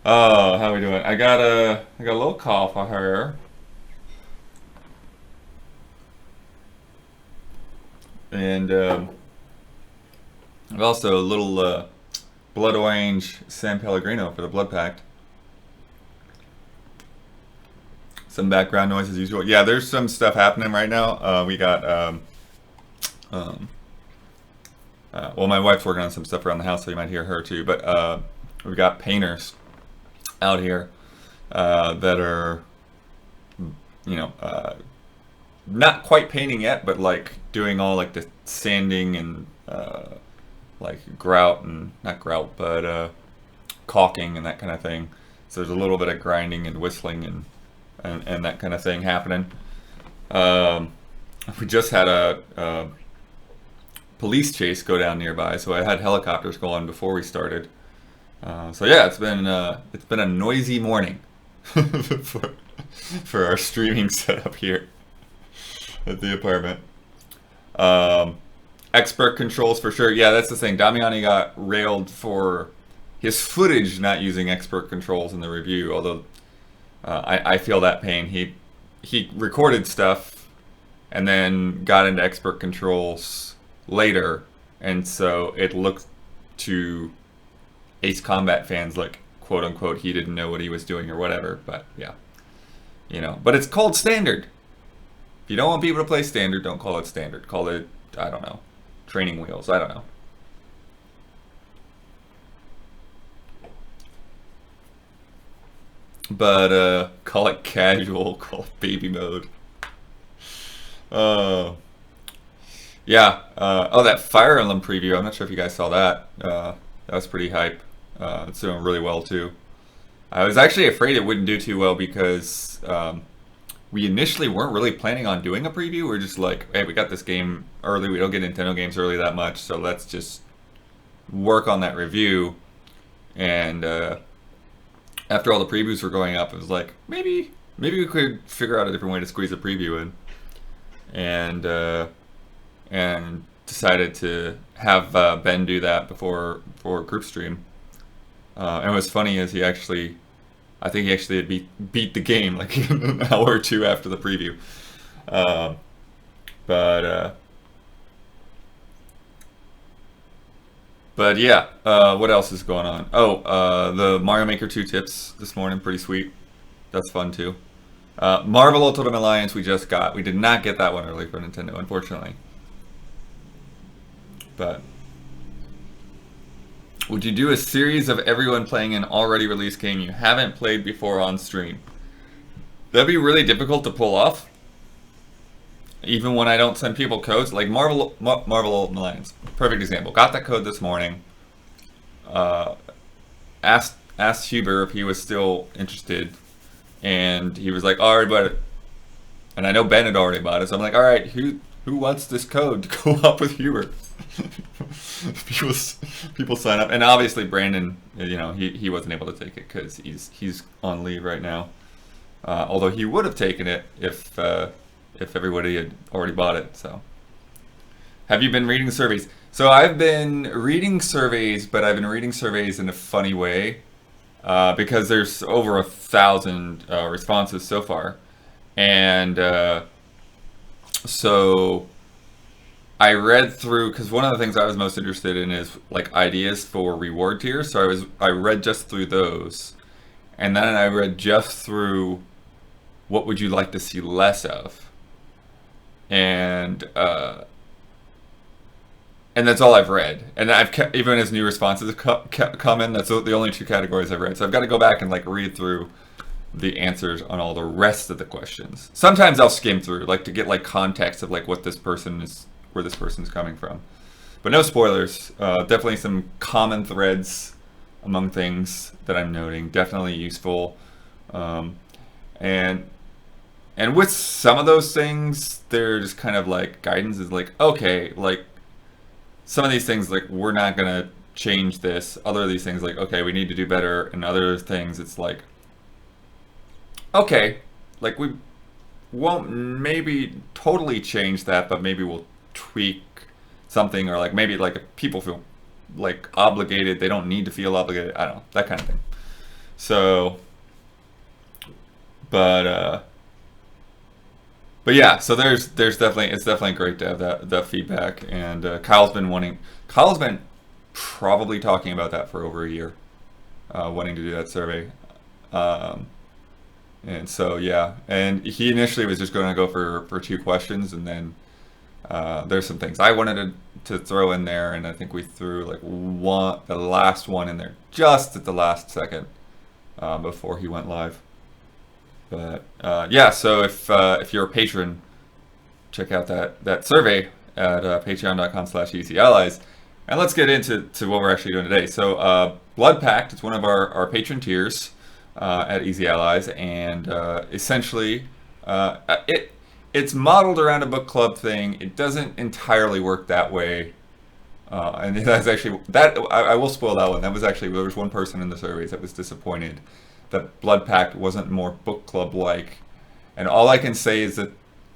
Oh, how we doing? I got a little cough on her, and I've also a little blood orange San Pellegrino for the blood pact. Some background noise as usual. Yeah, there's some stuff happening right now. We got um, well, my wife's working on some stuff around the house, so you might hear her too. But we've got painters out here that are, you know, not quite painting yet, but like doing all like the sanding and like grout and not grout, but caulking and that kind of thing. So there's a little bit of grinding and whistling and that kind of thing happening. Um, we just had a police chase go down nearby, so I had helicopters going before we started. So yeah, it's been a noisy morning for for our streaming setup here at the apartment. Um, Expert controls for sure. Yeah, that's the thing. Damiani got railed for his footage not using expert controls in the review. Although I feel that pain. He recorded stuff and then got into expert controls later, and so it looked to Ace Combat fans like quote unquote he didn't know what he was doing or whatever. But yeah, but it's called standard. If you don't want people to play standard, don't call it standard. Call it, I don't know, training wheels. I don't know. But call it casual. Call it baby mode. Uh, yeah. Oh, that Fire Emblem preview. I'm not sure if you guys saw that. That was pretty hype. It's doing really well too. I was actually afraid it wouldn't do too well because we initially weren't really planning on doing a preview. We're just like, hey, we got this game early. We don't get Nintendo games early that much, so let's just work on that review. And after all the previews were going up, it was like maybe we could figure out a different way to squeeze a preview in, and and decided to have Ben do that before group stream. And what's funny is I think he actually had beat the game like an hour or two after the preview. Um, but but yeah, what else is going on? Oh, the Mario Maker 2 tips this morning, pretty sweet. That's fun too. Marvel Ultimate Alliance we just got. We did not get that one early for Nintendo, unfortunately. But would you do a series of everyone playing an already released game you haven't played before on stream? That'd be really difficult to pull off, even when I don't send people codes. Like Marvel Ultimate Alliance, perfect example. Got that code this morning. Uh, asked Huber if he was still interested, and he was like, "All right, but," and I know Ben had already bought it, so I'm like, "All right, who wants this code to go up with Huber?" people people sign up, and obviously Brandon, he wasn't able to take it because he's on leave right now. Although he would have taken it if everybody had already bought it. So, have you been reading surveys? So I've been reading surveys, but I've been reading surveys in a funny way because there's over 1,000 responses so far, and so I read through because one of the things I was most interested in is like ideas for reward tiers. So I read just through those, and then I read just through what would you like to see less of, and that's all I've read. And I've kept, even as new responses have come in, that's the only two categories I've read. So I've got to go back and like read through the answers on all the rest of the questions. Sometimes I'll skim through like to get like context of like what this person is, where this person's coming from. But no spoilers. Definitely some common threads among things that I'm noting. Definitely useful. Um, and and with some of those things, they're just kind of like guidance is like, okay, like some of these things like we're not gonna change this. Other of these things like, okay, we need to do better. And other things it's like, okay, like we won't maybe totally change that, but maybe we'll tweak something, or like maybe like if people feel like obligated. They don't need to feel obligated. I don't know, that kind of thing. So, but but yeah, so there's definitely, it's definitely great to have that feedback. And Kyle's been probably talking about that for over a year, wanting to do that survey. Um, and so yeah, and he initially was just going to go for 2 questions, and then there's some things I wanted to throw in there, and I think we threw like the last one in there just at the last second before he went live. But yeah, so if you're a patron, check out that survey at patreon.com/easyallies. And let's get into what we're actually doing today. So Blood Pact is one of our patron tiers at Easy Allies, and essentially it's modeled around a book club thing. It doesn't entirely work that way. And that's actually, that I will spoil that one. That was actually, there was one person in the surveys that was disappointed that Blood Pact wasn't more book club like. And all I can say is that,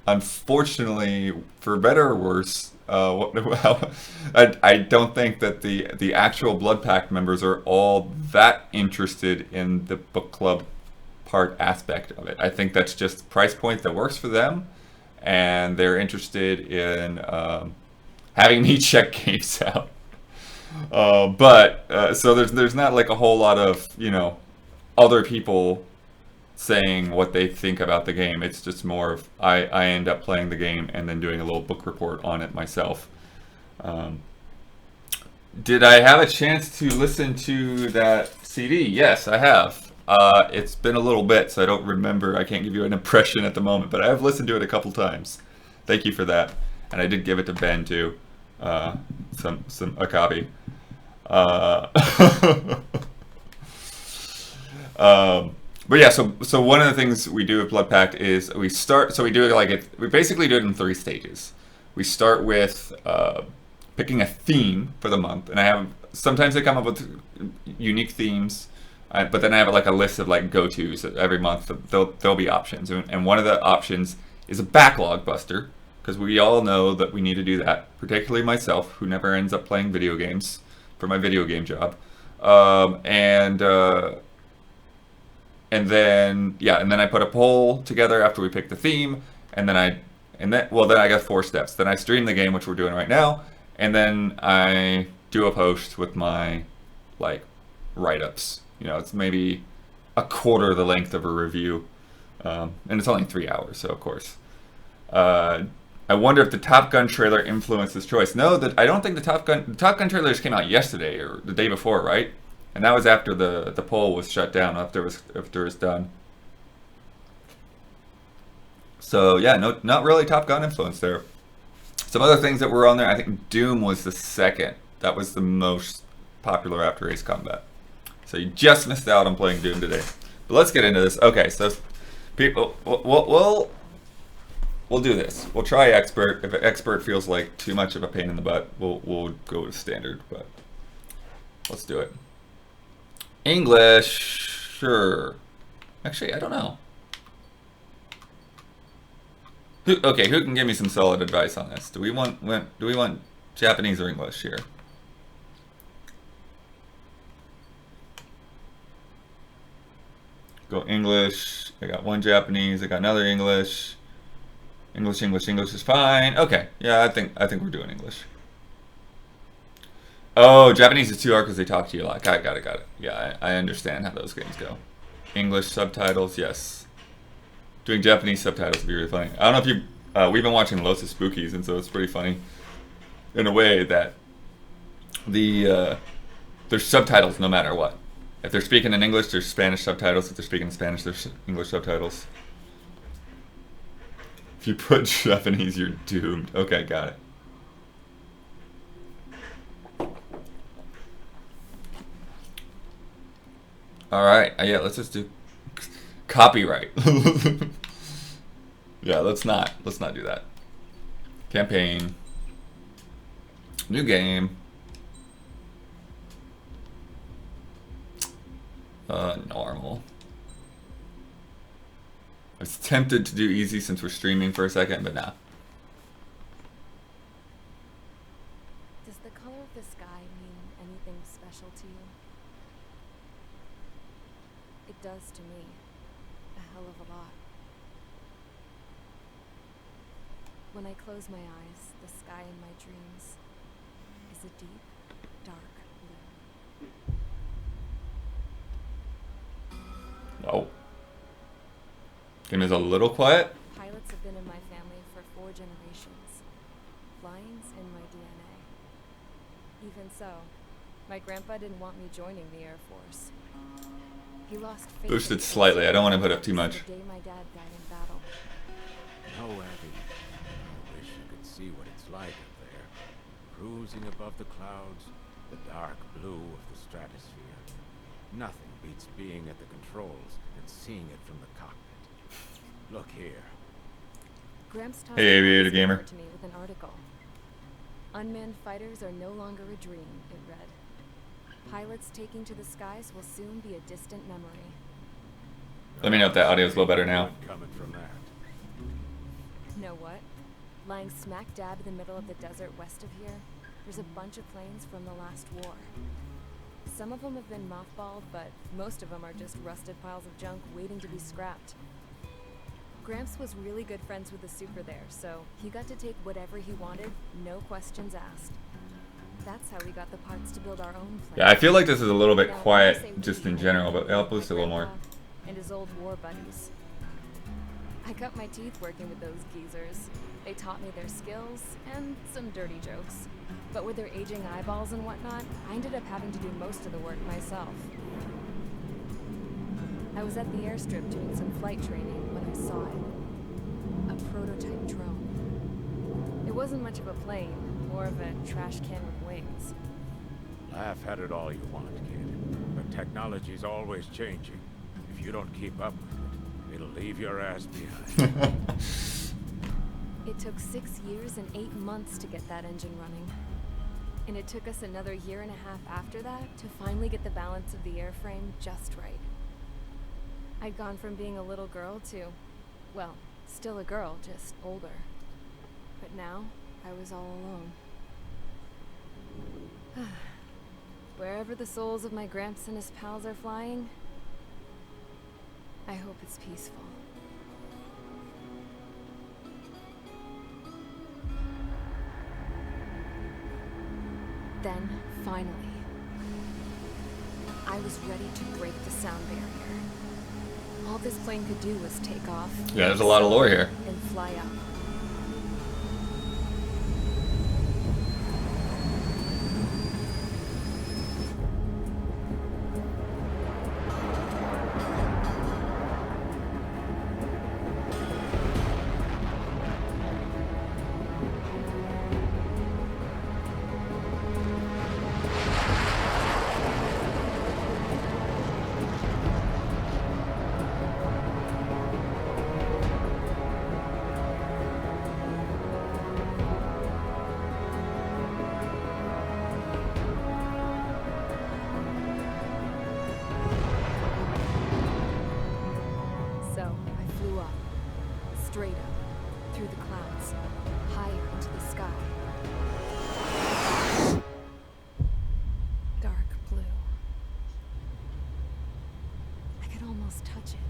unfortunately, for better or worse, I don't think that the actual Blood Pact members are all that interested in the book club part aspect of it. I think that's just a price point that works for them, and they're interested in having me check games out. So there's not like a whole lot of, you know, other people saying what they think about the game. It's just more of I end up playing the game and then doing a little book report on it myself. Did I have a chance to listen to that CD? Yes, I have. It's been a little bit, so I don't remember. I can't give you an impression at the moment, but I have listened to it a couple times. Thank you for that. And I did give it to Ben too. A copy. But yeah, so one of the things we do with Blood Pact is we do it like we basically do it in 3 stages. We start with picking a theme for the month, and sometimes they come up with unique themes, but then I have like a list of like go-tos every month. There'll be options, and one of the options is a backlog buster, because we all know that we need to do that, particularly myself, who never ends up playing video games for my video game job. And then I put a poll together after we pick the theme, then I got 4 steps. Then I stream the game, which we're doing right now, and then I do a post with my like write-ups. You know, it's maybe a quarter the length of a review, and it's only 3 hours, so of course. I wonder if the Top Gun trailer influenced this choice. No, I don't think the Top Gun trailer just came out yesterday or the day before, right? And that was after the poll was shut down, after it was done. So yeah, not really Top Gun influence there. Some other things that were on there, I think Doom was the second. That was the most popular after Ace Combat. So you just missed out on playing Doom today. But let's get into this. Okay, so people, we'll do this. We'll try Expert. If Expert feels like too much of a pain in the butt, we'll go with Standard. But let's do it. English, sure. Actually, I don't know. Who can give me some solid advice on this? Do we want Japanese or English here? Go English. I got one Japanese. I got another English. English is fine. Okay, yeah, I think we're doing English. Oh, Japanese is too hard because they talk to you a lot. Got it. Yeah, I understand how those games go. English subtitles, yes. Doing Japanese subtitles would be really funny. I don't know if you... we've been watching Los Spookies, and so it's pretty funny in a way that there's subtitles no matter what. If they're speaking in English, there's Spanish subtitles. If they're speaking in Spanish, there's English subtitles. If you put Japanese, you're doomed. Okay, got it. All right, yeah, let's just do copyright. Yeah, let's not do that. Campaign, new game, normal. I was tempted to do easy since we're streaming for a second, but nah. Does the color of the sky mean special to you? It does to me. A hell of a lot. When I close my eyes, the sky in my dreams is a deep, dark blue. Oh. Game is a little quiet. Pilots have been in my family for 4 generations. Flying's in my DNA. Even so, my grandpa didn't want me joining the Air Force. He lost faith. Boosted slightly. I don't want to put up too much. The day my dad died in battle. No, Abby. I wish you could see what it's like up there. Cruising above the clouds, the dark blue of the stratosphere. Nothing beats being at the controls and seeing it from the cockpit. Look here. Gramps tossed Hey, Aviator this Gamer. over to me with an article. Unmanned fighters are no longer a dream, it read. Pilots taking to the skies will soon be a distant memory. Let me know if that audio is a little better now. Coming from that. Know what? Lying smack dab in the middle of the desert west of here, there's a bunch of planes from the last war. Some of them have been mothballed, but most of them are just rusted piles of junk waiting to be scrapped. Gramps was really good friends with the super there, so he got to take whatever he wanted, no questions asked. That's how we got the parts to build our own plane. Yeah, I feel like this is a little bit Now, when I quiet say just we, in general, but I'll boost it a my little more. grandpa and his old war buddies. I cut my teeth working with those geezers. They taught me their skills and some dirty jokes. But with their aging eyeballs and whatnot, I ended up having to do most of the work myself. I was at the airstrip doing some flight training when I saw it. A prototype drone. It wasn't much of a plane, more of a trash can with wings. Laugh at it all you want, kid. But technology's always changing. If you don't keep up with it, it'll leave your ass behind. It took 6 years and 8 months to get that engine running. And it took us another 1.5 years after that to finally get the balance of the airframe just right. I'd gone from being a little girl to, well, still a girl, just older. But now, I was all alone. Wherever the souls of my Gramps and his pals are flying, I hope it's peaceful. Then, finally, I was ready to break the sound barrier. All this plane could do was take off. Yeah, there's a lot of lore here. And fly up. Straight up, through the clouds, higher into the sky. Dark blue. I could almost touch it.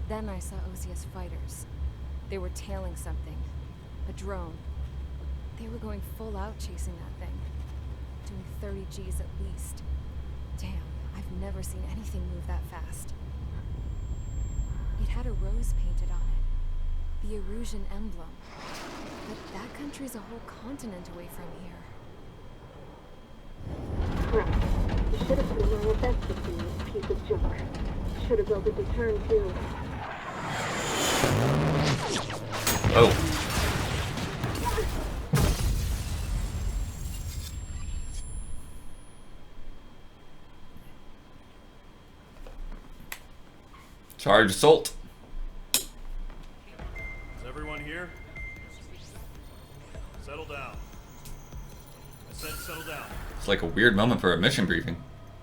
Then I saw Osia's fighters. They were tailing something. A drone. They were going full out chasing that thing. Doing 30 Gs at least. Damn, I've never seen anything move that fast. It had a rose painted on it. The Erusian emblem. But that country's a whole continent away from here. Right. You should have been doing your best to see this piece of junk. Should have built a deterrent too. Oh. Charge assault. Here? Settle down. I said settle down. It's like a weird moment for a mission briefing.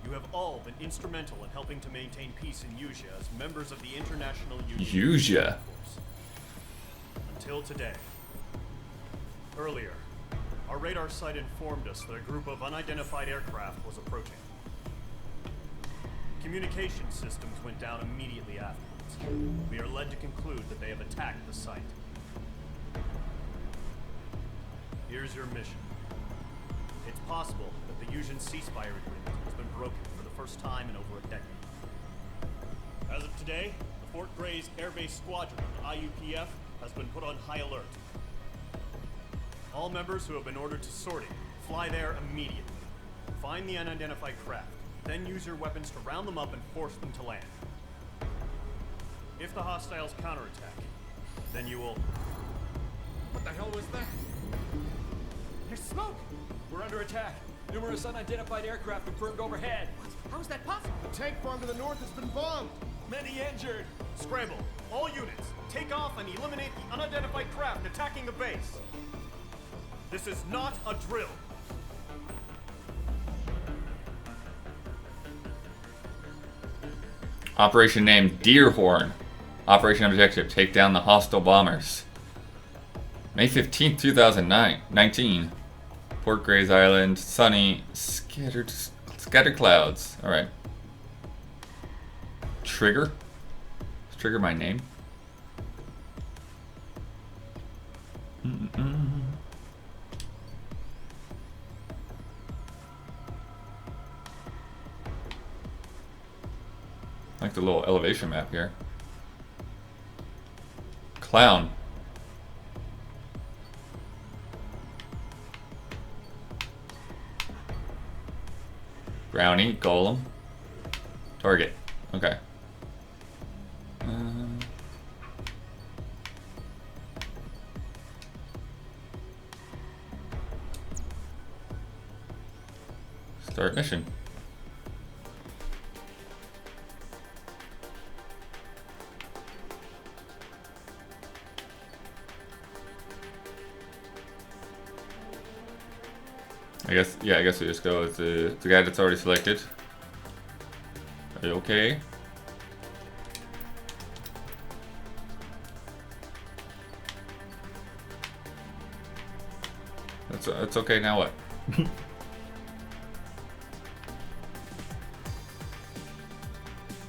You have all been instrumental in helping to maintain peace in Usea as members of the International Union. Usea. Until today. Earlier, Our radar site informed us that a group of unidentified aircraft was approaching. Communication systems went down immediately afterwards. We are led to conclude that they have attacked the site. Here's your mission. It's possible that the Yuuzhan ceasefire agreement has been broken for the first time in over a decade. As of today, the Fort Gray's Air Base Squadron, IUPF, has been put on high alert. All members who have been ordered to sortie, fly there immediately. Find the unidentified craft, then use your weapons to round them up and force them to land. If the hostiles counterattack, then you will... What the hell was that? There's smoke! We're under attack. Numerous unidentified aircraft confirmed overhead. How is that possible? The tank farm to the north has been bombed. Many injured. Scramble. All units, take off and eliminate the unidentified craft attacking the base. This is not a drill. Operation named Deerhorn. Operation objective: take down the hostile bombers. May 15th, 2019. Port Grays Island, sunny, scattered clouds. All right. Trigger. Is Trigger my name? Like the little elevation map here. Clown. Brownie, Golem. Target. Okay. Start mission. I guess we just go with the guy that's already selected. Are you okay? That's okay, now what?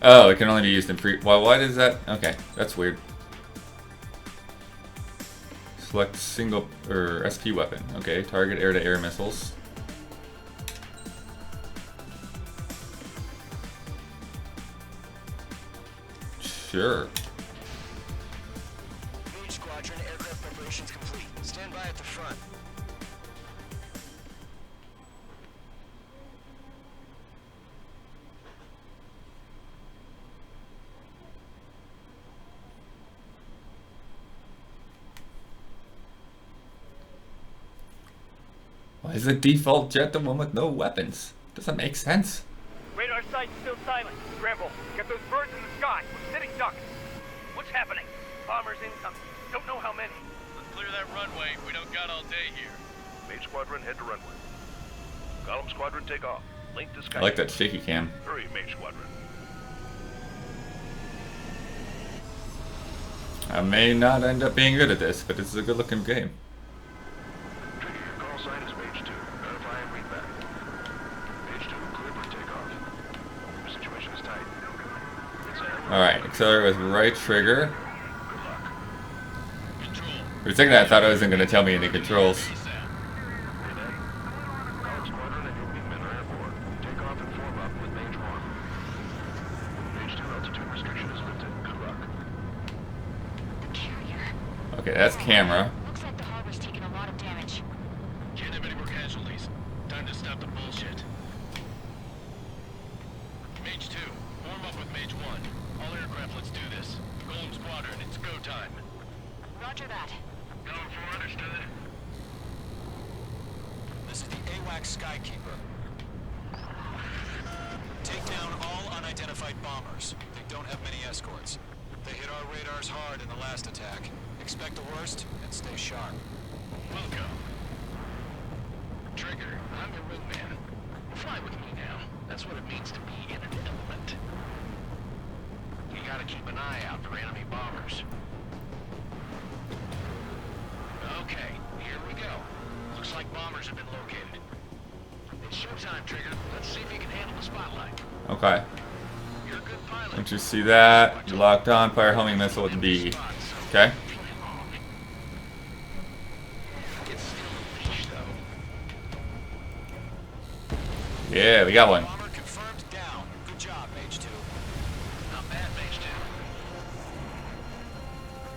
Oh, it can only be used in pre- Well, why does that? Okay, that's weird. Select single or SP weapon. Okay, target air-to-air missiles. Sure. Mage Squadron, aircraft preparations complete. Stand by at the front. Why is the default jet the one with no weapons? Doesn't make sense. Radar site's still silent. Scramble. Get those birds in the sky. We're sitting ducks. What's happening? Bombers incoming. Don't know how many. Let's clear that runway. We don't got all day here. Mage Squadron, head to runway. Golem Squadron, take off. Link to sky. I like that shaky cam. Hurry, Mage Squadron. I may not end up being good at this, but this is a good looking game. Trigger, your call sign is Mage 2. Verify and read back. Mage 2, clear for takeoff. Your situation is tight. Alright, accelerate with right trigger. Good luck. Control. For a second I thought it wasn't going to tell me any controls. Good day. Golem Squadron and your wingmen are airborne. Take off and form up with Mage 1. Mage 2, altitude restriction is lifted. Good luck. Okay, that's camera. Looks like the harbor's taken a lot of damage. Can't have any more casualties. Time to stop the bullshit. Mage 2, form up with Mage 1. All aircraft, let's do this. Golem Squadron, it's go time. Roger that. Going for understood. This is the AWAC Skykeeper. Take down all unidentified bombers. They don't have many escorts. They hit our radars hard in the last attack. Expect the worst and stay sharp. Welcome. Trigger, I'm your wingman. Fly with me now. That's what it means to be in an element. You gotta keep an eye out for enemy bombers. Okay, here we go. Looks Looks like bombers have been located. It's showtime, Trigger. Let's see if you can handle the spotlight. Okay. You're a good pilot. Once you see that, you locked on, fire homing missile with B. Okay. It's still a leash, though. Yeah, we got one. Bomber confirmed down. Good job, Mage 2. Not bad, Mage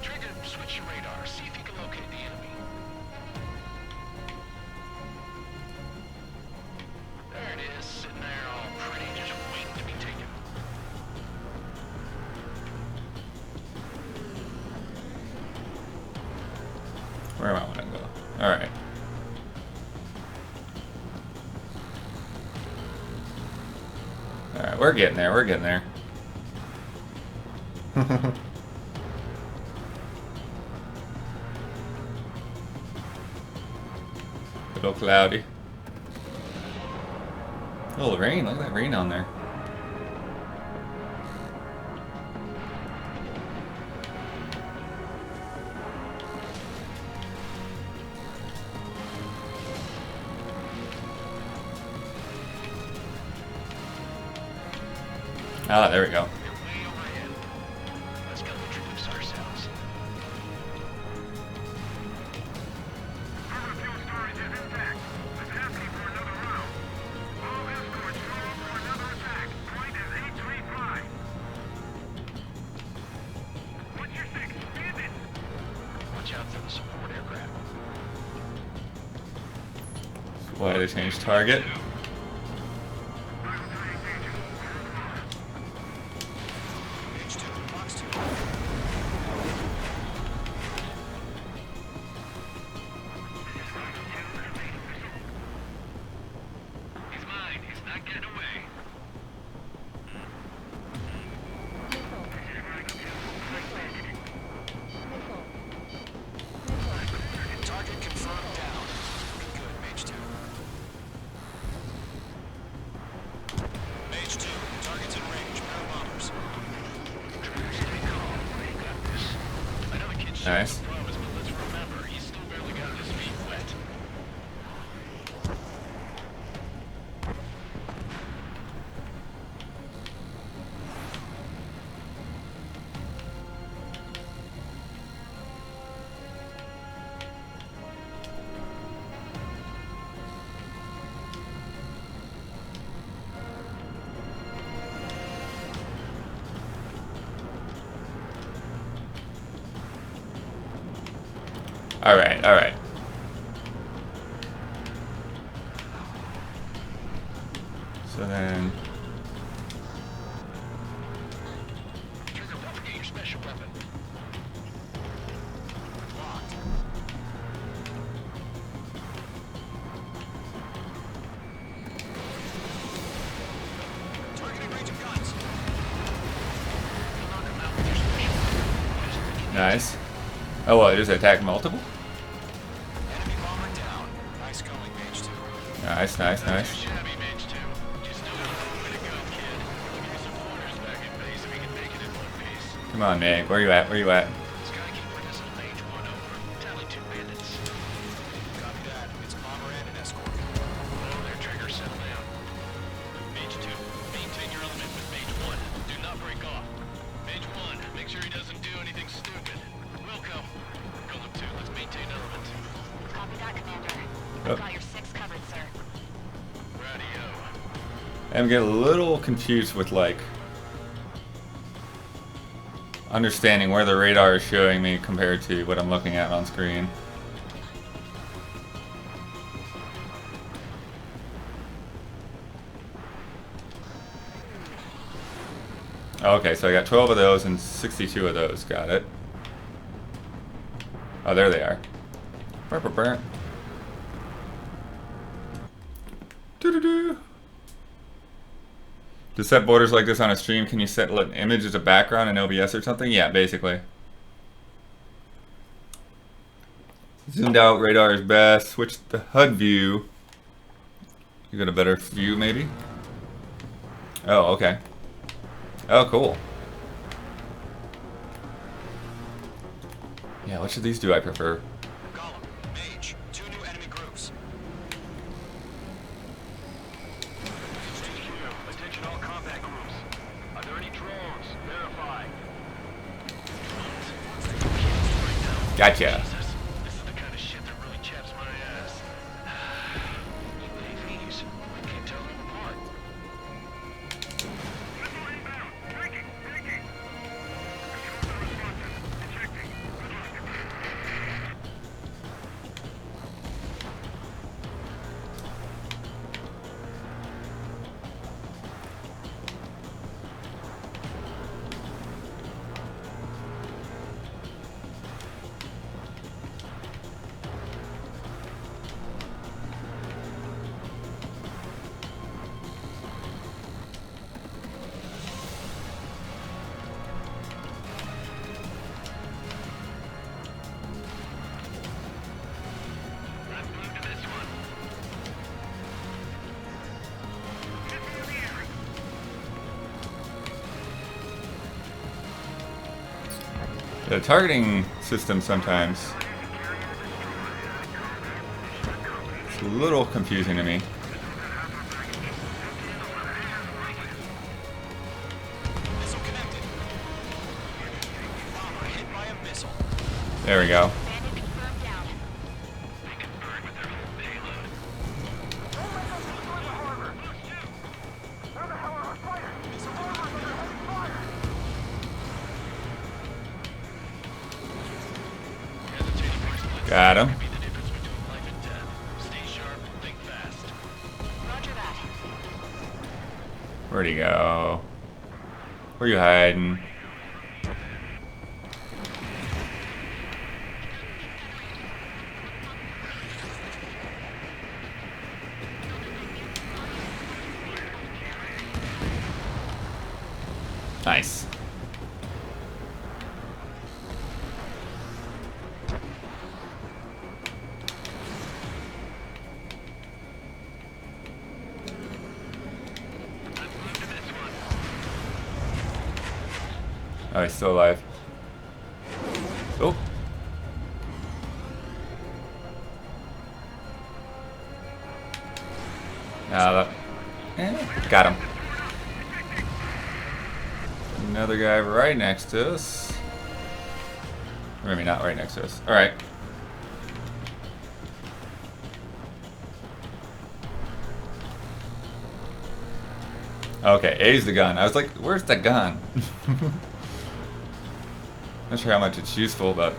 2. Trigger, switch your radar. See if you can locate the enemy. There it is, sitting there all pretty, just waiting to be taken. Where am I want to go? Alright. Alright, we're getting there, we're getting there. A little cloudy. Oh, rain, look at that rain on there. Ah, there we go. We're way overhead. Let's go introduce ourselves. Fuel storage is intact. Let's happy for another round. All escorts show up for another attack. Point is 835. What's your six? Stand it. Watch out for the support aircraft. Why did they change target? Mage 2, Fox 2. He's mine. He's not getting away. Target confirmed down. Looking good, Mage 2. Mage 2, target's in range. Pair of bombers. Stay calm. You got this. I know the kid's shooting Nice. the promise, but let's remember, he's still barely got his feet wet. Alright, alright. So then... Trigger, don't forget your special weapon. Locked. Targeting range of guns. Knock him out with your special weapon. Nice. Oh, well, just attack multiple? Enemy bomber down. Nice going, Mage 2. Nice, nice, nice. Shabby, Mage 2. You still got a long way to go, kid. We'll give you some pointers back in base so we can make it in one piece. Come on, Meg. Where you at? Where you at? Skykeeper, this is Mage 1 over. Tally 2 bandits. Copy that. It's a bomber and an escort. Hello there, Trigger. Settle down. Mage 2, maintain your element with Mage 1. Do not break off. Mage 1, make sure he doesn't do anything stupid. Wilco. Golem 2, let's maintain element. Copy that, Commander. Yep. Got your six covered, sir. Radio. I'm getting a little confused with, like, understanding where the radar is showing me compared to what I'm looking at on screen. Okay, so I got 12 of those and 62 of those. Got it. Oh, there they are. Burr, burr, burr. Doo-doo-doo. To set borders like this on a stream, can you set an image as a background in OBS or something? Yeah, basically. Zoomed out radar is best. Switch the HUD view. You got a better view, maybe? Oh, okay. Oh, cool. Yeah, which of these do I prefer? Golem, Mage, 2 new enemy groups. Gotcha. Jesus, this is the kind of shit that really chaps my ass. UAVs. I can't tell them apart. The targeting system sometimes it's a little confusing to me. Missile connected. Bomber hit by a missile. There we go. Bandit confirmed down. They can burn with their whole payload. Got him. Be the difference between life and death. Stay sharp, think fast. Roger that. Where'd he go? Where you hiding? Nice. Oh, he's still alive. Oh. Got him. Another guy right next to us. Or maybe not right next to us. Alright. Okay, A's the gun. I was like, where's the gun? Not sure how much it's useful, but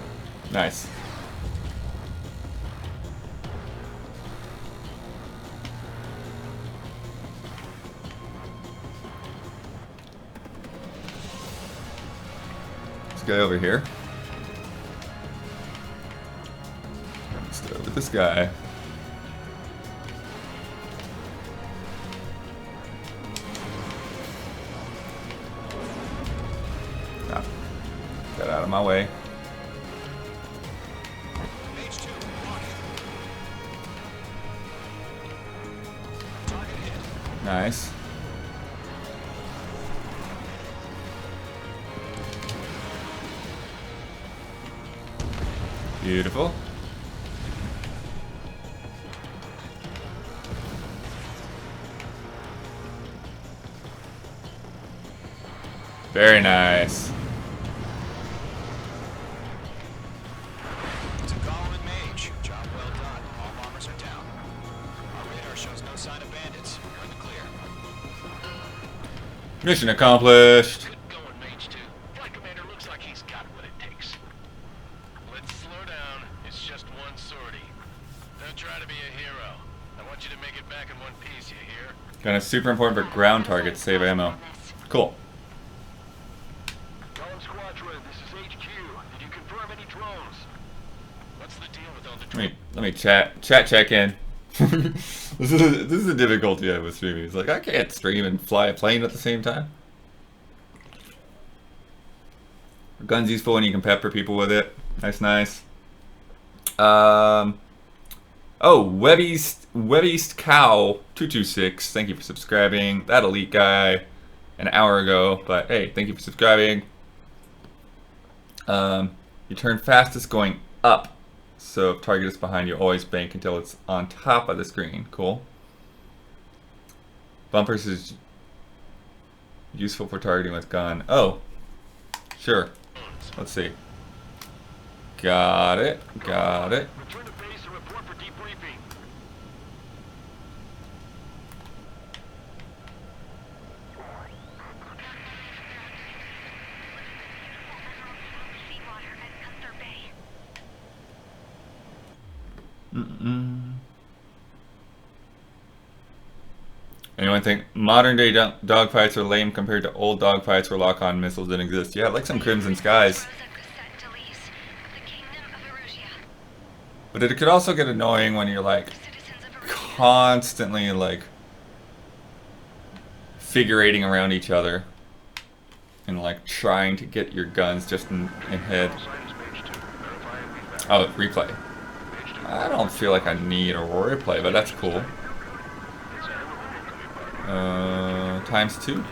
nice. This guy over here. Let's go with this guy. Get out of my way. Page 2, walking. Target hit. Nice. Beautiful. Very nice. To Gollum and Mage, job well done. All bombers are down. Our radar shows no sign of bandits. You're in the clear. Mission accomplished. Good going, Mage 2. Flight commander looks like he's got what it takes. Let's slow down. It's just one sortie. Don't try to be a hero. I want you to make it back in one piece, you hear? Kind of super important for ground targets, save ammo. Cool. Golem Squadron, this is HQ. Did you confirm any drones? What's the deal with all the Let me check in. this is the difficulty I have with streaming. It's like I can't stream and fly a plane at the same time. Gun's useful and you can pepper people with it. Nice. Oh, Web East Cow 226. Thank you for subscribing. That elite guy an hour ago, but hey, thank you for subscribing. You turn fastest going up. So if target is behind you, always bank until it's on top of the screen. Cool. Bumpers is useful for targeting with gun. Oh, sure. Let's see. Got it. Got it. Return to base and report for debriefing. Anyone think modern day dogfights are lame compared to old dogfights where lock-on missiles didn't exist? Yeah, like some Crimson Skies. But it could also get annoying when you're like constantly like figurating around each other and like trying to get your guns just in head. Oh, replay. I don't feel like I need a replay, but that's cool. ×2.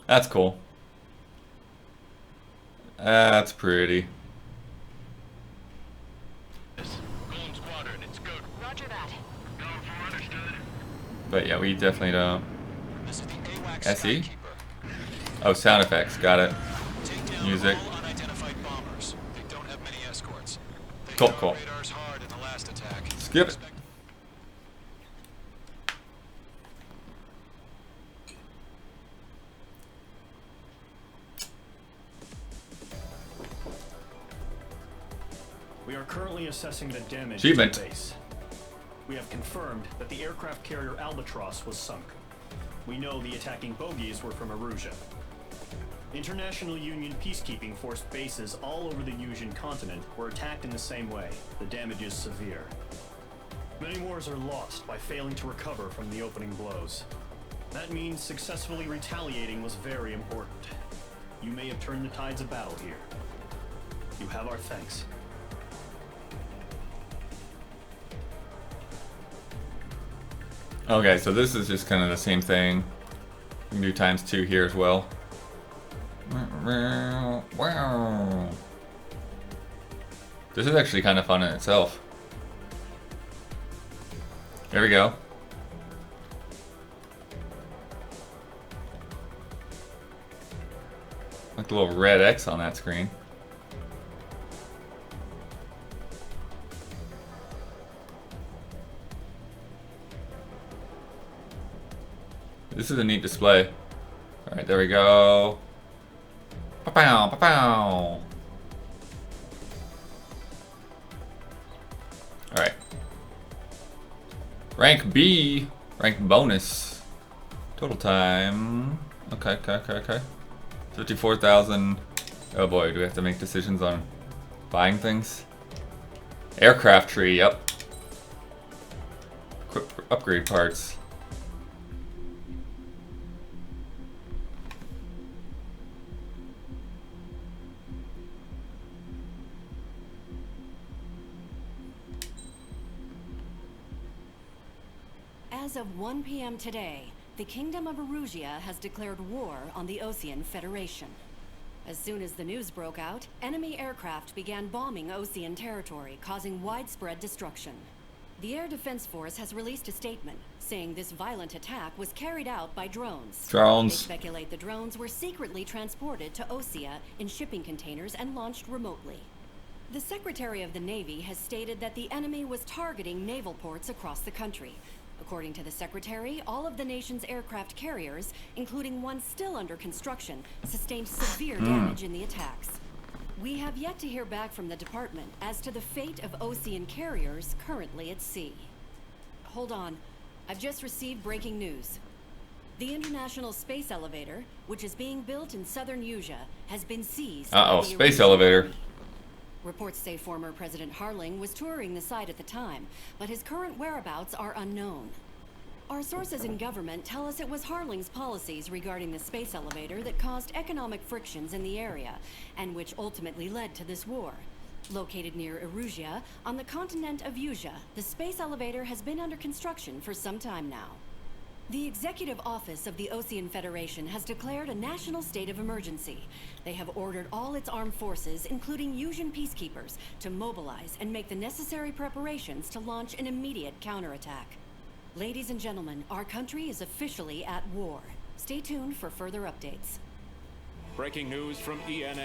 That's cool. That's pretty. Roger that. But yeah, we definitely don't. SE? Oh, sound effects. Got it. Music. Cool, cool. Skip it. We are currently assessing the damage Achievement. to the base. We have confirmed that the aircraft carrier Albatross was sunk. We know the attacking bogies were from Erusia. International Union peacekeeping force bases all over the Yusian continent were attacked in the same way. The damage is severe. Many wars are lost by failing to recover from the opening blows. That means successfully retaliating was very important. You may have turned the tides of battle here. You have our thanks. Okay, so this is just kind of the same thing. We can do ×2 here as well. Wow. This is actually kind of fun in itself. There we go. Like a little red X on that screen. This is a neat display. Alright, there we go. Pa-pow, pa-pow. Alright. Rank B. Rank bonus. Total time. Okay. 54,000. Oh boy, do we have to make decisions on buying things? Aircraft tree, yep. Quick upgrade parts. As of 1 p.m. today, the Kingdom of Erusia has declared war on the Osean Federation. As soon as the news broke out, enemy aircraft began bombing Osean territory, causing widespread destruction. The Air Defense Force has released a statement saying this violent attack was carried out by drones. They speculate the drones were secretly transported to Osea in shipping containers and launched remotely. The Secretary of the Navy has stated that the enemy was targeting naval ports across the country. According to the Secretary, all of the nation's aircraft carriers, including one still under construction, sustained severe damage in the attacks. We have yet to hear back from the department as to the fate of Osean carriers currently at sea. Hold on. I've just received breaking news. The International Space Elevator, which is being built in southern Yusia, has been seized. Uh-oh, space elevator. Reports say former President Harling was touring the site at the time, but his current whereabouts are unknown. Our sources in government tell us it was Harling's policies regarding the space elevator that caused economic frictions in the area, and which ultimately led to this war. Located near Erusia, on the continent of Yusia, the space elevator has been under construction for some time now. The Executive Office of the Osean Federation has declared a national state of emergency. They have ordered all its armed forces, including Yusian peacekeepers, to mobilize and make the necessary preparations to launch an immediate counterattack. Ladies and gentlemen, our country is officially at war. Stay tuned for further updates. Breaking news from ENN.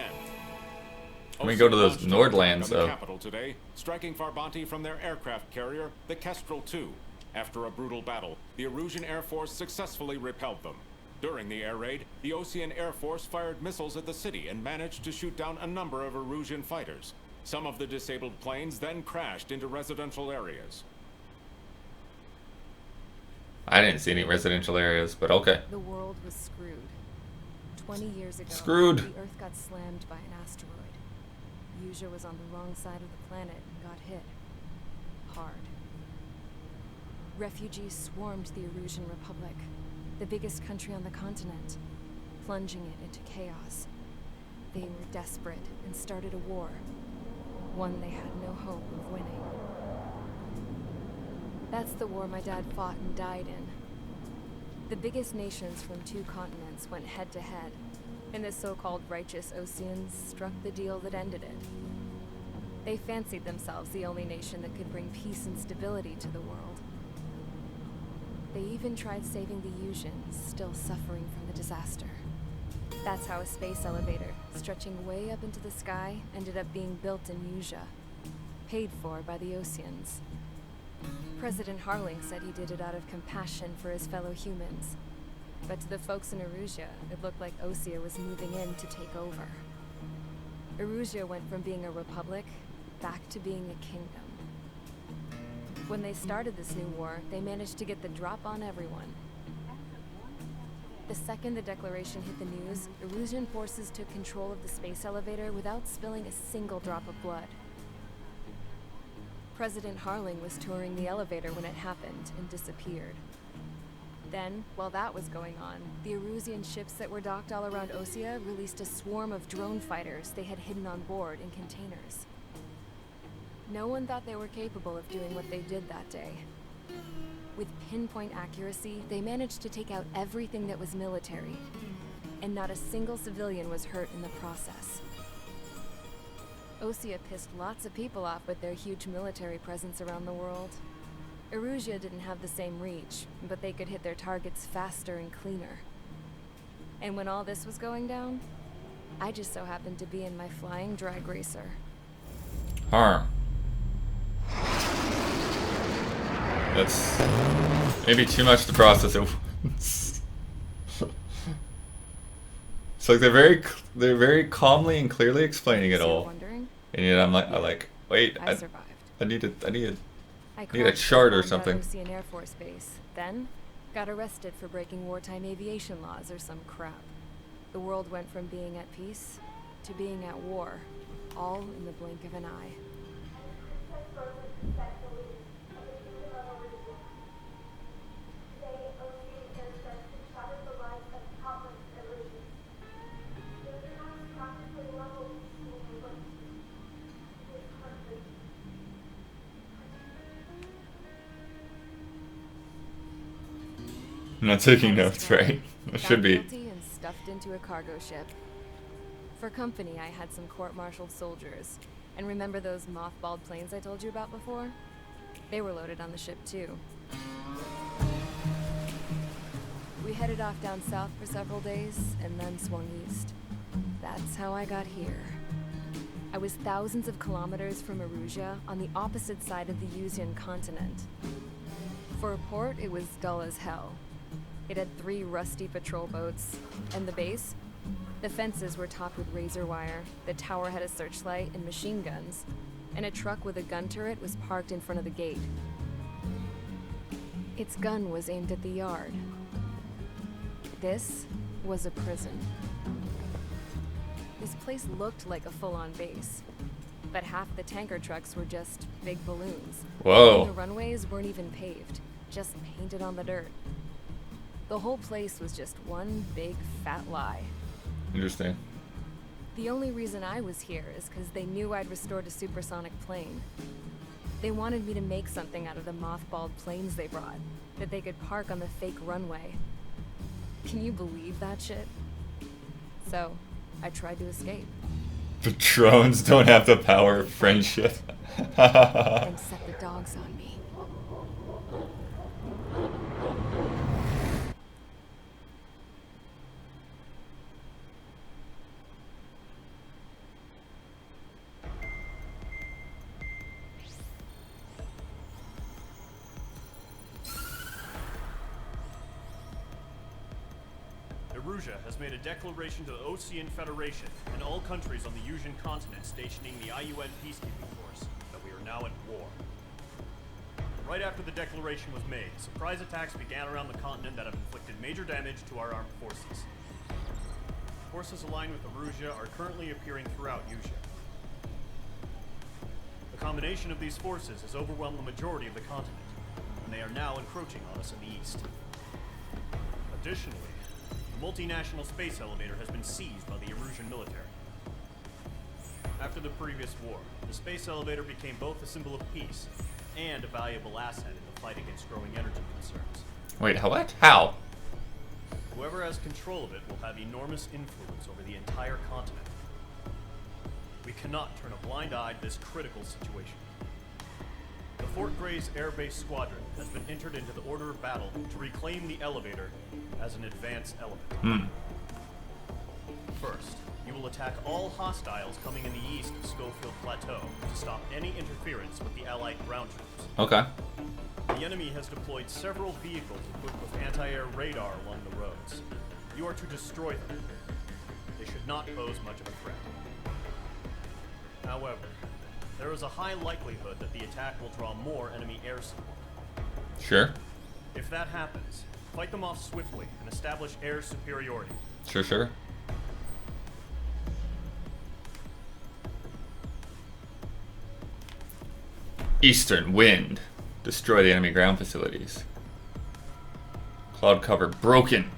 Let me go to those Nordlands, the though. capital today, striking Farbanti from their aircraft carrier, the Kestrel II. After a brutal battle, the Erusian Air Force successfully repelled them. During the air raid, the Osean Air Force fired missiles at the city and managed to shoot down a number of Erusian fighters. Some of the disabled planes then crashed into residential areas. I didn't see any residential areas, but okay. The world was screwed. 20 years ago, Screwed. the Earth got slammed by an asteroid. Usha was on the wrong side of the planet and got hit. Hard. Refugees swarmed the Erusian Republic, the biggest country on the continent, plunging it into chaos. They were desperate and started a war, one they had no hope of winning. That's the war my dad fought and died in. The biggest nations from 2 continents went head-to-head, and the so-called righteous Oseans struck the deal that ended it. They fancied themselves the only nation that could bring peace and stability to the world. They even tried saving the Usians, still suffering from the disaster. That's how a space elevator, stretching way up into the sky, ended up being built in Usha, paid for by the Oseans. President Harling said he did it out of compassion for his fellow humans. But to the folks in Erusia, it looked like Osea was moving in to take over. Erusia went from being a republic back to being a kingdom. When they started this new war, they managed to get the drop on everyone. The second the declaration hit the news, Erusian forces took control of the space elevator without spilling a single drop of blood. President Harling was touring the elevator when it happened and disappeared. Then, while that was going on, the Erusian ships that were docked all around Osea released a swarm of drone fighters they had hidden on board in containers. No one thought they were capable of doing what they did that day. With pinpoint accuracy, they managed to take out everything that was military, and not a single civilian was hurt in the process. Osea pissed lots of people off with their huge military presence around the world. Erusia didn't have the same reach, but they could hit their targets faster and cleaner. And when all this was going down, I just so happened to be in my flying drag racer. That's maybe too much to process at once. It's like they're very calmly and clearly explaining it all, and yet I'm like, wait, I survived. I need a crashed chart or on that something. Osean Air Force Base, then got arrested for breaking wartime aviation laws or some crap. The world went from being at peace to being at war, all in the blink of an eye. I'm not taking notes, right? I should be. Guilty and stuffed into a cargo ship. For company, I had some court-martialed soldiers. And remember those mothballed planes I told you about before? They were loaded on the ship too. We headed off down south for several days, and then swung east. That's how I got here. I was thousands of kilometers from Erusia, on the opposite side of the Usian continent. For a port, it was dull as hell. It had 3 rusty patrol boats, and the base? The fences were topped with razor wire, the tower had a searchlight and machine guns, and a truck with a gun turret was parked in front of the gate. Its gun was aimed at the yard. This was a prison. This place looked like a full-on base, but half the tanker trucks were just big balloons. Whoa. And the runways weren't even paved, just painted on the dirt. The whole place was just one big fat lie. Interesting. The only reason I was here is because they knew I'd restored a supersonic plane. They wanted me to make something out of the mothballed planes they brought, that they could park on the fake runway. Can you believe that shit? So, I tried to escape. The drones don't have the power of friendship. And set the dogs on me. Erusia has made a declaration to the Ocean Federation and all countries on the Yusian continent stationing the IUN peacekeeping force that we are now at war. Right after the declaration was made, surprise attacks began around the continent that have inflicted major damage to our armed forces. Forces aligned with Erusia are currently appearing throughout Yusia. The combination of these forces has overwhelmed the majority of the continent, and they are now encroaching on us in the east. Additionally, the multinational space elevator has been seized by the Erusian military. After the previous war, the space elevator became both a symbol of peace and a valuable asset in the fight against growing energy concerns. Wait, what? How? Whoever has control of it will have enormous influence over the entire continent. We cannot turn a blind eye to this critical situation. The Fort Gray's Air Base Squadron has been entered into the order of battle to reclaim the elevator as an advance element. First, you will attack all hostiles coming in the east of Schofield Plateau to stop any interference with the Allied ground troops. Okay. The enemy has deployed several vehicles equipped with anti-air radar along the roads. You are to destroy them. They should not pose much of a threat. However, there is a high likelihood that the attack will draw more enemy air support. Sure. If that happens, fight them off swiftly and establish air superiority. Sure. Eastern wind. Destroy the enemy ground facilities. Cloud cover broken.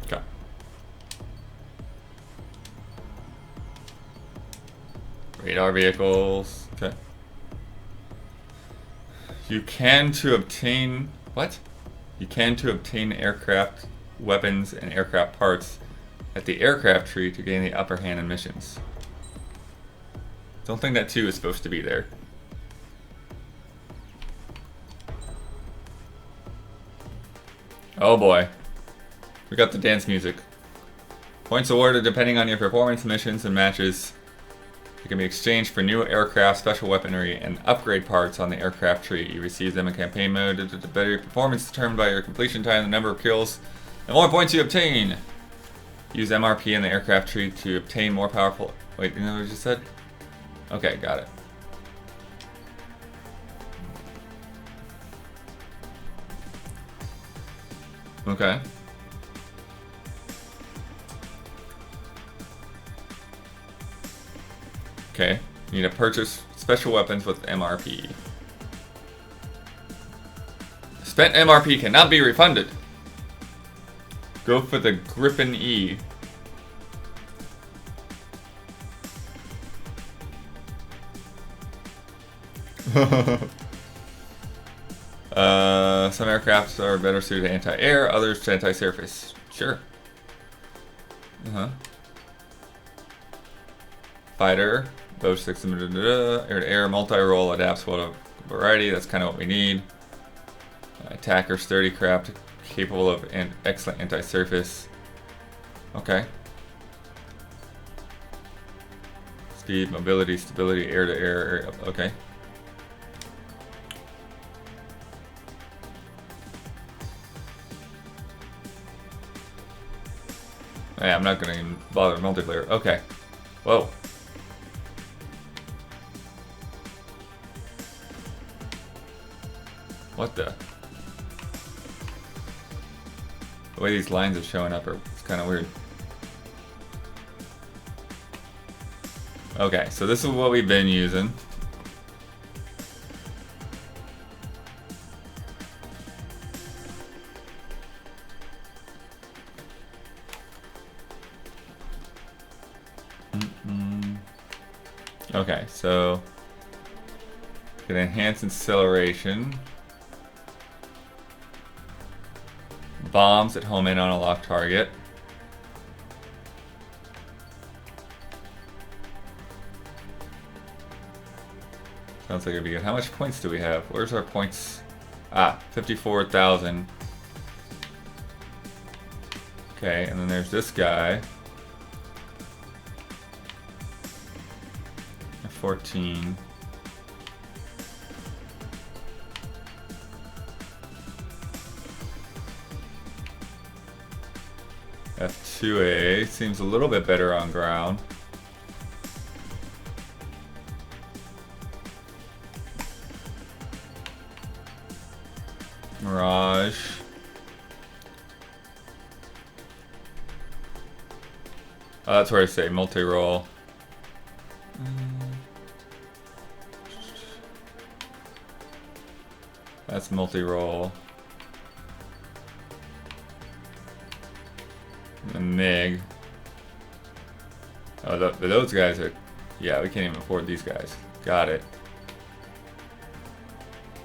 Okay. Radar vehicles. Okay. You can to obtain aircraft weapons and aircraft parts at the aircraft tree to gain the upper hand in missions. Don't think that 2 is supposed to be there. Oh boy. We got the dance music. Points awarded depending on your performance, missions, and matches. It can be exchanged for new aircraft, special weaponry, and upgrade parts on the aircraft tree. You receive them in campaign mode. The better your performance determined by your completion time, the number of kills, and more points you obtain. Use MRP in the aircraft tree to obtain more powerful... Wait, you know what I just said? Okay, got it. Okay. Okay, you need to purchase special weapons with MRP. Spent MRP cannot be refunded. Go for the Griffin E. Some aircrafts are better suited to anti-air, others to anti-surface. Sure. Fighter, bow sticks, air-to-air, multi-role, adapts well to variety. That's kind of what we need. Attacker, sturdy craft, capable of excellent anti-surface. Okay. Speed, mobility, stability, air-to-air. Okay. Yeah, I'm not gonna even bother with multiplayer. Okay. Whoa. What the? The way these lines are showing up are kind of weird. Okay, so this is what we've been using. Okay, so get enhanced acceleration. Bombs that home in on a locked target. Sounds like it'd be good. How much points do we have? Where's our points? Ah, 54,000. Okay, and then there's this guy. 14. F2A seems a little bit better on ground. Mirage. Oh, that's where I say multi-roll. That's multi-roll. The MiG. Oh, those guys are... Yeah, we can't even afford these guys. Got it.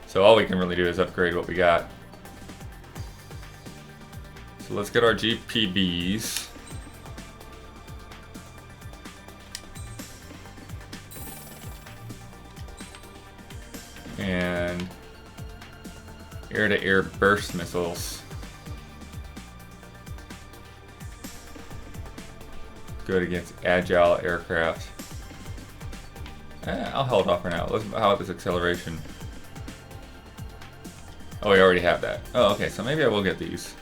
So all we can really do is upgrade what we got. So let's get our GPBs. And air-to-air burst missiles. Good against agile aircraft. I'll hold off for now. How about this acceleration? Oh, we already have that. Oh, okay, so maybe I will get these.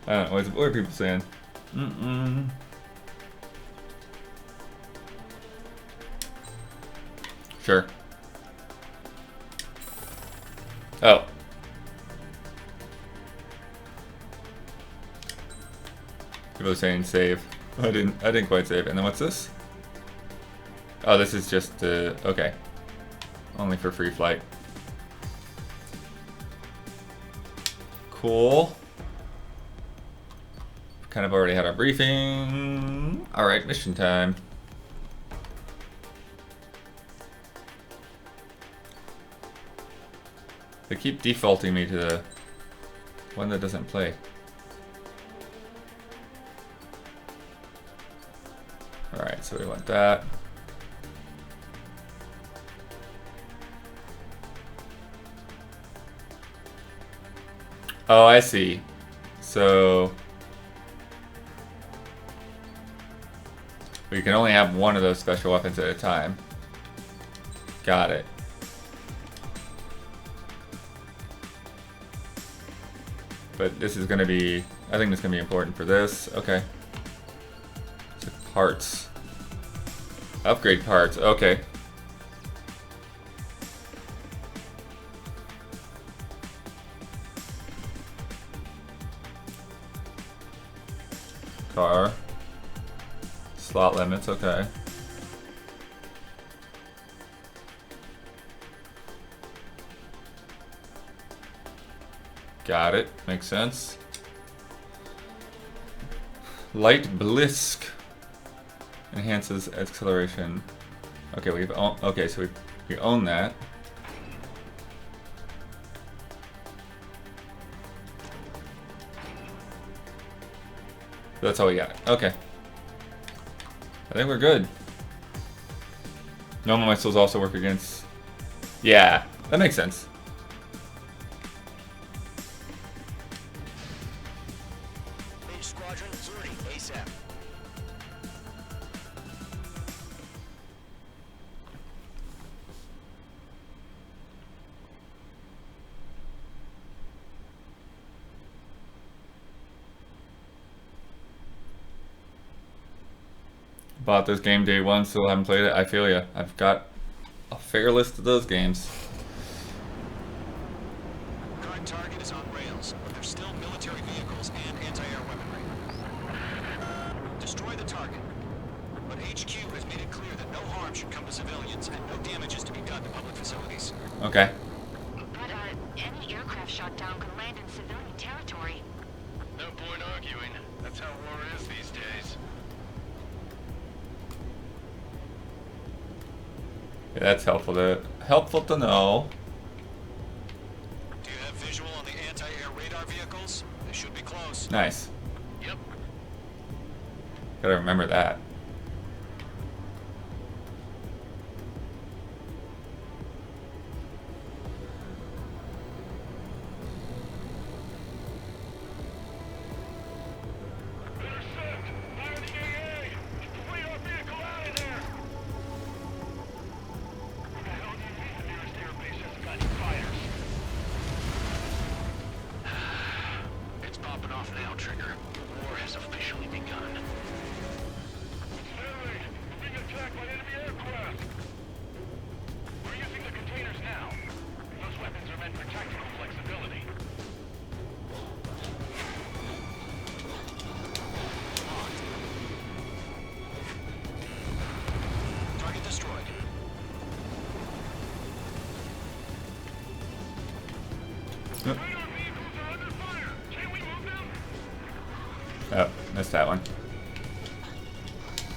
I don't know, what are people saying? Sure. Oh. People are saying save. I didn't quite save. And then what's this? Oh, this is just okay. Only for free flight. Cool. Kind of already had our briefing. Alright, mission time. They keep defaulting me to the one that doesn't play. Alright, so we want that. Oh, I see. So we can only have one of those special weapons at a time. Got it. But this is going to be, I think this is going to be important for this. Okay. So parts. Upgrade parts. Okay. Car. Slot limits. Okay. Got it. Makes sense. Light Blisk enhances acceleration. Okay, okay, so we own that. That's all we got. Okay. I think we're good. Normal missiles also work against... Yeah, that makes sense. Squadron, sortie ASAP. Bought this game day one, still haven't played it. I feel ya. I've got a fair list of those games. Current target is on rails, but there's still military vehicles and anti-air weaponry. Destroy the target. But HQ has made it clear that no harm should come to civilians and no damage is to be done to public facilities. Okay. But any aircraft shot down could land in civilian territory. No point arguing. That's how war is these days. Yeah, that's helpful to know. Do you have visual on the anti-air radar vehicles? They should be close. Nice. Yep. Gotta remember that. down, Trigger. War has officially begun. We're being attacked by enemy aircraft. We're using the containers now. Those weapons are meant for tactical flexibility. Target destroyed. Yep. Oh, missed that one.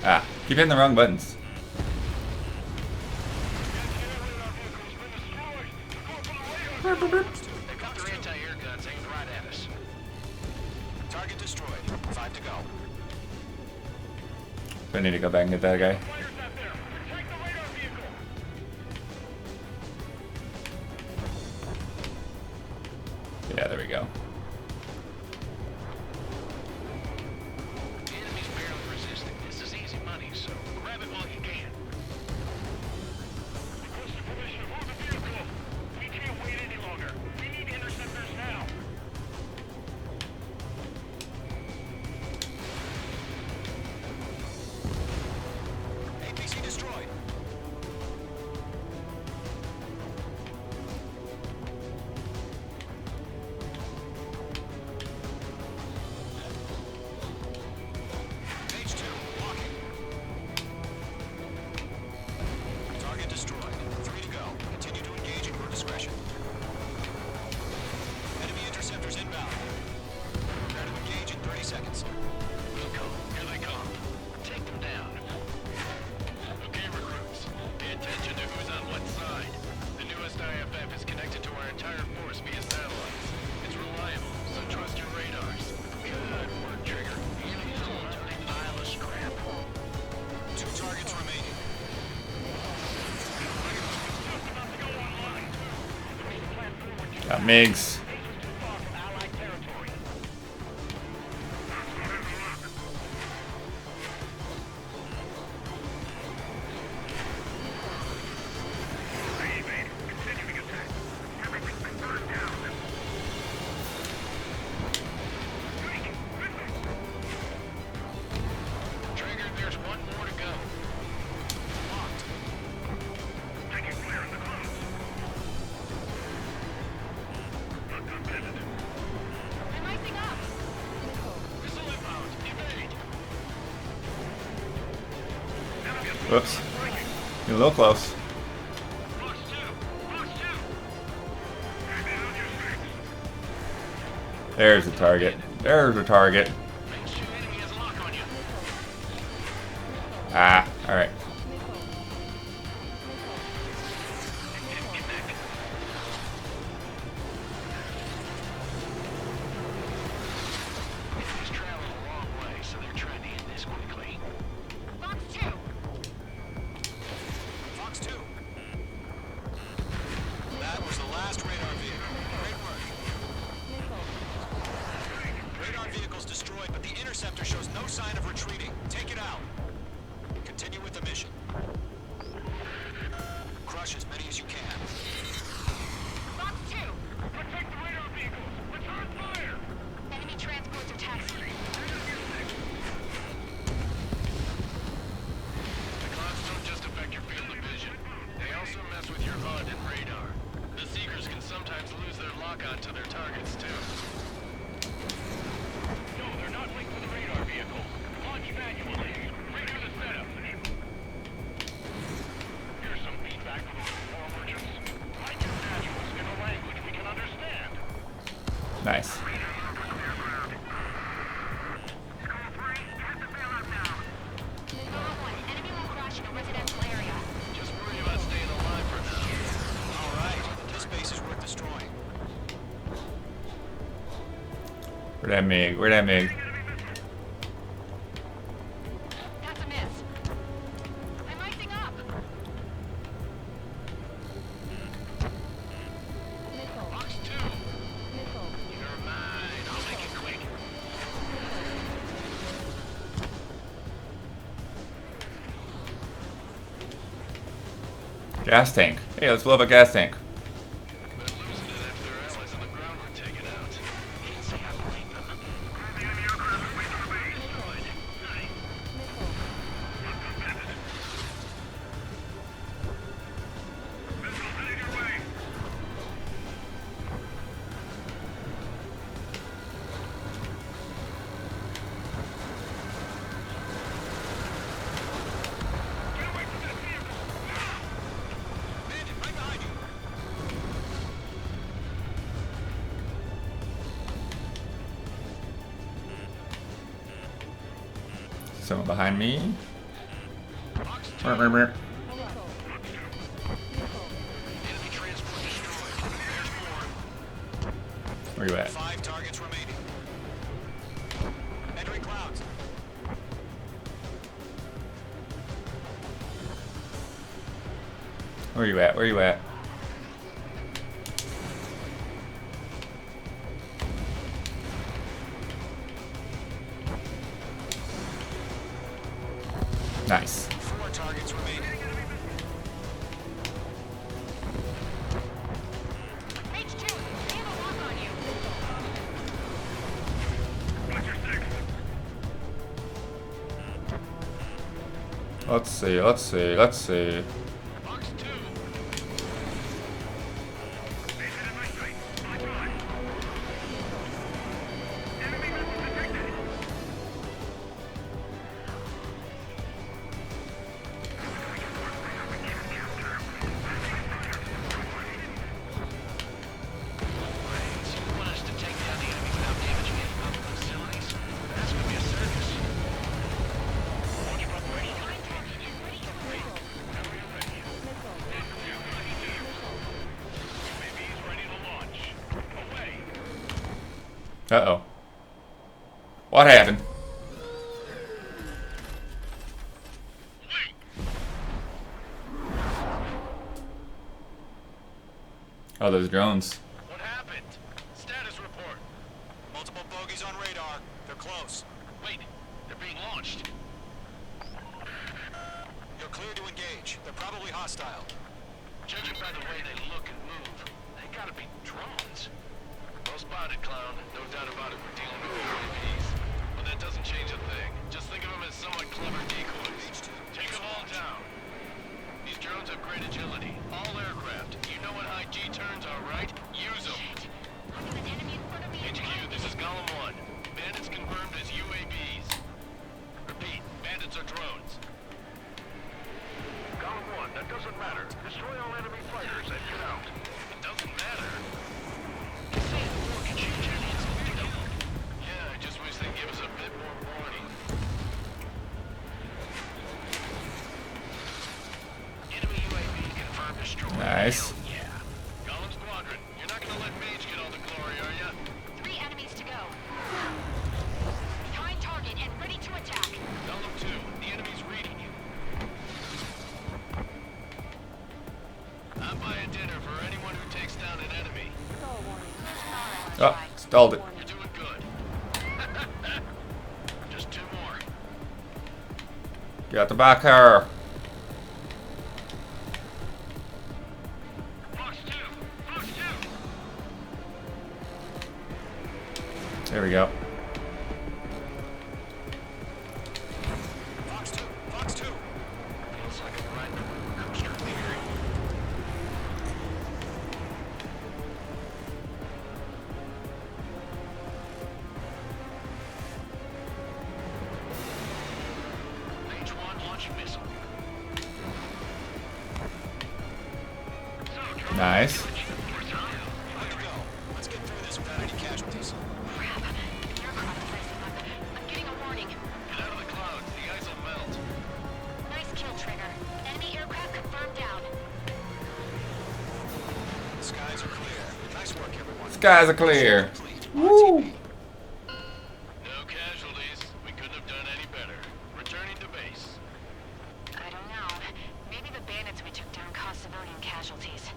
Ah, keep hitting the wrong buttons. They've got their anti-air guns aimed right at us. Target destroyed. 5 to go. I need to go back and get that guy. Yeah, there we go. The enemy's barely resisting. This is easy money, so grab it while you can. Requesting permission to move the vehicle. We can't wait any longer. We need interceptors now. APC destroyed. Page 2, walking. Target destroyed. 3 to go. Continue to engage at your discretion. Enemy interceptors inbound. Prepare to engage in 30 seconds. Wilco, here they come. Take them down. Okay, recruits. Pay attention to who's on what side. The newest IFF is connected to our entire force via satellites. It's reliable, so trust your radars. Good work, Trigger. Enemy's a dirty pile of scrap. 2 targets remaining. Got Migs. Trigger, there's one more to go. Locked. Taking clear in the clouds. I'm rising up. Missile inbound. Evade. Whoops. You're a little close. Box 2. Box 2. There's the target. There's the target. Make sure enemy has a lock on you. Ah, alright. Enemy's traveling a long way, so they're trying to end this quickly. Box 2. Fox 2. That was the last radar vehicle. Great work. Radar vehicle's destroyed, but the interceptor shows no sign of retreating. Take it out. Continue with the mission. Crush as many as you can. Box 2. Protect the radar vehicles. Return fire. Enemy transports are taxiing. The clouds don't just affect your field of vision. They also mess with your HUD and radar. The Seekers can sometimes lose their lock-on to their targets, too. No, they're not linked to the radar vehicle. Launch manually. Redo the setup. Here's some feedback from those war merchants. I do naturals in a language we can understand. Nice. Bravo 1. Enemy will crash in a residential area. Just worry about staying alive for now. All right. This base is worth destroying. Where'd that Mig? Where'd that Mig? That's a miss. I'm rising up. Box 2. You're mine. I'll make it quick. Gas tank. Hey, let's blow up a gas tank. They're losing it after their allies on the ground were taken out. Can't say I blame them. someone behind me. Where you at? 5 targets remaining. Entering clouds. Where you at? Where you at? Nice. 4 targets remaining. Let's see, let's see, let's see. Uh-oh. What happened? Oh, those drones. What happened? Status report. Multiple bogies on radar. They're close. Wait, they're being launched. You're clear to engage. They're probably hostile. Judging by the way they look and move, they gotta be drones. Well spotted, clown. No doubt about it, we're dealing with UAVs. But that doesn't change a thing. Just think of them as somewhat clever decoys. Take them all down. These drones have great agility. All aircraft. You know what high G turns are, right? Use them. HQ, this is Golem 1. Bandits confirmed as UAVs. Repeat, bandits are drones. Golem 1, that doesn't matter. Destroy all enemy fighters and get out. It doesn't matter. Yeah, I just wish they'd give us a bit more warning. Enemy UAV confirmed destroyed. Nice. Yeah. Golem Squadron, you're not gonna let Mage get all the glory, are ya? 3 enemies to go. Behind target and ready to attack. Golem 2, the enemy's reading you. I'm buying dinner for anyone who takes down an enemy. Oh, stalled it. You're doing good. Just 2 more. Get the back here. Fox 2! Fox 2! There we go. Fox 2. Fox 2. Feels like I'm riding a roller coaster here. Range 1 launching missile. Nice. Way to go. Let's get through this without any casualties. I'm getting a warning. Get out of the clouds. The ice will melt. Nice kill, Trigger. Enemy aircraft confirmed down. The skies are clear. Nice work, everyone. Skies are clear. Woo! No casualties. We couldn't have done any better. Returning to base. I don't know. Maybe the bandits we took down caused civilian casualties.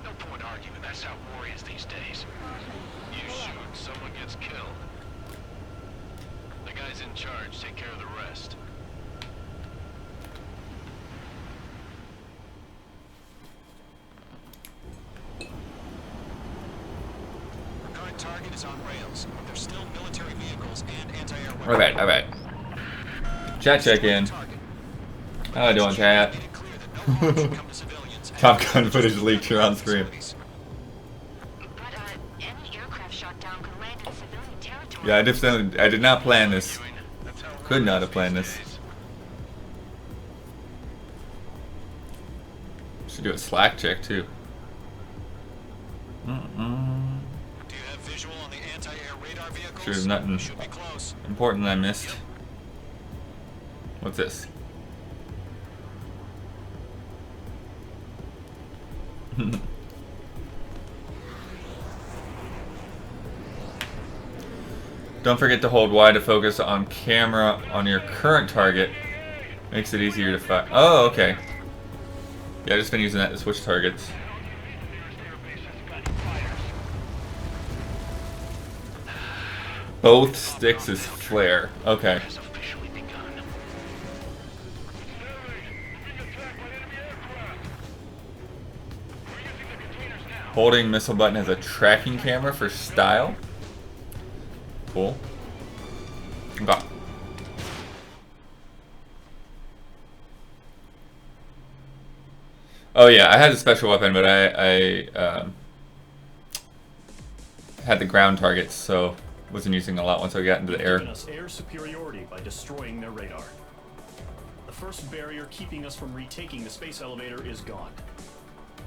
No point arguing. That's how war is these days. You shoot, someone gets killed. The guys in charge take care of the rest. Our current target is on rails. There's still military vehicles and anti-air weapons. Alright, alright. Chat check in. How you doing, chat? Top Gun footage leaked here on screen. But, any aircraft shot down could land in civilian territory. Yeah, I did not plan this. Could not have planned this. Should do a Slack check too. Do you have visual on the anti-air radar vehicles. Sure, there's nothing Should be close. important that I missed. What's this? Don't forget to hold Y to focus on camera on your current target. Makes it easier to find. Oh, okay. Yeah, I've just been using that to switch targets. Both sticks is flare. Okay. Holding missile button has a tracking camera for style. Cool. Okay. Oh yeah, I had a special weapon, but I had the ground targets, so wasn't using a lot once I got into the air. Given us air superiority by destroying their radar. The first barrier keeping us from retaking the space elevator is gone.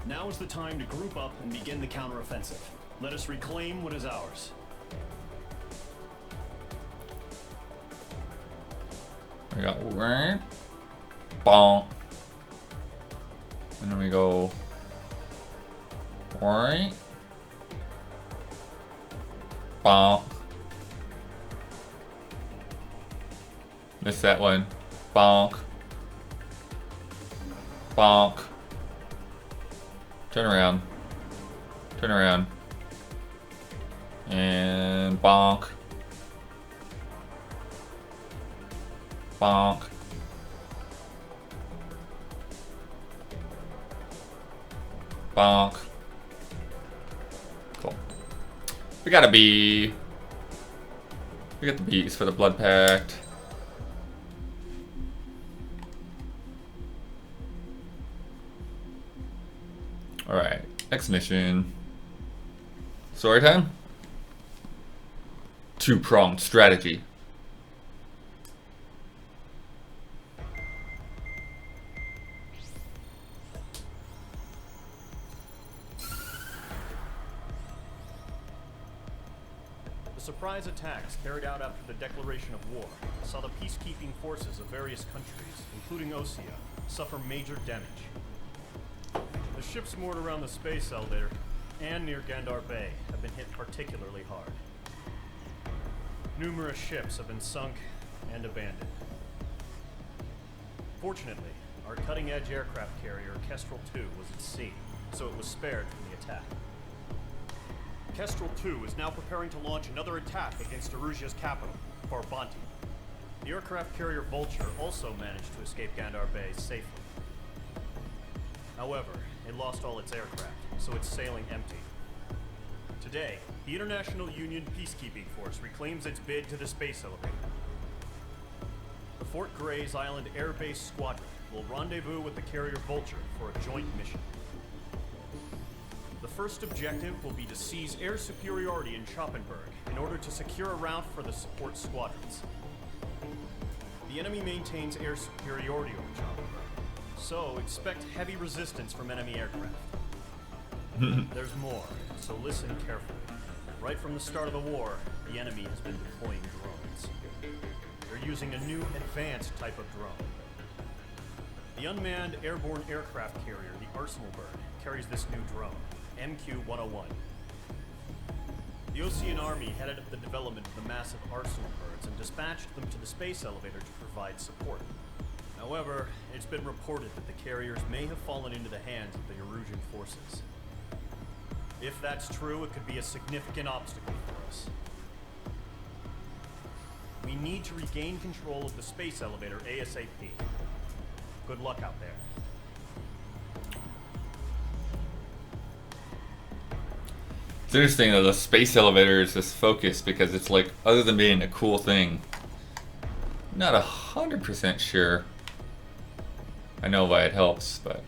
Now is the time to group up and begin the counteroffensive. Let us reclaim what is ours. We got bonk. And then we go right. Bonk. Missed that one. Bonk. Bonk. Turn around. Turn around. And bonk. Bonk. Bonk. Cool. We got a bee. We got the bees for the blood pact. Alright, next mission. Story time? Two-pronged strategy. The surprise attacks carried out after the declaration of war saw the peacekeeping forces of various countries, including Osea, suffer major damage. The ships moored around the space elevator and near Gandar Bay have been hit particularly hard. Numerous ships have been sunk and abandoned. Fortunately, our cutting-edge aircraft carrier, Kestrel 2, was at sea, so it was spared from the attack. Kestrel 2 is now preparing to launch another attack against Erusia's capital, Farbanti. The aircraft carrier Vulture also managed to escape Gandar Bay safely. However, it lost all its aircraft, so it's sailing empty. Today, the International Union Peacekeeping Force reclaims its bid to the space elevator. The Fort Gray's Island Air Base Squadron will rendezvous with the carrier Vulture for a joint mission. The first objective will be to seize air superiority in Schoppenberg in order to secure a route for the support squadrons. The enemy maintains air superiority over Schoppenberg, so expect heavy resistance from enemy aircraft. There's more, so listen carefully. Right from the start of the war, the enemy has been deploying drones. They're using a new advanced type of drone. The unmanned airborne aircraft carrier, the Arsenal Bird, carries this new drone, MQ-101. The Osean Army headed up the development of the massive Arsenal Birds and dispatched them to the space elevator to provide support. However, it's been reported that the carriers may have fallen into the hands of the Erusian forces. If that's true, it could be a significant obstacle for us. We need to regain control of the space elevator ASAP. Good luck out there. It's interesting that the space elevator is this focus because it's like, other than being a cool thing, not 100% sure. I know why it helps, but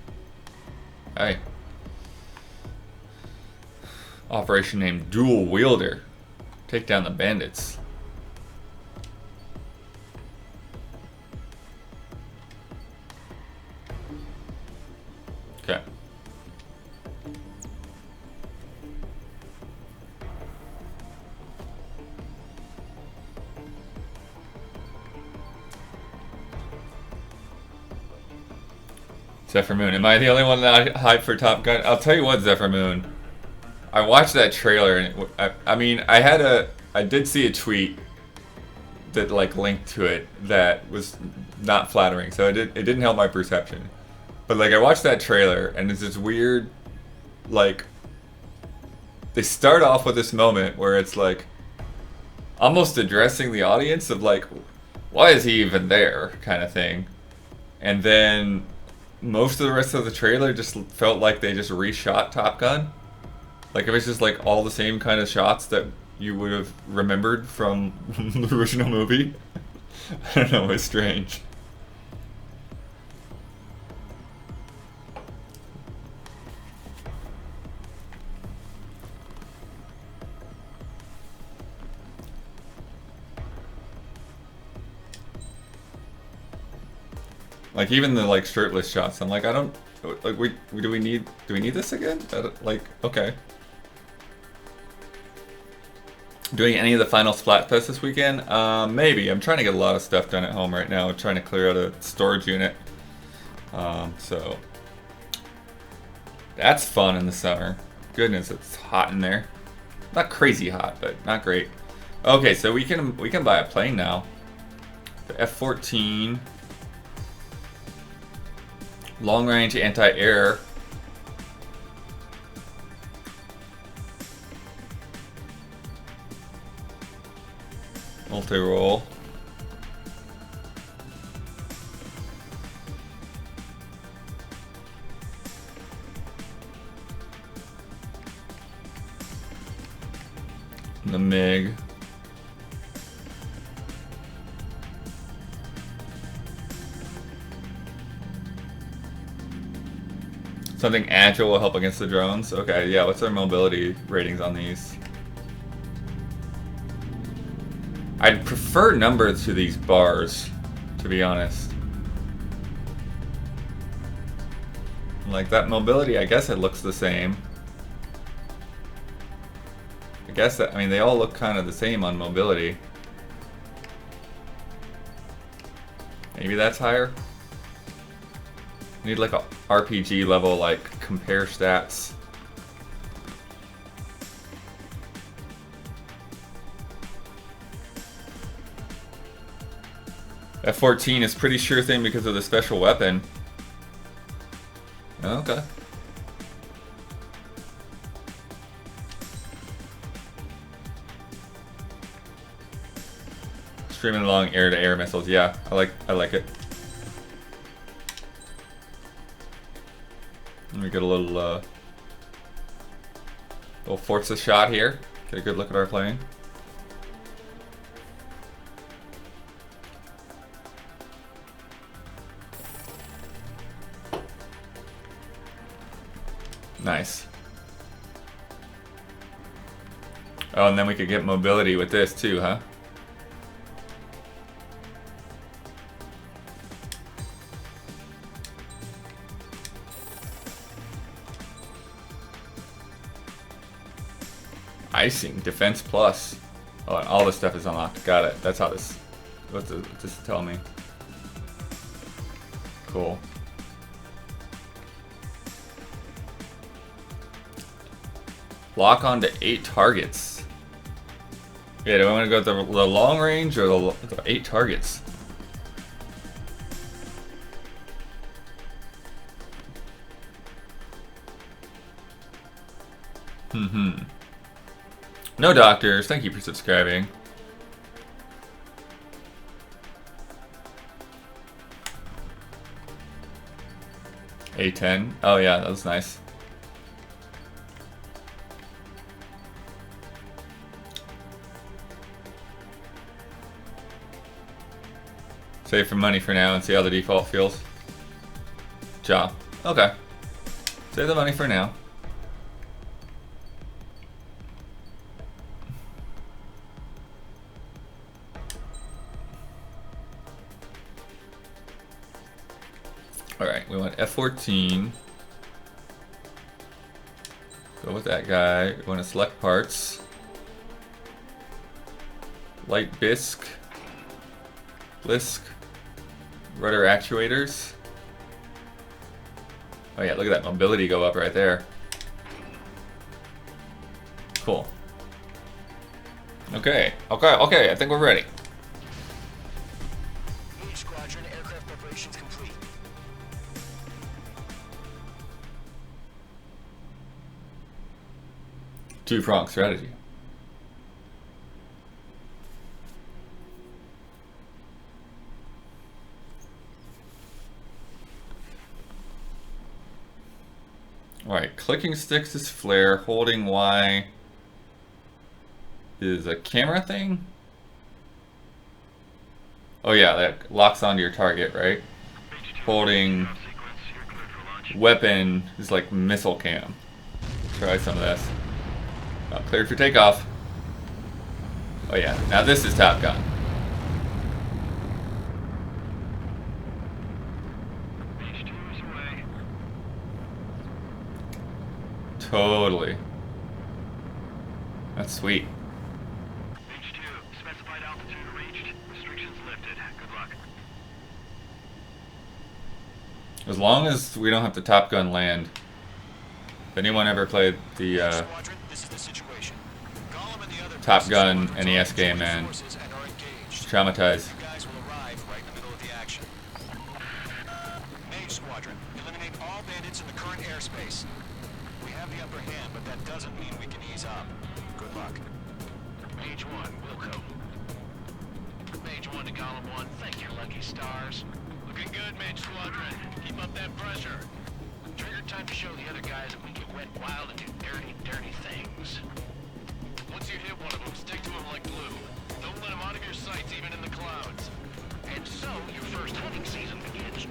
hey. Operation named Dual Wielder. Take down the bandits. Okay. Zephyr Moon. Am I the only one that hyped for Top Gun? I'll tell you what, Zephyr Moon. I watched that trailer and I mean, I did see a tweet that like linked to it that was not flattering, so it didn't help my perception. But like I watched that trailer and it's this weird, like, they start off with this moment where it's like almost addressing the audience of like, why is he even there kind of thing, and then most of the rest of the trailer just felt like they just reshot Top Gun. Like it was just like all the same kind of shots that you would have remembered from the original movie. I don't know, it's strange. Like even the like shirtless shots, I'm like, I don't like. Do we need this again? Like, okay. Doing any of the final Splat Fest this weekend? Maybe. I'm trying to get a lot of stuff done at home right now. I'm trying to clear out a storage unit. So that's fun in the summer. Goodness, it's hot in there. Not crazy hot, but not great. Okay, so we can buy a plane now. The F-14. Long-range anti-air. Multi-role. The MiG. Something agile will help against the drones. Okay, yeah, what's our mobility ratings on these? I'd prefer numbers to these bars, to be honest. Like that mobility, I guess it looks the same. I guess that, I mean, they all look kind of the same on mobility. Maybe that's higher? Need like a RPG level, like compare stats. F-14 is pretty sure thing because of the special weapon. Okay. Streaming along air-to-air missiles. Yeah, I like it. Let me get a little Forza shot here. Get a good look at our plane. Nice. Oh, and then we could get mobility with this too, huh? Icing, defense plus. Oh, and all this stuff is unlocked. Got it. That's how this. What's this tell me? Cool. Lock on to 8 targets. Yeah, do I want to go with the long range or the 8 targets? No doctors, thank you for subscribing. A10. Oh yeah, that was nice. Save for money for now and see how the default feels. Job. Okay. Save the money for now. Alright, we want F-14. Go with that guy. We want to select parts. Light bisque. Blisk. Rudder actuators. Oh yeah, look at that mobility go up right there. Cool. Okay, I think we're ready. Each squadron, aircraft preparations complete. Two-pronged strategy. Alright, clicking sticks is flare, holding Y is a camera thing? Oh yeah, that locks onto your target, right? Holding weapon is like missile cam. Try some of this. Cleared for takeoff. Oh yeah, now this is Top Gun. Totally. That's sweet. H2, specified altitude reached. Restrictions lifted. Good luck. As long as we don't have to Top Gun land. If anyone ever played the Top Gun NES game, man, traumatized. Mage Squadron, eliminate all bandits in the current airspace. We have the upper hand, but that doesn't mean we can ease up. Good luck. Mage 1, Wilco. Mage 1 to Column 1, thank your lucky stars. Looking good, Mage Squadron. Keep up that pressure. Trigger time to show the other guys that we get wet wild and do dirty, dirty things. Once you hit one of them, stick to them like glue. Don't let them out of your sights, even in the clouds. And so, your first hunting season begins.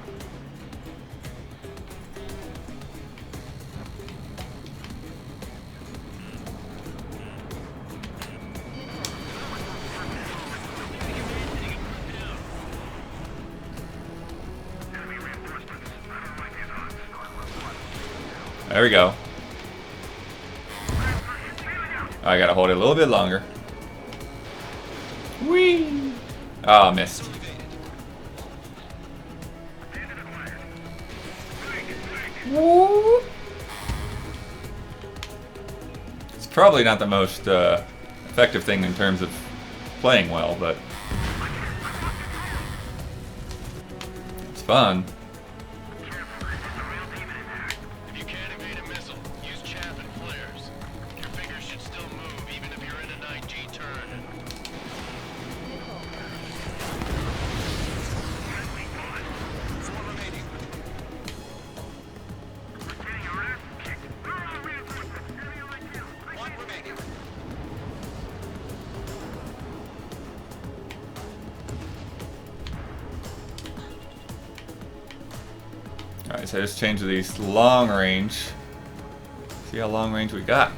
There we go. I gotta hold it a little bit longer. Whee! Ah, missed. Woo! It's probably not the most effective thing in terms of playing well, but it's fun. Alright, so I just changed these long range. See how long range we got.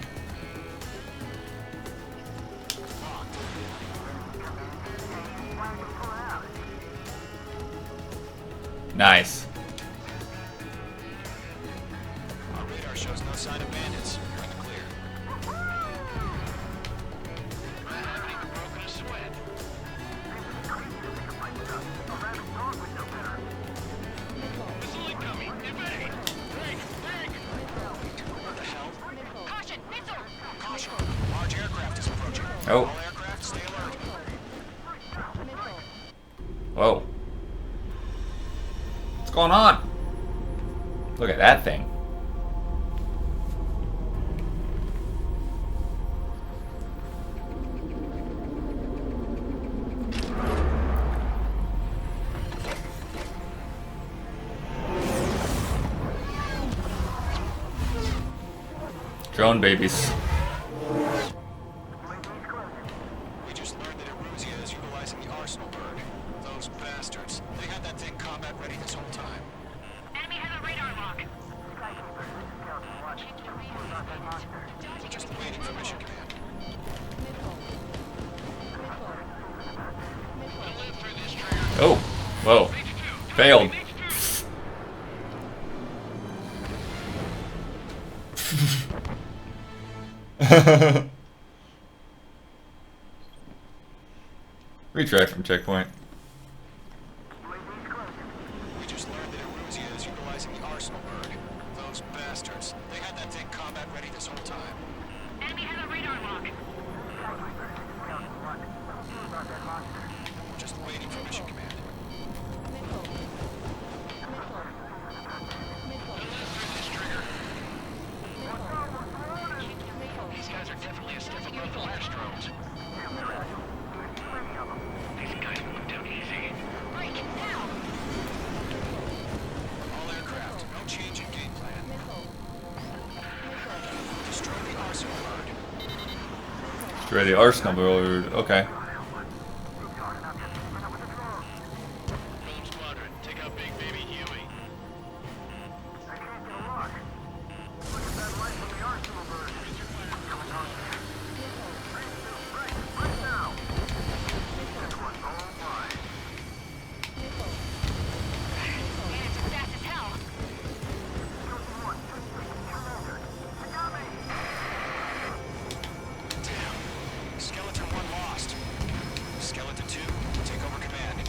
Nice. Our radar shows no sign of bandits. You're in the clear. I haven't even broken a sweat. Missile incoming! Evade! Break! Break! What the hell? Caution! Missile! Caution! Large aircraft is approaching. Oh. All aircraft, stay alert. Whoa. What's going on? Look at that thing. Drone babies. We just learned that Eruzia is utilizing the arsenal bird. Those bastards. They had that thing combat ready this whole time. Enemy has a radar lock. Just waiting for mission command. We'll live through this, Trigger. Oh, whoa. Failed. Retract from checkpoint. We just learned that Eruzia is utilizing the arsenal bird. Destroy the arsenal board. Okay. Boom Squadron, take out Big Baby Huey. Skeleton 1 lost. Skeleton 2, take over command.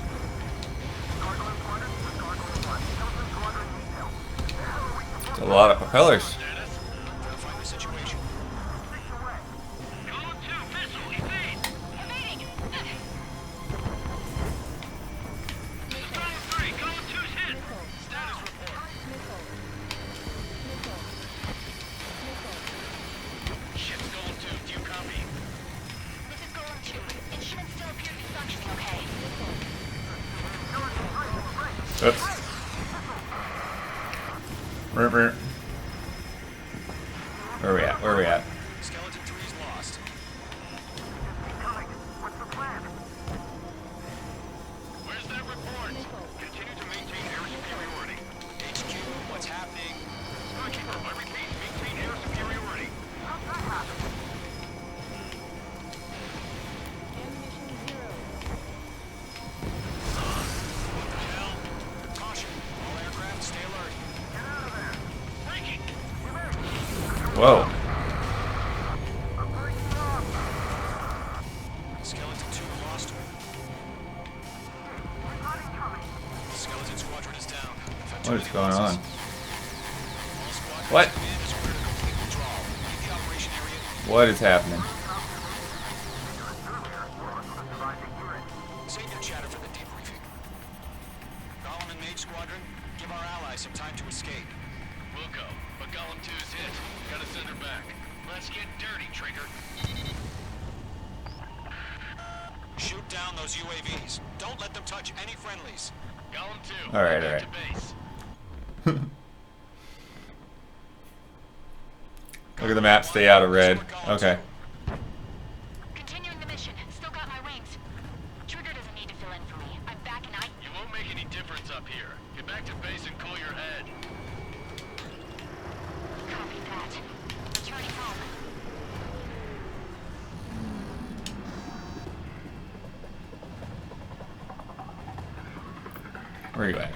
It's a lot of propellers. Verifying the situation. Column 2, missile, evade! Evading! Column 3, column 2's hit! Status report. Ship Golem 2, do you copy? This is Golem 2. Instruments still appear to be functioning okay. Oops. Where are we at? Where are we at? Skeleton 3's lost. Where's that report? Continue to maintain air superiority. HQ, what's happening? Skykeeper, I repeat, maintain air superiority. Caution, all aircraft stay alert. Breaking! Whoa. Skeleton 2 lost. Skeleton Squadron is down. What is going on? All squadrons What? command is ordered to complete withdrawal. Leave the operation area. What is happening? Save your chatter for the debriefing. Golem and Mage Squadron, give our allies some time to escape. We'll go, but Golem 2's hit. Gotta send her back. Let's get dirty, Trigger. Shoot down those UAVs. Don't let them touch any friendlies. Golem 2, All right, back all right. to base. Look at the map. Stay out of red. Okay. Continuing the mission. Still got my wings. Trigger doesn't need to fill in for me. I'm back and You won't make any difference up here. Get back to base and cool your head. copy that. Returning home. Where are you at?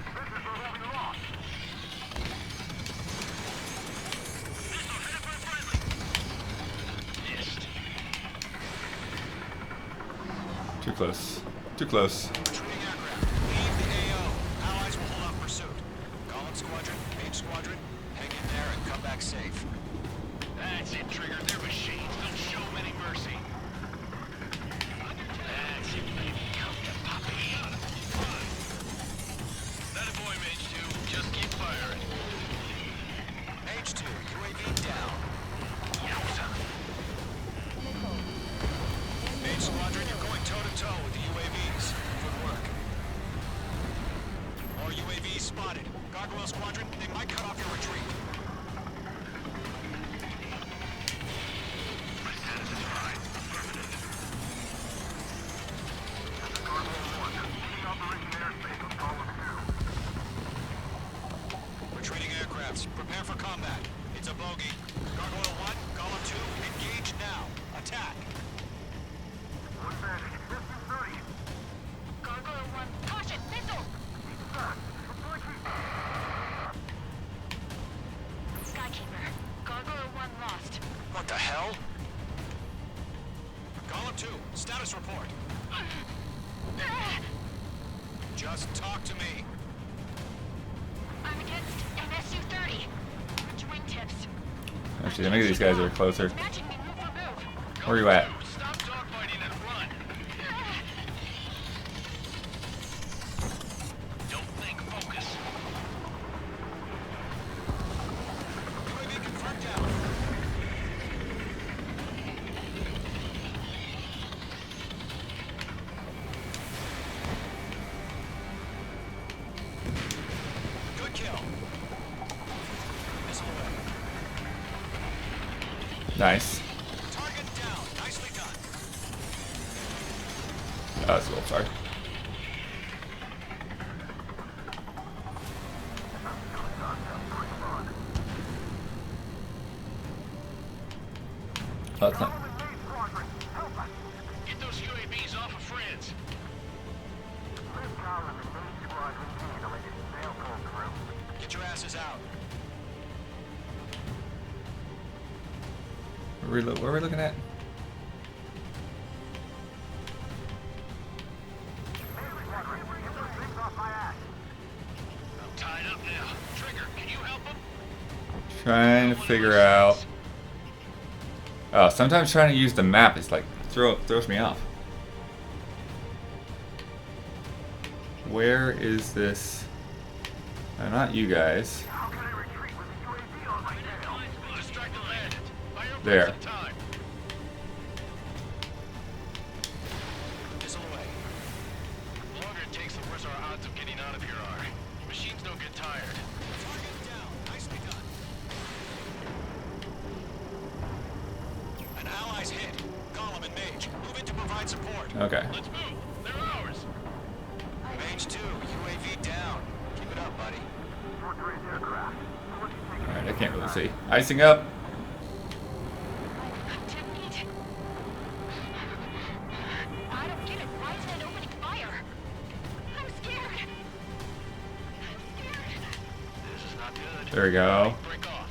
Too close. Too close. Retreating aircraft. Leave the AO. Allies will hold off pursuit. Golem Squadron, Mage Squadron, hang in there and come back safe. That's it, Trigger. They're machines. Don't show them any mercy. That's it, baby. Come to Poppy. That a boy, Mage 2. Just keep firing. Mage 2, UAV down. Yowza. Mage Squadron, you're going toe-to-toe with the UAVs. Good work. More UAVs spotted. Gargoyle Squadron, they might cut off your retreat. My status is fine. Affirmative. Retreating aircrafts, prepare for combat. It's a bogey. Gargoyle 1, Golem 2, engage now. Attack. Gargoyle 1. Caution! Missile! Skykeeper. Gargoyle 1 lost. What the hell? Golem 2, status report. Just talk to me. I'm against MSU-30. Which wingtips? Actually, maybe these guys are closer. Matching me move for move. Where are you at? Stop dogfighting and run. Don't think, focus. UAV confirmed down. Good kill. Missile away. Nice. Target down. Nicely done. So sorry. Oh, that's not. Get those UAVs off of friends. Get your asses out. What are we looking at? I'm tied up now. Trigger, can you help him? Trying to figure out. Oh, sometimes trying to use the map is like throws me off. Where is this? Not you guys. There. Missile away. The longer it takes, the worse our odds of getting out of here are. Machines don't get tired. Target down. Nicely done. An ally's hit. Golem and Mage. Move in to provide support. Okay. Let's move. They're ours. Mage 2, UAV down. Keep it up, buddy. Alright, I can't really see. Icing up. I don't get it. Why isn't it opening fire? I'm scared. This is not good. There we go. Break off.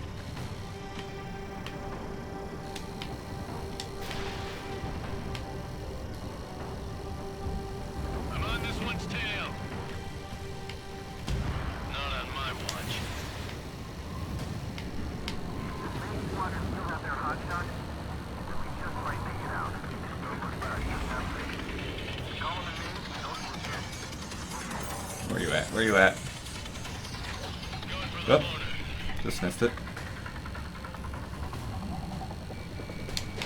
I'm on this one's tail. Not on my watch. Where you at? Where you at? Oh, just missed it.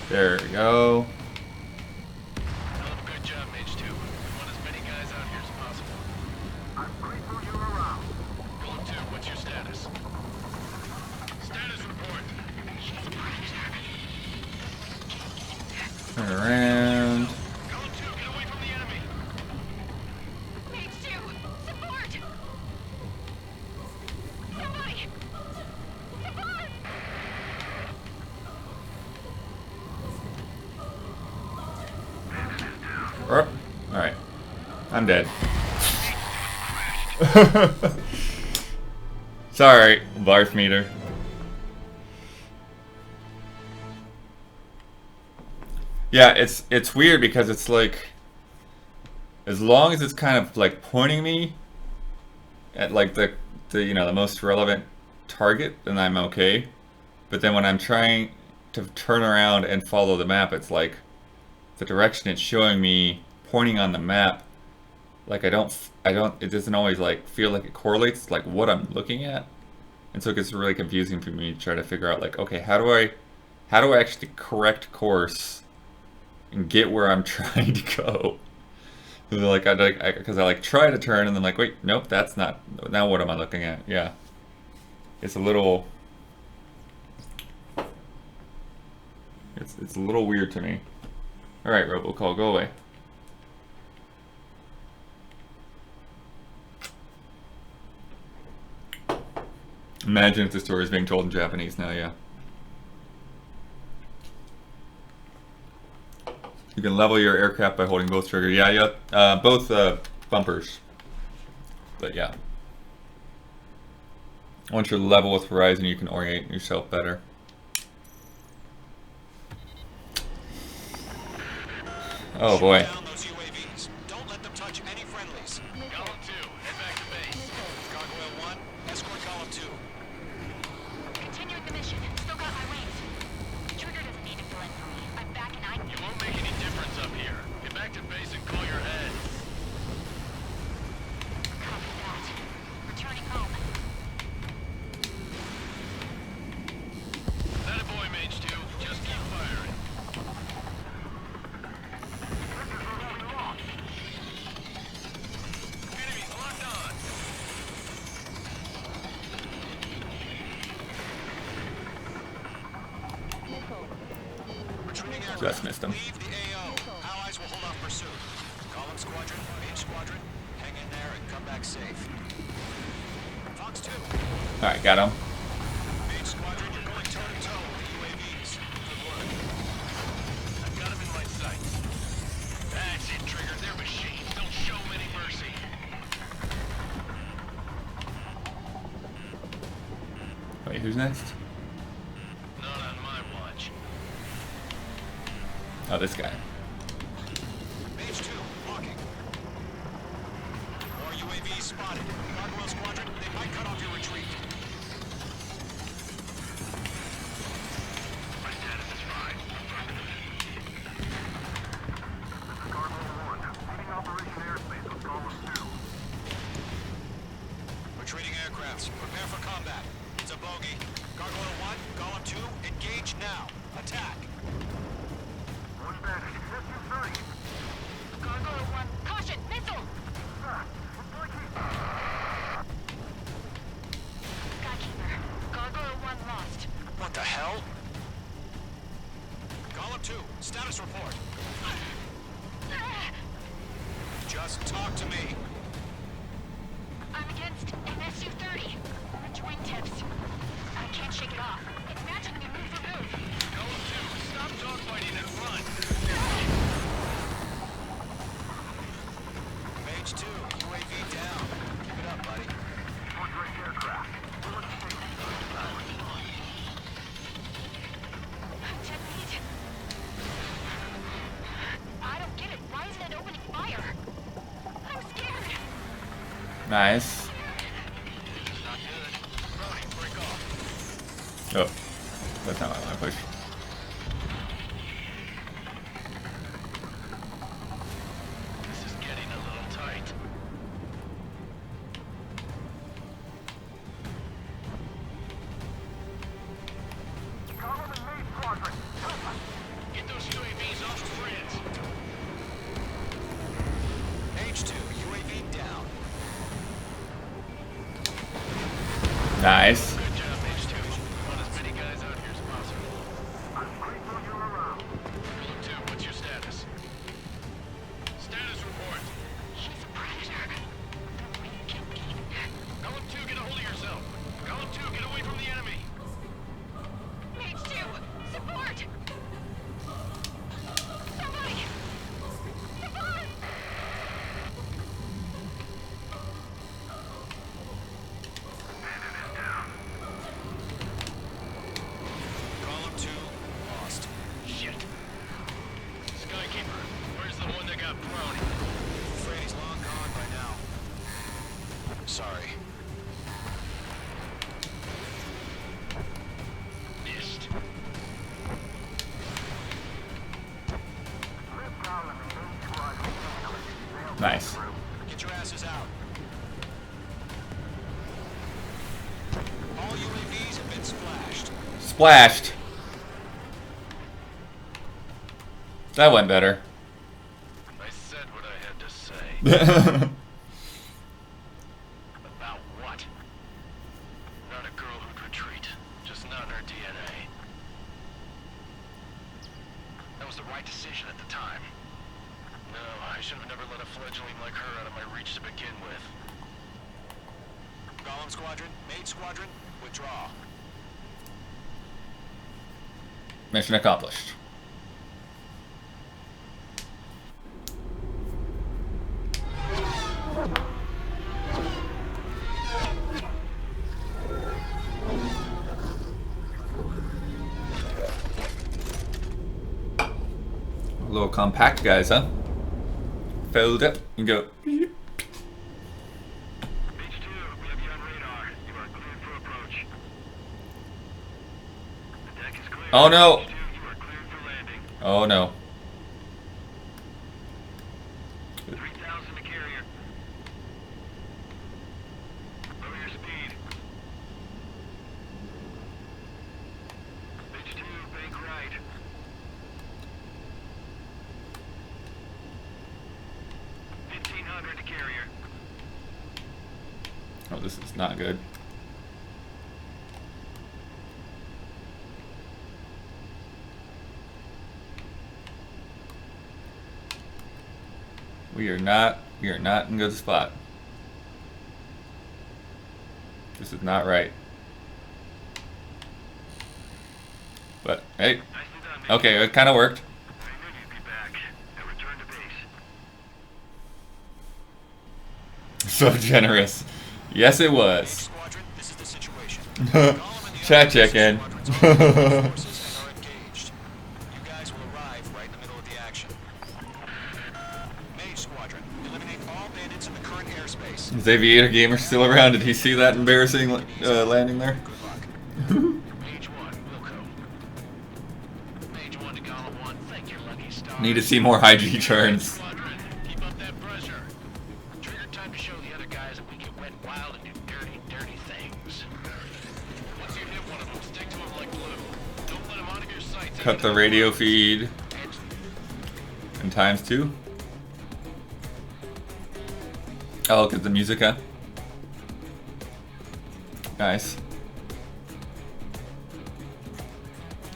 There we go. Hell of a good job, Mage 2. We want as many guys out here as possible. I'm grateful you're around. Golem 2, what's your status? Status report. Turn around. Golem 2, get away from the enemy. Mage 2, support! Somebody! Support! Alright. I'm dead. Sorry, barf meter. Yeah, it's weird because it's like, as long as it's kind of like pointing me at like the you know, the most relevant target, then I'm okay. But then when I'm trying to turn around and follow the map, it's like the direction it's showing me pointing on the map, like it doesn't always like feel like it correlates like what I'm looking at. And so it gets really confusing for me to try to figure out like, okay, how do I actually correct course and get where I'm trying to go? Like because I try to turn and then like, wait, nope, that's not. Now what am I looking at? Yeah, it's a little. It's a little weird to me. All right, robocall, go away. Imagine if the story is being told in Japanese now. Yeah. You can level your aircraft by holding both triggers. Yeah, both bumpers. But yeah. Once you're level with Horizon, you can orient yourself better. Oh boy. Don't let them touch any friendlies. Golem 2, head back to base. Gargoyle 1, escort Golem 2. Continuing the mission. Still got my wings. Trigger doesn't need to fill in for me. I'm back and I'm... You won't make any difference up here. Get back to base and call your head. Copy that. Returning home. That a boy, Mage 2. Just keep firing. Enemies locked on. Retreating aircraft. Just missed him. Leave the AO. Allies will hold off pursuit. Column Squadron, Mage Squadron, hang in there and come back safe. Fox 2. Alright, got him. Mage Squadron, you're going toe-to-toe with the UAVs. Good work. I've got them in my sights. That's it, Trigger. They're machines. Don't show them any mercy. Wait, who's next? Not on my watch. Oh, this guy. Mage 2, walking. More UAVs spotted. Gargoyle Squadron, they might cut off your retreat. My status is fine. This is Gargoyle 1. Leading Operation Airspace with Golem 2. Retreating aircrafts, prepare for combat. It's a bogey. Gargoyle 1, Golem 2, engage now. Attack. One bandit. SU-30. Gargoyle 1, caution, missile! Skykeeper, Gargoyle 1 lost. What the hell? Golem 2, status report. Just talk to me. I'm against an SU-30. Which wingtips? I can't shake it off. It's matching me move for move. Golem 2, stop dogfighting and run. Mage 2, UAV down. Keep it up, buddy. Short-range aircraft. We're looking to take these guys. 10 feet. I don't get it. Why isn't it opening fire? I'm scared. Nice. Not good. Brody, break off. Oh, that's not what I want to push. This is getting a little tight. Golem and Mage Squadron. Help us. Get those UAVs off the friends. Mage 2, UAV down. Nice. Good job, Mage 2. Want as many guys out here as possible. I'm grateful you're around. Golem 2, what's your status? Status report. She's a predator. Golem 2, get a hold of yourself. Golem 2, get away from the enemy. Mage 2, support! Somebody! Support! Golem 2, lost. Shit. Skykeeper, where's the one that got brownie? Afraid he's long gone by now. Sorry. Missed. Lift Golem and Mage Squadron. They'll Nice. Get your asses out. All UAVs have been splashed. Splashed. That went better. I said what I had to say. About what? Not a girl who'd retreat. Just not in her DNA. That was the right decision at the time. No, I should have never let a fledgling like her out of my reach to begin with. Golem Squadron, Mage Squadron, withdraw. Mission accomplished. Little compact guys, huh? Fold up and go. Mage 2, we have you on radar. You are cleared for approach. The deck is clear. Oh no! Mage 2, you are cleared for landing. Oh no. 3,000 to carrier. Lower your speed. Mage 2, bank right. $1,500 to carrier. Oh, this is not good. We are not in good spot. This is not right. But hey, okay, it kind of worked. So generous. Yes, it was. Chat check in. Is Aviator Gamer still around? Did he see that embarrassing landing there? Need to see more high G turns. Cut the radio feed. And ×2. Oh, look at the music, huh? Nice.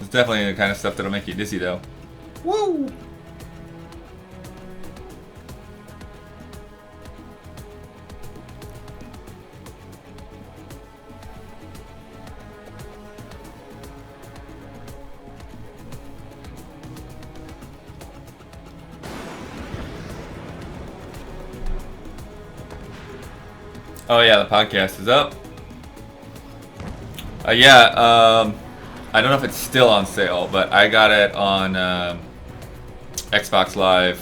It's definitely the kind of stuff that'll make you dizzy, though. Woo! Oh yeah, the podcast is up. I don't know if it's still on sale, but I got it on Xbox Live.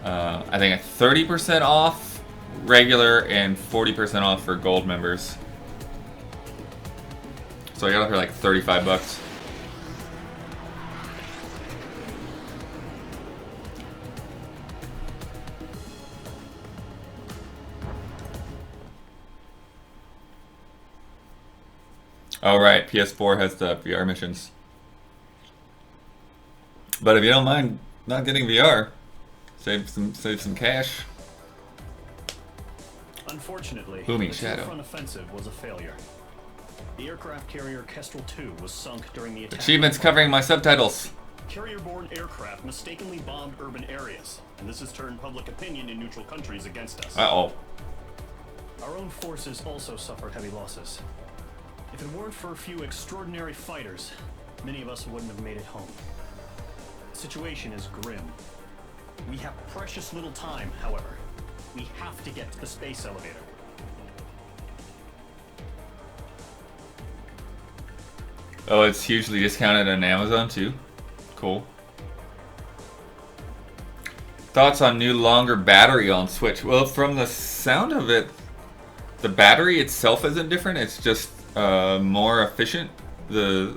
I think at 30% off regular and 40% off for gold members. So I got it for like $35. Oh right, PS4 has the VR missions. But if you don't mind not getting VR, save some cash. Unfortunately, Booming the Shadow. front offensive was a failure. The aircraft carrier Kestrel 2 was sunk during the attack. Achievements covering my subtitles. Carrier-borne aircraft mistakenly bombed urban areas, and this has turned public opinion in neutral countries against us. Uh-oh. Our own forces also suffered heavy losses. If it weren't for a few extraordinary fighters, many of us wouldn't have made it home. The situation is grim. We have precious little time, however. We have to get to the space elevator. Oh, it's hugely discounted on Amazon too. Cool. Thoughts on new longer battery on Switch? Well, from the sound of it, the battery itself isn't different. It's just more efficient. The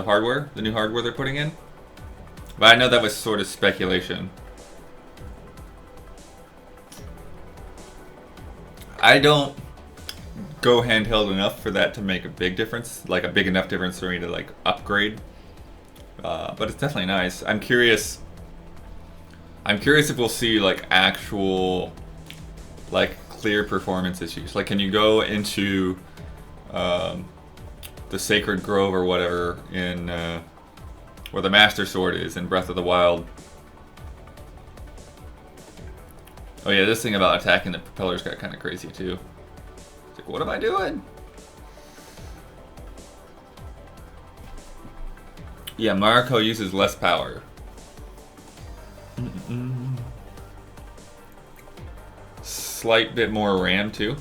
hardware, the new hardware they're putting in. But I know that was sort of speculation. I don't go handheld enough for that to make a big difference, like a big enough difference for me to like upgrade. But it's definitely nice. I'm curious if we'll see like actual, like clear performance issues. Like, can you go into the Sacred Grove or whatever in where the Master Sword is in Breath of the Wild? Oh yeah, this thing about attacking the propellers got kind of crazy too. It's like, what am I doing? Yeah, Marco uses less power. Slight bit more RAM too.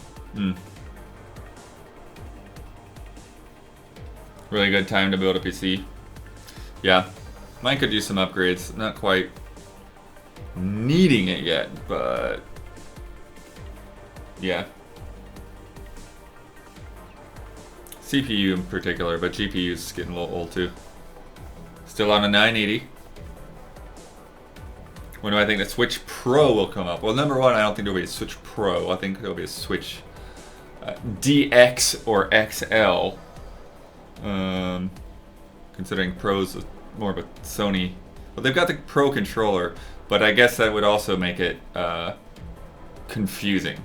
Really good time to build a PC. Yeah, mine could use some upgrades. Not quite needing it yet, but yeah. CPU in particular, but GPU is getting a little old too. Still on a 980. When do I think the Switch Pro will come up? Well, number one, I don't think there'll be a Switch Pro. I think there'll be a Switch DX or XL. Considering Pro's more of a Sony. Well, they've got the Pro controller, but I guess that would also make it confusing.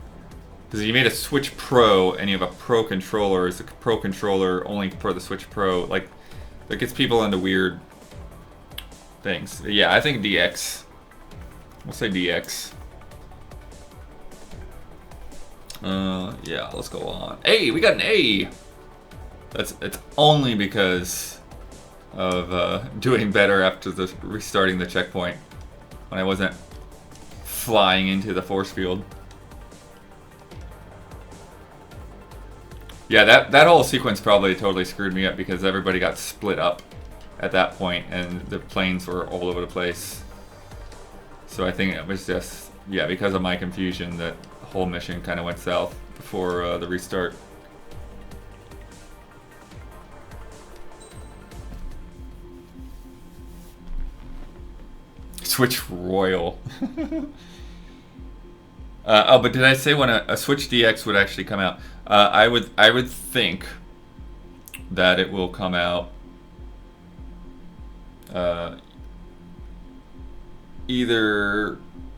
Because if you made a Switch Pro and you have a Pro controller, is a Pro controller only for the Switch Pro? Like, that gets people into weird things. Yeah, I think DX. We'll say DX. Yeah, let's go on. Hey, we got an A! It's only because of doing better after restarting the checkpoint when I wasn't flying into the force field. Yeah, that whole sequence probably totally screwed me up because everybody got split up at that point and the planes were all over the place. So I think it was just, yeah, because of my confusion that the whole mission kind of went south before the restart. Switch Royal. Oh, but did I say when a Switch DX would actually come out? I would think that it will come out either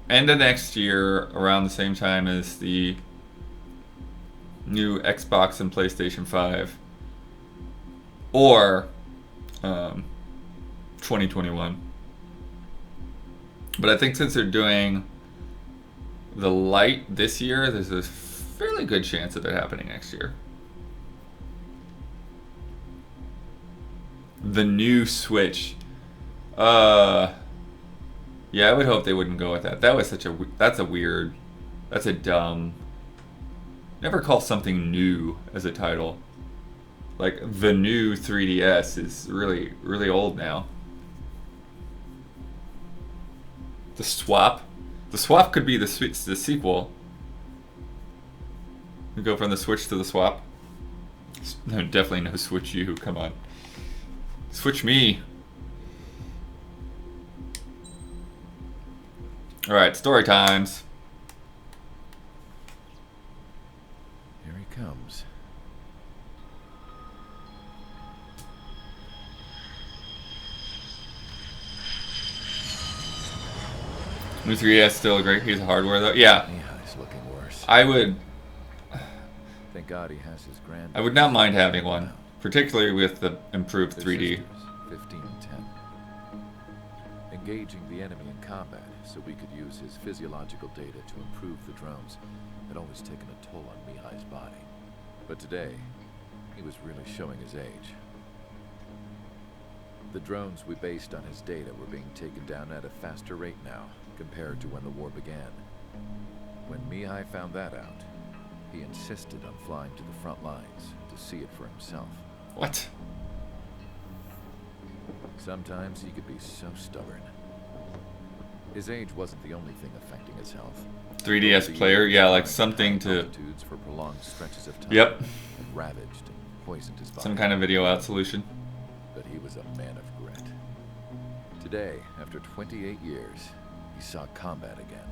end of next year, around the same time as the new Xbox and PlayStation 5, or 2021. But I think since they're doing the Lite this year, there's a fairly good chance of it happening next year. The new Switch. Yeah, I would hope they wouldn't go with that. That was such a, that's a dumb, never call something new as a title. Like, the new 3DS is really, really old now. The swap could be the sequel. We go from the Switch to the swap. No, definitely no Switch U. Come on, Switch me. All right, story times. Here he comes. New 3DS still a great piece of hardware, though. Yeah, Mihai's looking worse. I would. Thank God he has his grand. I would not mind having one, particularly with the improved 3D. 15 and 10. Engaging the enemy in combat so we could use his physiological data to improve the drones had always taken a toll on Mihai's body. But today, he was really showing his age. The drones we based on his data were being taken down at a faster rate now compared to when the war began. When Mihai found that out, he insisted on flying to the front lines to see it for himself. What? Sometimes he could be so stubborn. His age wasn't the only thing affecting his health. 3DS player, yeah, like something to. For prolonged stretches of time. Yep. And ravaged and poisoned his body. Some kind of video out solution. But he was a man of grit. Today, after 28 years, he saw combat again.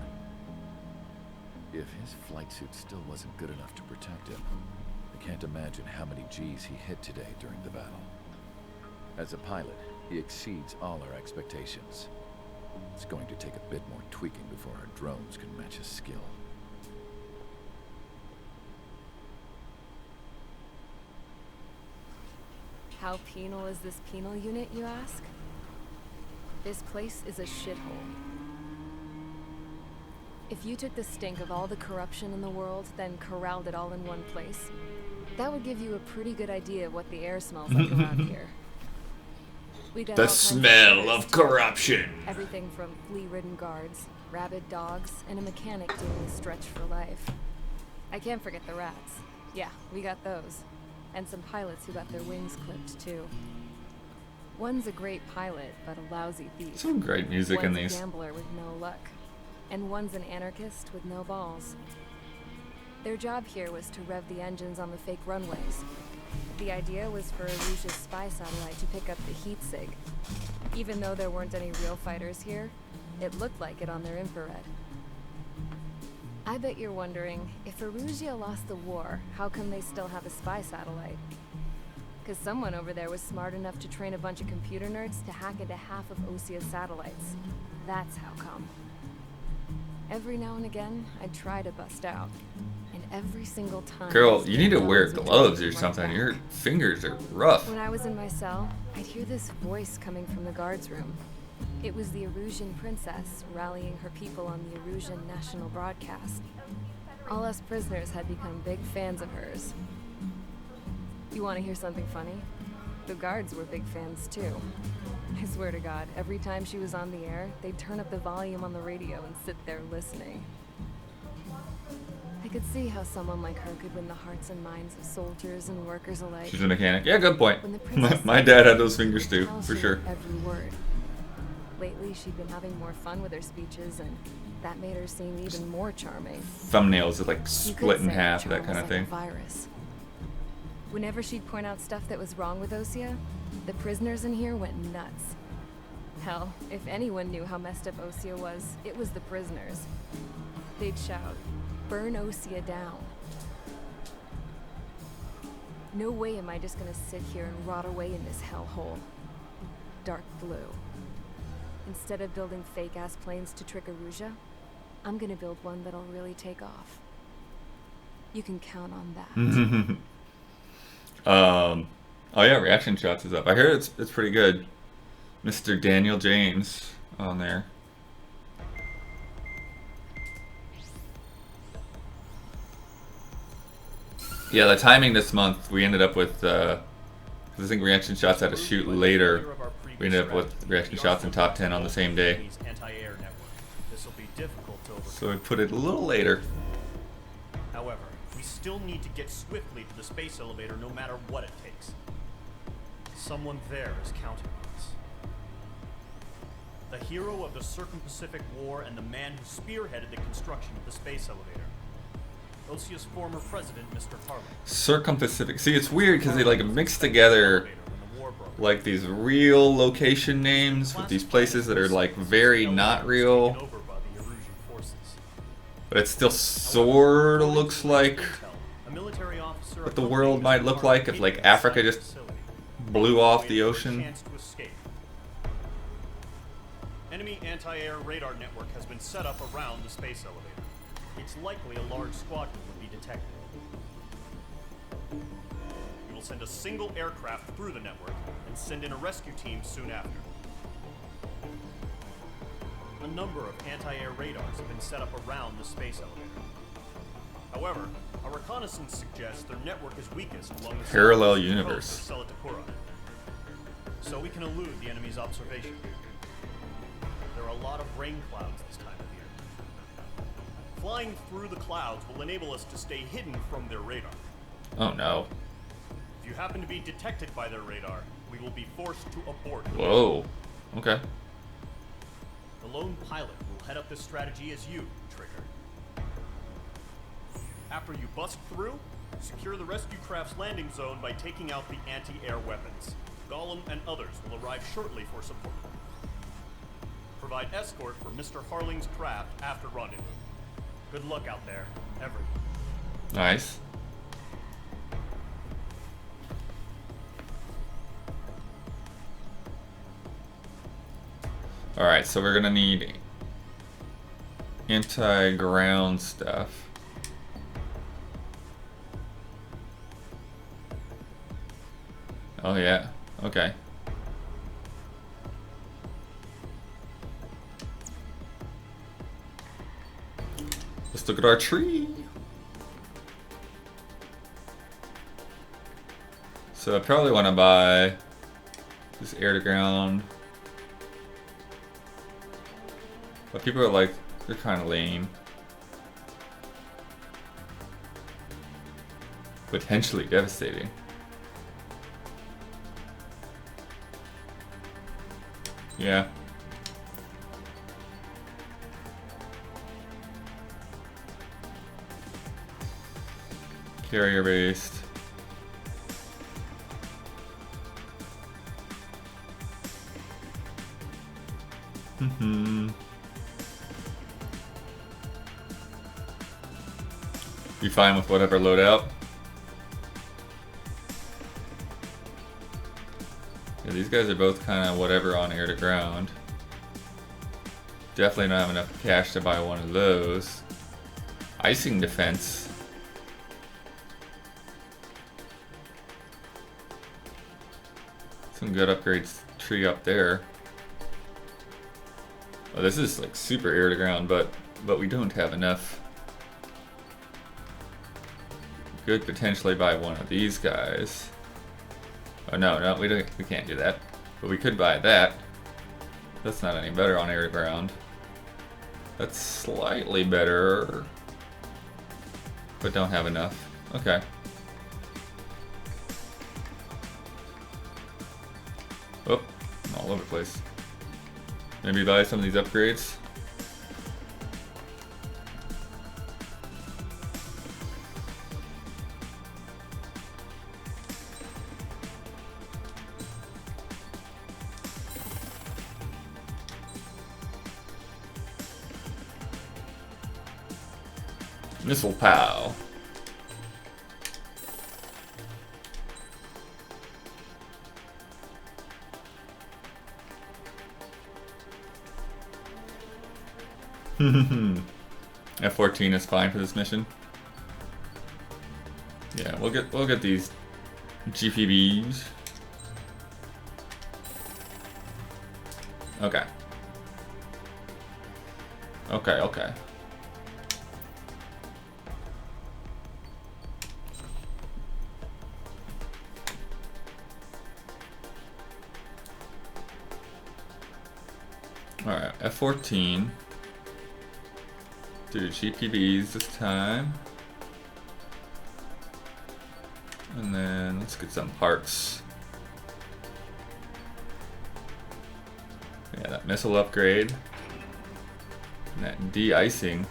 If his flight suit still wasn't good enough to protect him, I can't imagine how many G's he hit today during the battle. As a pilot, he exceeds all our expectations. It's going to take a bit more tweaking before our drones can match his skill. How penal is this penal unit, you ask? This place is a shithole. If you took the stink of all the corruption in the world, then corralled it all in one place, that would give you a pretty good idea of what the air smells like around here. We got The all kinds smell of of corruption. Everything from flea-ridden guards, rabid dogs, and a mechanic doing a stretch for life. I can't forget the rats. Yeah, we got those. And some pilots who got their wings clipped, too. One's a great pilot, but a lousy thief. Some great music in One's these. a gambler with no luck. And one's an anarchist with no balls. Their job here was to rev the engines on the fake runways. The idea was for Aruja's spy satellite to pick up the heat sig. Even though there weren't any real fighters here, it looked like it on their infrared. I bet you're wondering, if Aruja lost the war, how come they still have a spy satellite? Because someone over there was smart enough to train a bunch of computer nerds to hack into half of Osia's satellites. That's how come. Every now and again, I'd try to bust out. And every single time... Girl, you need to wear gloves or something. Your fingers are rough. When I was in my cell, I'd hear this voice coming from the guards room. It was the Erusian princess rallying her people on the Erusian national broadcast. All us prisoners had become big fans of hers. You want to hear something funny? The guards were big fans too. I swear to God, every time she was on the air, they'd turn up the volume on the radio and sit there listening. I could see how someone like her could win the hearts and minds of soldiers and workers alike. She's a mechanic. Yeah, good point. When the princess My dad had those fingers too, tells for you sure. every word. Lately, she'd been having more fun with her speeches, and that made her seem even more charming. Thumbnails that like You could split in say her half, that charm kind of was thing. like a virus. Whenever she'd point out stuff that was wrong with Osea, the prisoners in here went nuts. Hell, if anyone knew how messed up Osea was, it was the prisoners. They'd shout, "Burn Osea down." No way am I just gonna sit here and rot away in this hellhole. Dark blue. Instead of building fake-ass planes to trick Aruja, I'm gonna build one that'll really take off. You can count on that. Oh yeah, reaction shots is up. I hear it's pretty good. Mr. Daniel James on there. Yeah, the timing this month, we ended up with, 'cause I think reaction shots had to shoot later. We ended up with reaction shots and top 10 on the same day. Anti-air network. This will be difficult to overcome. So we put it a little later. However, we still need to get swiftly to the space elevator no matter what it takes. Someone there is counting on us. The hero of the Circum-Pacific War and the man who spearheaded the construction of the space elevator. Osea's former president, Mr. Harlan. Circum-Pacific. See, it's weird because they like mix together like these real location names with these places that are like very not real. But it still sort of looks like what the world might look like if like Africa just blew off the ocean. Enemy anti-air radar network has been set up around the space elevator. It's likely a large squadron would be detected. We will send a single aircraft through the network and send in a rescue team soon after. A number of anti-air radars have been set up around the space elevator. However, our reconnaissance suggests their network is weakest along the Parallel southeastern universe. coast of Selatukura. So we can elude the enemy's observation. There are a lot of rain clouds this time of year. Flying through the clouds will enable us to stay hidden from their radar. Oh no. If you happen to be detected by their radar, we will be forced to abort. Whoa. Okay. The lone pilot will head up this strategy as you, Trigger. After you bust through, secure the rescue craft's landing zone by taking out the anti-air weapons. Gollum and others will arrive shortly for support. Provide escort for Mr. Harling's craft after rendezvous. Good luck out there, everyone. Nice. Alright, so we're gonna need anti-ground stuff. Oh yeah, okay. Let's look at our tree. So I probably want to buy this air to ground. But people are like, they're kind of lame. Potentially devastating. Yeah. Carrier based. Be fine with whatever loadout. Yeah, these guys are both kind of whatever on air to ground. Definitely don't have enough cash to buy one of those. Icing defense. Some good upgrades tree up there. Oh, this is like super air to ground, but we don't have enough could potentially buy one of these guys. Oh no, we can't do that. But we could buy that. That's not any better on air ground. That's slightly better, but don't have enough. Okay. Oh, I'm all over the place. Maybe buy some of these upgrades. Missile pow. F-14 is fine for this mission. Yeah, we'll get these GPBs. Okay. Okay. Alright, F-14. Do GPBs this time. And then let's get some parts. Yeah, that missile upgrade. And that de-icing.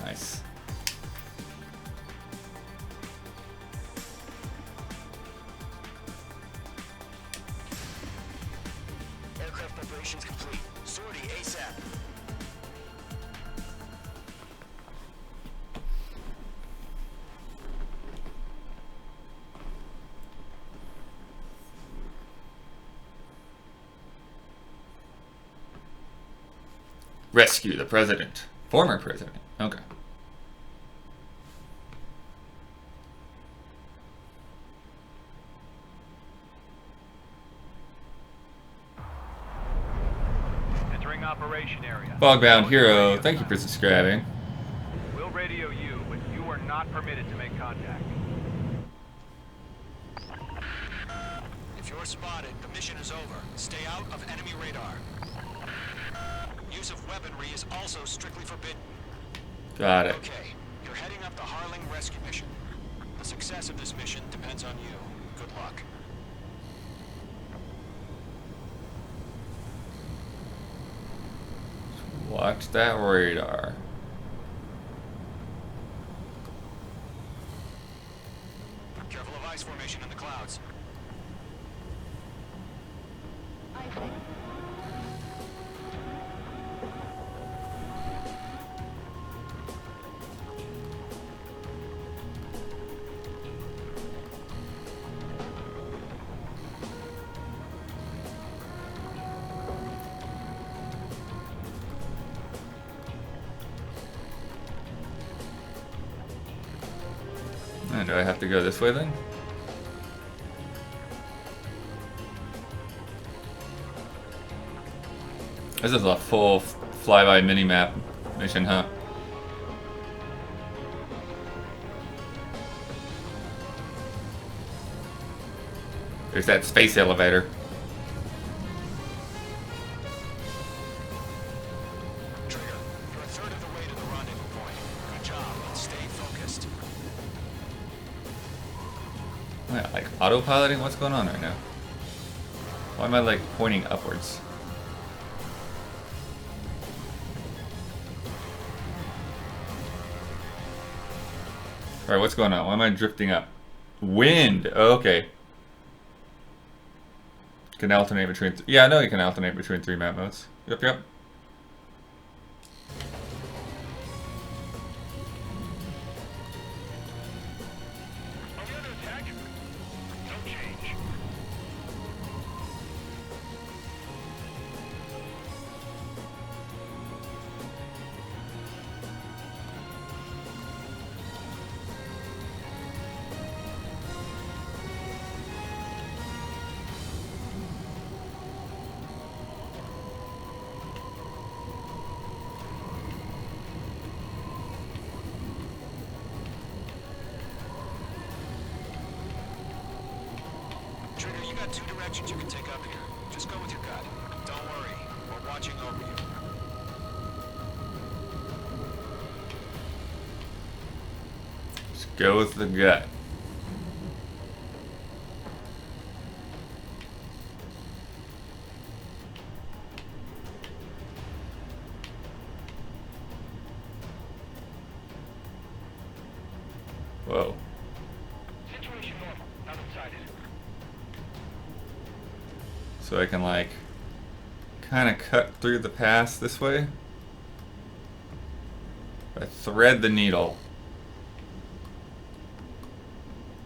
Nice. Aircraft preparations complete. Sortie ASAP. Rescue the president. Former president. Okay. Entering operation area. Fogbound Hero, thank you for subscribing. We'll radio you, but you are not permitted to make contact. If you're spotted, the mission is over. Stay out of enemy radar. Use of weaponry is also strictly forbidden. Got it. Okay, you're heading up the Harling rescue mission. The success of this mission depends on you. Good luck. Watch that radar. Careful of ice formation in the clouds. Do I have to go this way then? This is a full flyby mini-map mission, huh? There's that space elevator. Trigger, you're a third of the way to the rendezvous point. Good job, and stay focused. Yeah, like autopiloting? What's going on right now? Why am I like pointing upwards? Alright, what's going on? Why am I drifting up? Wind! Okay. Can alternate between... yeah, I know you can alternate between 3 map modes. Yep. Trigger, you got two directions you can take up here. Just go with your gut. Don't worry, we're watching over you. Just go with the gut. Whoa. Situation normal. Not inside it. So I can like kind of cut through the pass this way. I thread the needle.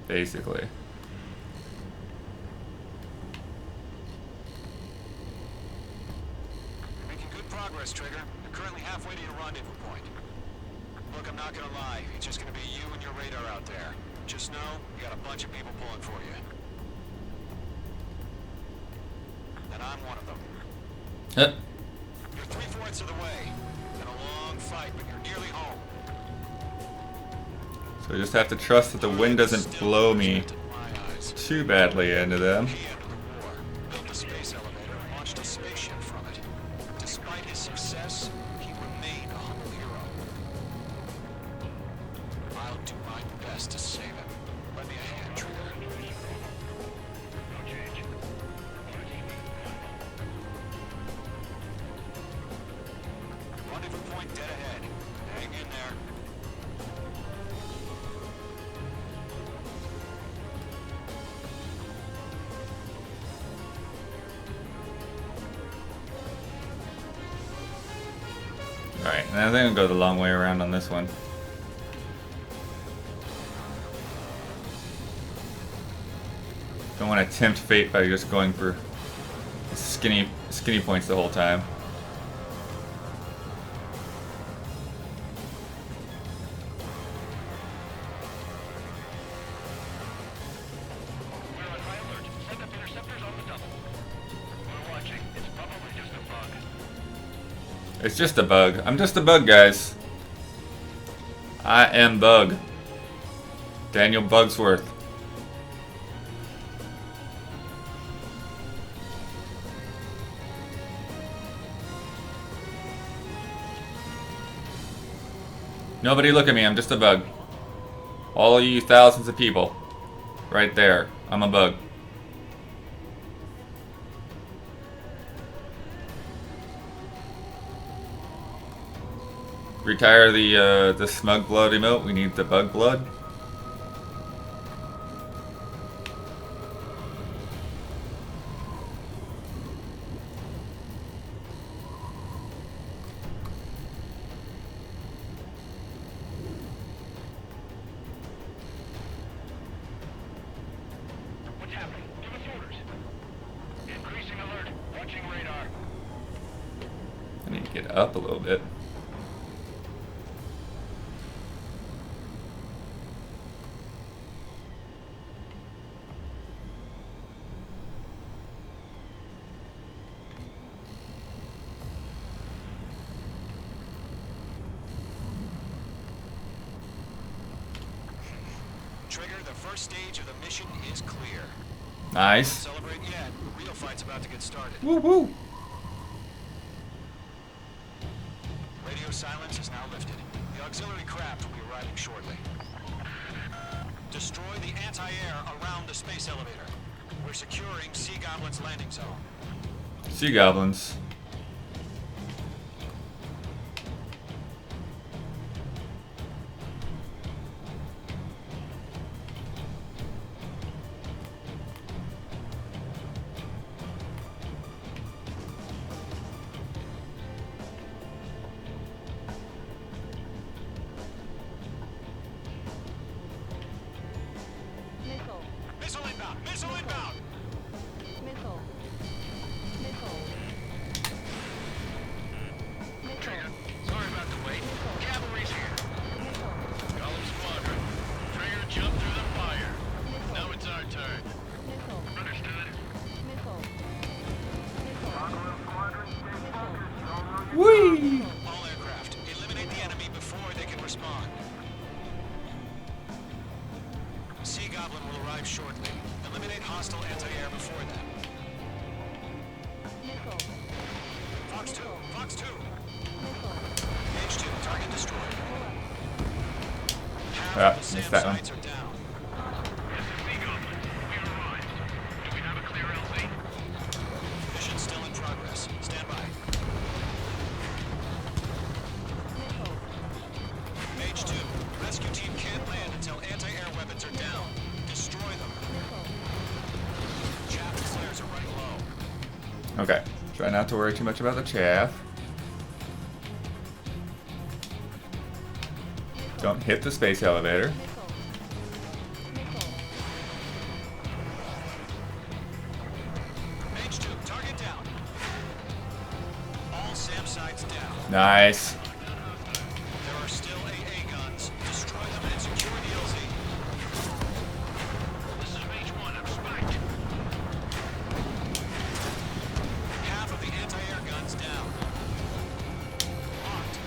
Basically. Making good progress, Trigger. You're currently halfway to your rendezvous point. Look, I'm not gonna lie. It's just gonna be you and your radar out there. Just know, you got a bunch of people pulling for you. And I'm one of them. Huh. You're 3/4 of the way. Been a long fight, but you're nearly home. So I just have to trust that the wind doesn't blow me too badly into them. He ended the war, built a space elevator, and launched a spaceship from it. Despite his success, he remained a humble hero. I'll do my best to save him. Lend me a hand, Trigger. No change. Rendezvous point dead ahead. Hang in there. Alright, and I think I'll go the long way around on this one. Don't want to tempt fate by just going for skinny points the whole time. We're on high alert. Send up interceptors on the double. We're watching. It's probably just a bug. It's just a bug. I'm just a bug, guys. I am Bug. Daniel Bugsworth. Nobody look at me, I'm just a bug. All of you thousands of people. Right there. I'm a bug. Retire the smug blood emote. We need the bug blood. What's happening? Give us orders. Increasing alert. Watching radar. I need to get up a little bit. Trigger, the first stage of the mission is clear. Nice. Celebrate yet. The real fight's about to get started. Woo woo. Radio silence is now lifted. The auxiliary craft will be arriving shortly. Destroy the anti-air around the space elevator. We're securing Sea Goblin's landing zone. Sea goblins. Missile. Missile inbound! Missile inbound! Missile. Missile. Missile. Sorry about the wait. Cavalry's here. Missile. Golem Squadron. Trigger jumped through the fire. Now it's our turn. Missile. Understood. Missile. Missile. Whee! All aircraft, eliminate the enemy before they can respond. Sea Goblin will arrive shortly. Eliminate hostile anti-air Fox 2. Fox 2. Page 2. Target destroyed. Half of the SAM missed that one. sites are down. Mission still in progress. Stand by. Page 2. Rescue team can't land until anti-air weapons are down. Destroy them. Chaff flares are running low. Okay. Try not to worry too much about the chaff. Don't hit the space elevator. Page 2. Target down. All SAM sites down. Nice. There are still AA guns. Destroy them and secure the LZ. This is Page 1. I'm spiked. Half of the anti-air guns down. Locked.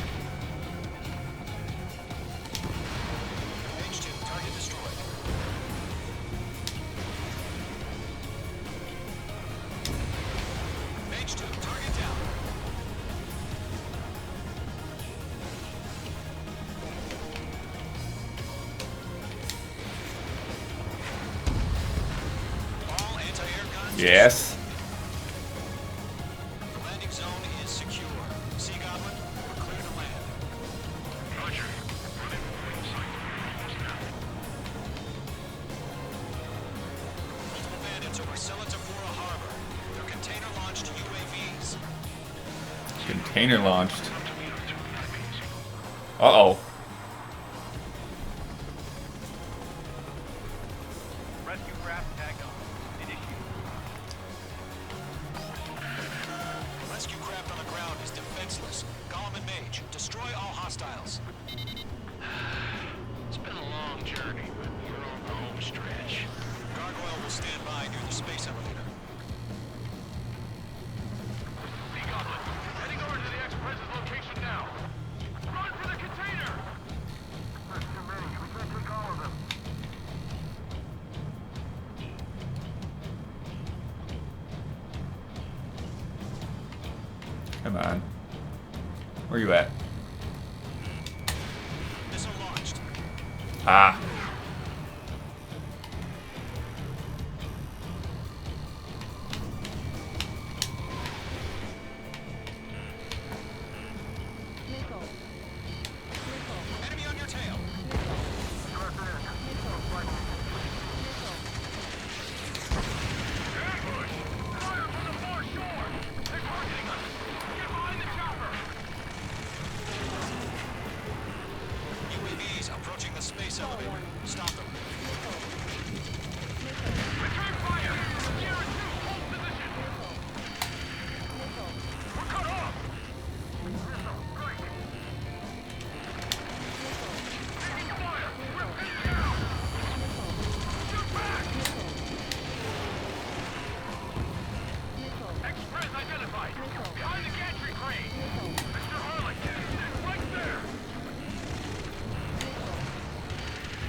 Page 2. Target destroyed. Page 2. Target down. All anti-air guns. Yes. The landing zone is secure. Sea Goblin, we're clear to land. Roger. Multiple bandits over Selatavura Harbor. They're container-launched UAVs. Container launched. Uh-oh. Rescue craft tag on. Initiate. Rescue craft on the ground is defenseless. Golem and Mage, destroy all hostiles. It's been a long journey, but we're on the home stretch. Gargoyle will stand by near the space elevator. Sea Goblin, heading over to the Express's location now. Run for the container! That's too many. We can't take all of them. Come on. Where you at? Missile launched. Ah. Enemy on your tail. Ambush! Fire from the far shore! They're targeting us! Get behind the chopper! UAVs approaching the space elevator. Stop them. Return fire! Sierra 2, hold position! We're cut off! Taking fire! We're pinned down! Shoot back! Express identified! Behind the gantry crane! Mr. Harlan, right there!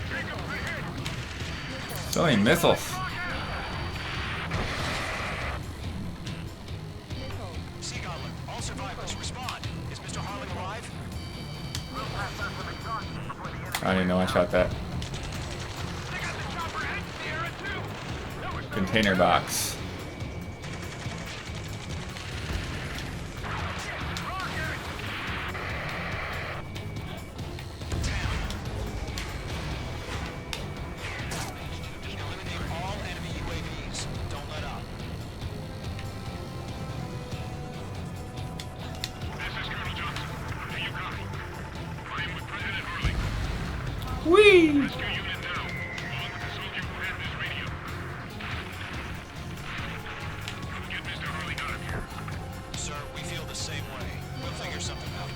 Jacob, ahead! So many missiles. Sea Goblin, all survivors, respond. Is Mr. Harlan alive? I didn't know I shot that. They got the chopper and Sierra 2! That was Container box. Eliminate all enemy UAVs. Don't let up. This is Colonel Johnson. Do you copy? I am with President Hurley. Whee! Rescue unit now, along with the soldier who had this radio. Get Mr. Hurley out of here. Sir, we feel the same way. We'll figure something out.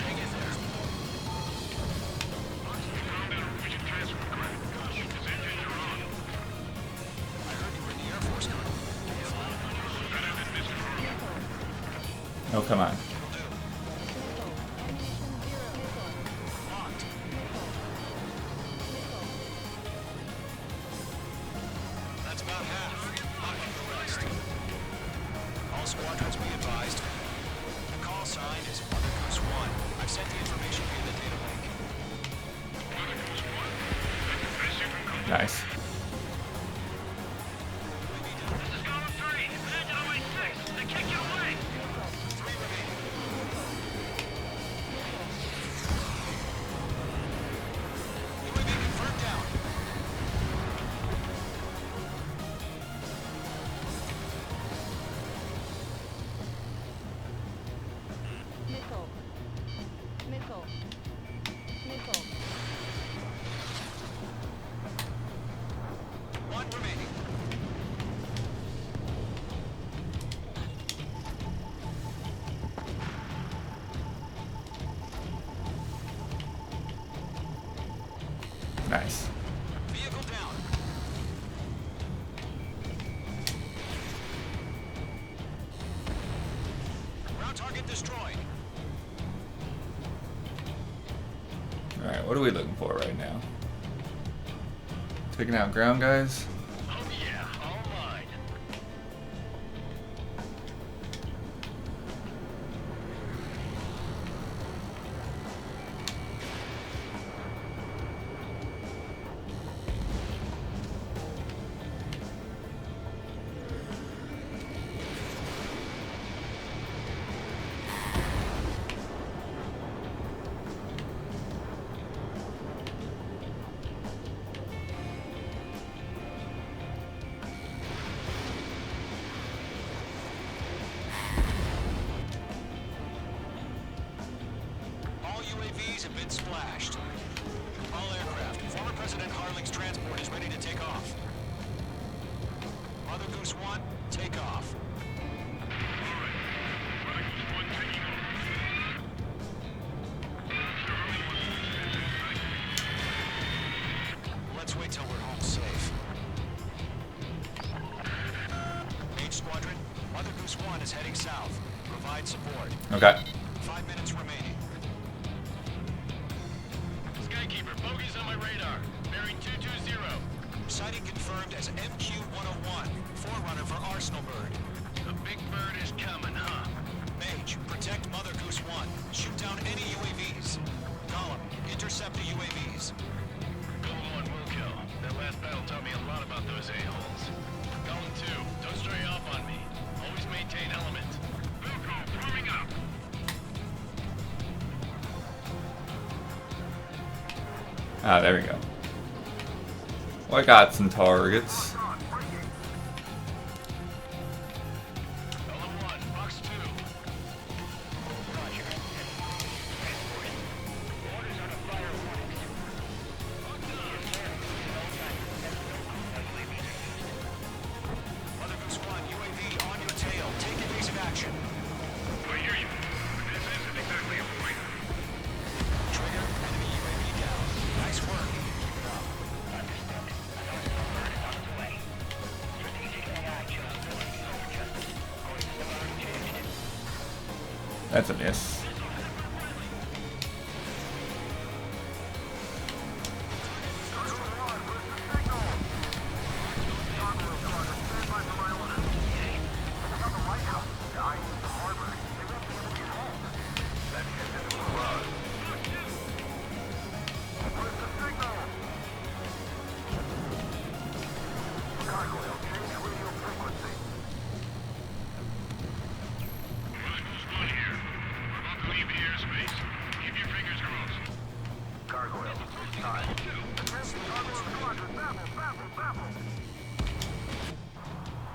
Hang in there. We found an Norwegian transfer craft. His engines are on. I heard you were in the Air Force, Colonel. Better than Mr. Hurley. Oh, come on. Will do. Locked. That's about half. Locking the rest. All squadrons be advised. Nice. Missile. Missile. Missile. One remaining. Nice. Vehicle down. Ground target destroyed. Alright, what are we looking for right now? Taking out ground guys? Oh yeah, all mine. All UAVs have been splashed. All aircraft. Former President Harling's transport is ready to take off. Mother Goose 1, take off. Let's wait till we're home safe. H Squadron, Mother Goose 1 is heading south. Provide support. Okay. 5 minutes remaining. Skykeeper, bogeys on my radar. Bearing 220. Sighting confirmed as MQ-101, forerunner for Arsenal Bird. The big bird is coming, huh? Mage, protect Mother Goose 1. Shoot down any UAVs. Gollum, intercept the UAVs. Golem 1 will kill. That last battle taught me a lot about those a-holes. Golem 2, don't stray off on me. Always maintain element. Wilco, forming up. Ah, there we go. Well, I got some targets. Golem 1, box 2. Roger. Transporting. Orders on a fire warning. Yes, sir. No time. UAVs are used. Mother Goose 1, UAV on your tail. Take evasive action. I hear you. This isn't exactly a fighter. Trigger, enemy UAV down. Nice work. Understood. Another bird is on its way. Strategic AI just building the overjustice. According to the modern changed. That's a miss.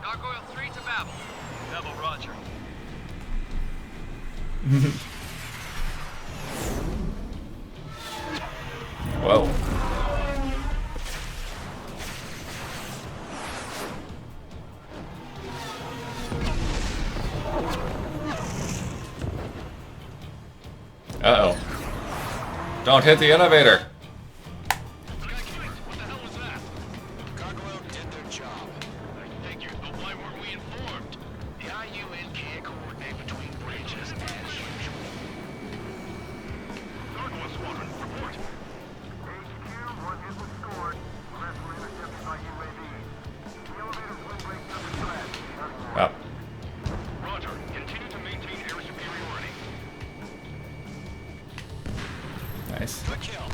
Gargoyle 3 to Babel. Babel, roger. Whoa. Uh-oh. Don't hit the elevator. What the hell was that? Gargoyle did their job. I figured, but why weren't we informed? The IUN can't coordinate between branches as usual. Gargoyle Squadron, report. HQ, one hit was scored. Rest were intercepted by UAV. The elevator's wind break under threat. Up. Roger. Continue to maintain air superiority. Nice. Good kill.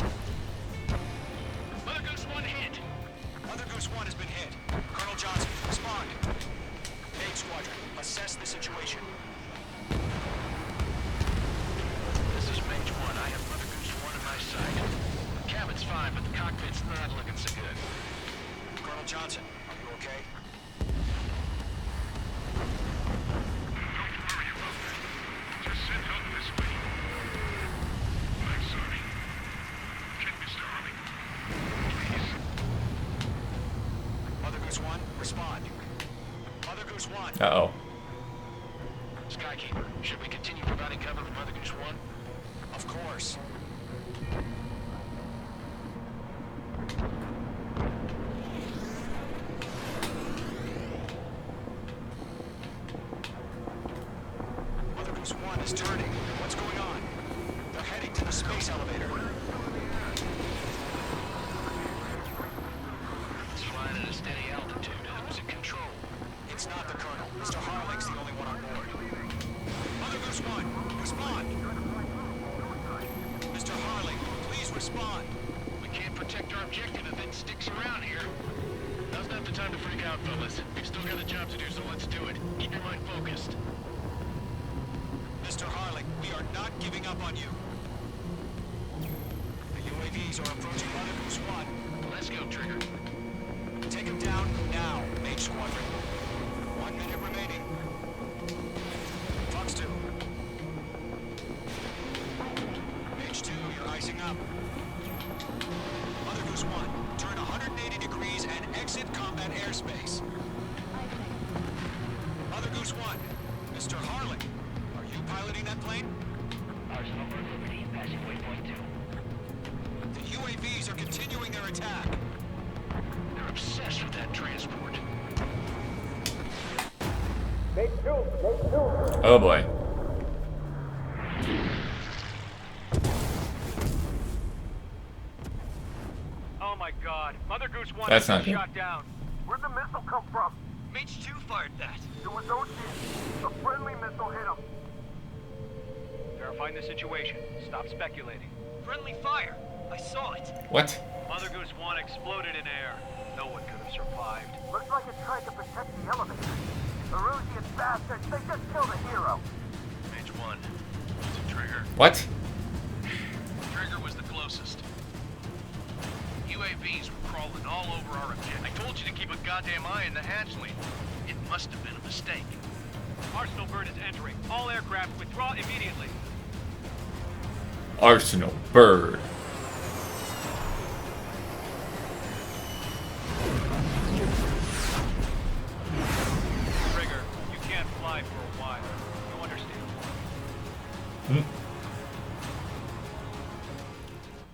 Uh-oh. Skykeeper, should we continue providing cover from Mother Goose 1? Of course. Mother Goose 1 is turning. What's going on? They're heading to the space elevator. It's flying at a steady altitude. Who's in control? It's not the Colonel. Mr. Harling's the only one on board. Mother Goose 1, respond! Mr. Harling, please respond! We can't protect our objective if it sticks around here. Now's not the time to freak out, fellas. We've still got a job to do, so let's do it. Keep your mind focused. Mr. Harling, we are not giving up on you. The UAVs are approaching Mother Goose 1. Let's go, Trigger. Take him down now, Mage Squadron. 1 minute remaining. Fox 2. Mage 2, you're icing up. Mother Goose 1, turn 180 degrees and exit combat airspace. Mother Goose 1, Mr. Harling, are you piloting that plane? Arsenal Bird Liberty, passing waypoint 2. The UAVs are continuing their attack. They're obsessed with that transport. Oh boy. Oh my god. Mother Goose 1 That's has not been good. shot down. Where'd the missile come from? Mage 2 fired that. It was Ocean. A friendly missile hit him. Verifying the situation. Stop speculating. Friendly fire. I saw it. What? Mother Goose 1 exploded in air. No one could have survived. Looks like it tried to protect the elevator. The Rusian bastards, they just killed a hero. Mage 1. It's a Trigger. What? Trigger was the closest. UAVs were crawling all over our objective. I told you to keep a goddamn eye in the hatchling. It must have been a mistake. Arsenal Bird is entering. All aircraft withdraw immediately. Arsenal Bird. Trigger, you can't fly for a while. You understand?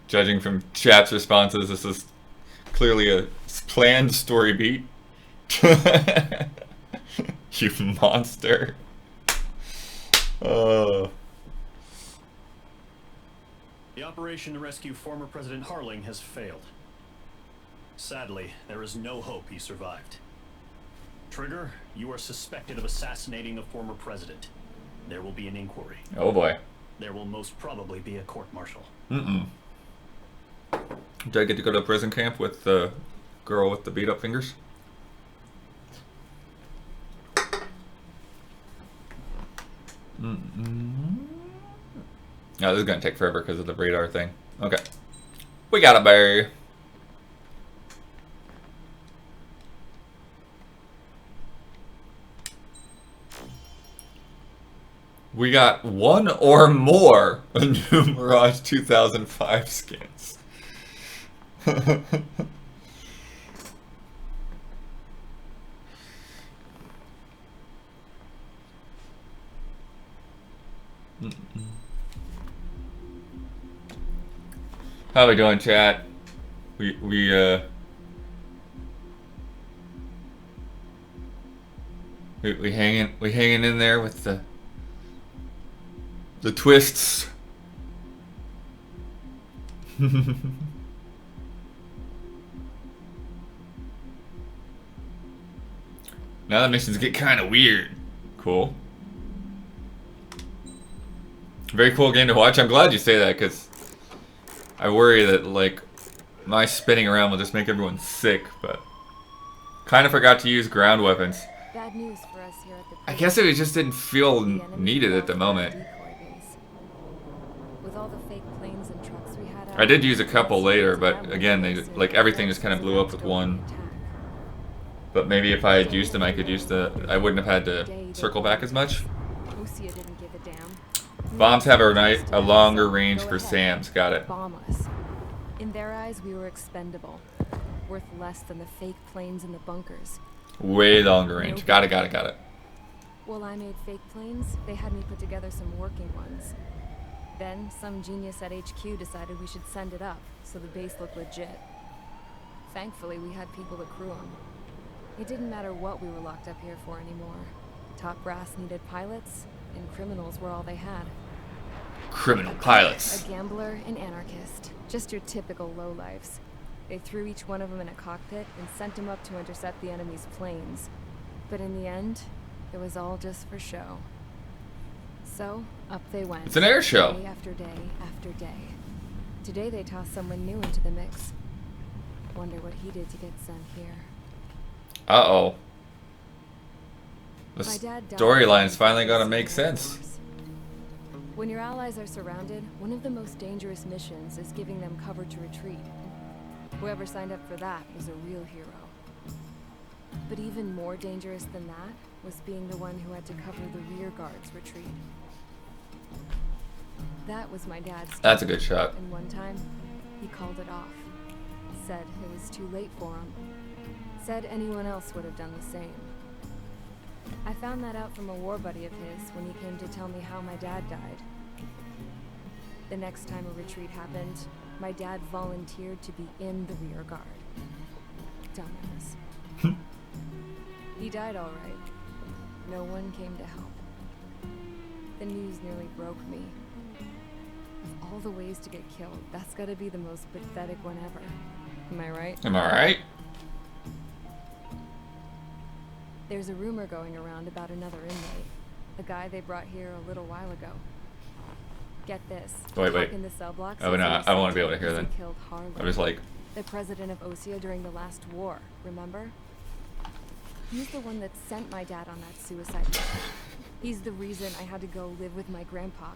Judging from chat's responses, this is clearly a planned story beat. You monster. Oh. The operation to rescue former President Harling has failed. Sadly, there is no hope he survived. Trigger, you are suspected of assassinating the former president. There will be an inquiry. Oh boy. There will most probably be a court-martial. Did I get to go to a prison camp with the girl with the beat-up fingers? No, this is gonna take forever because of the radar thing. Okay. We got it, Barry. We got one or more new Mirage 2005 skins. How we doing, chat? We hanging in there with the twists. Now the missions get kind of weird. Cool. Very cool game to watch. I'm glad you say that because I worry that like my spinning around will just make everyone sick, but kind of forgot to use ground weapons. Bad news for us here at the I guess it just didn't feel needed at the moment. With all the fake planes and trucks we had out, I did use a couple later, but again, they like everything just kind of blew up with one. But maybe if I had used them, I wouldn't have had to circle back as much. Lucia didn't give a damn. Bombs have a longer range for SAMs. Got it. Bomb us. In their eyes, we were expendable, worth less than the fake planes in the bunkers. Way longer range. Got it. While I made fake planes, they had me put together some working ones. Then, some genius at HQ decided we should send it up, so the base looked legit. Thankfully, we had people to crew them. It didn't matter what we were locked up here for anymore. Top brass needed pilots, and criminals were all they had. Criminal pilots. A gambler, an anarchist. Just your typical lowlifes. They threw each one of them in a cockpit and sent them up to intercept the enemy's planes. But in the end, it was all just for show. So, up they went. It's an air show. Day after day after day. Today they tossed someone new into the mix. Wonder what he did to get sent here. Uh-oh. The My dad died storyline's finally gonna make sense. When your allies are surrounded, one of the most dangerous missions is giving them cover to retreat. Whoever signed up for that was a real hero. But even more dangerous than that was being the one who had to cover the rear guard's retreat. That was my dad's job. That's a good shot. And one time, he called it off. Said it was too late for him. Said anyone else would have done the same. I found that out from a war buddy of his when he came to tell me how my dad died. The next time a retreat happened, my dad volunteered to be in the rear guard. Dumbass. He died all right. No one came to help. The news nearly broke me. Of all the ways to get killed, that's gotta be the most pathetic one ever. Am I right? Am I right? There's a rumor going around about another inmate. A guy they brought here a little while ago. Get this. Wait. In the cell block, Oh, no, I want to be able to hear that. killed Harlan, I'm just like... the president of Osea during the last war, remember? He's the one that sent my dad on that suicide mission. He's the reason I had to go live with my grandpa,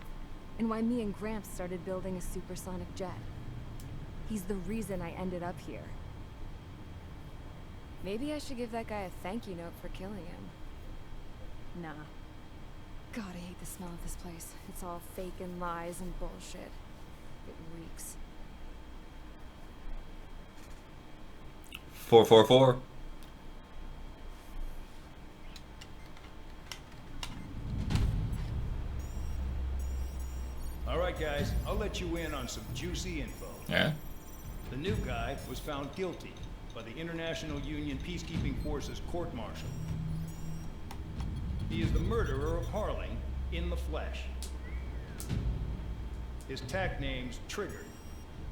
and why me and Gramps started building a supersonic jet. He's the reason I ended up here. Maybe I should give that guy a thank you note for killing him. Nah. God, I hate the smell of this place. It's all fake and lies and bullshit. It reeks. 444. All right, guys, I'll let you in on some juicy info. Yeah? The new guy was found guilty by the International Union Peacekeeping Forces court-martial. He is the murderer of Harling in the flesh. His TAC name's Triggered.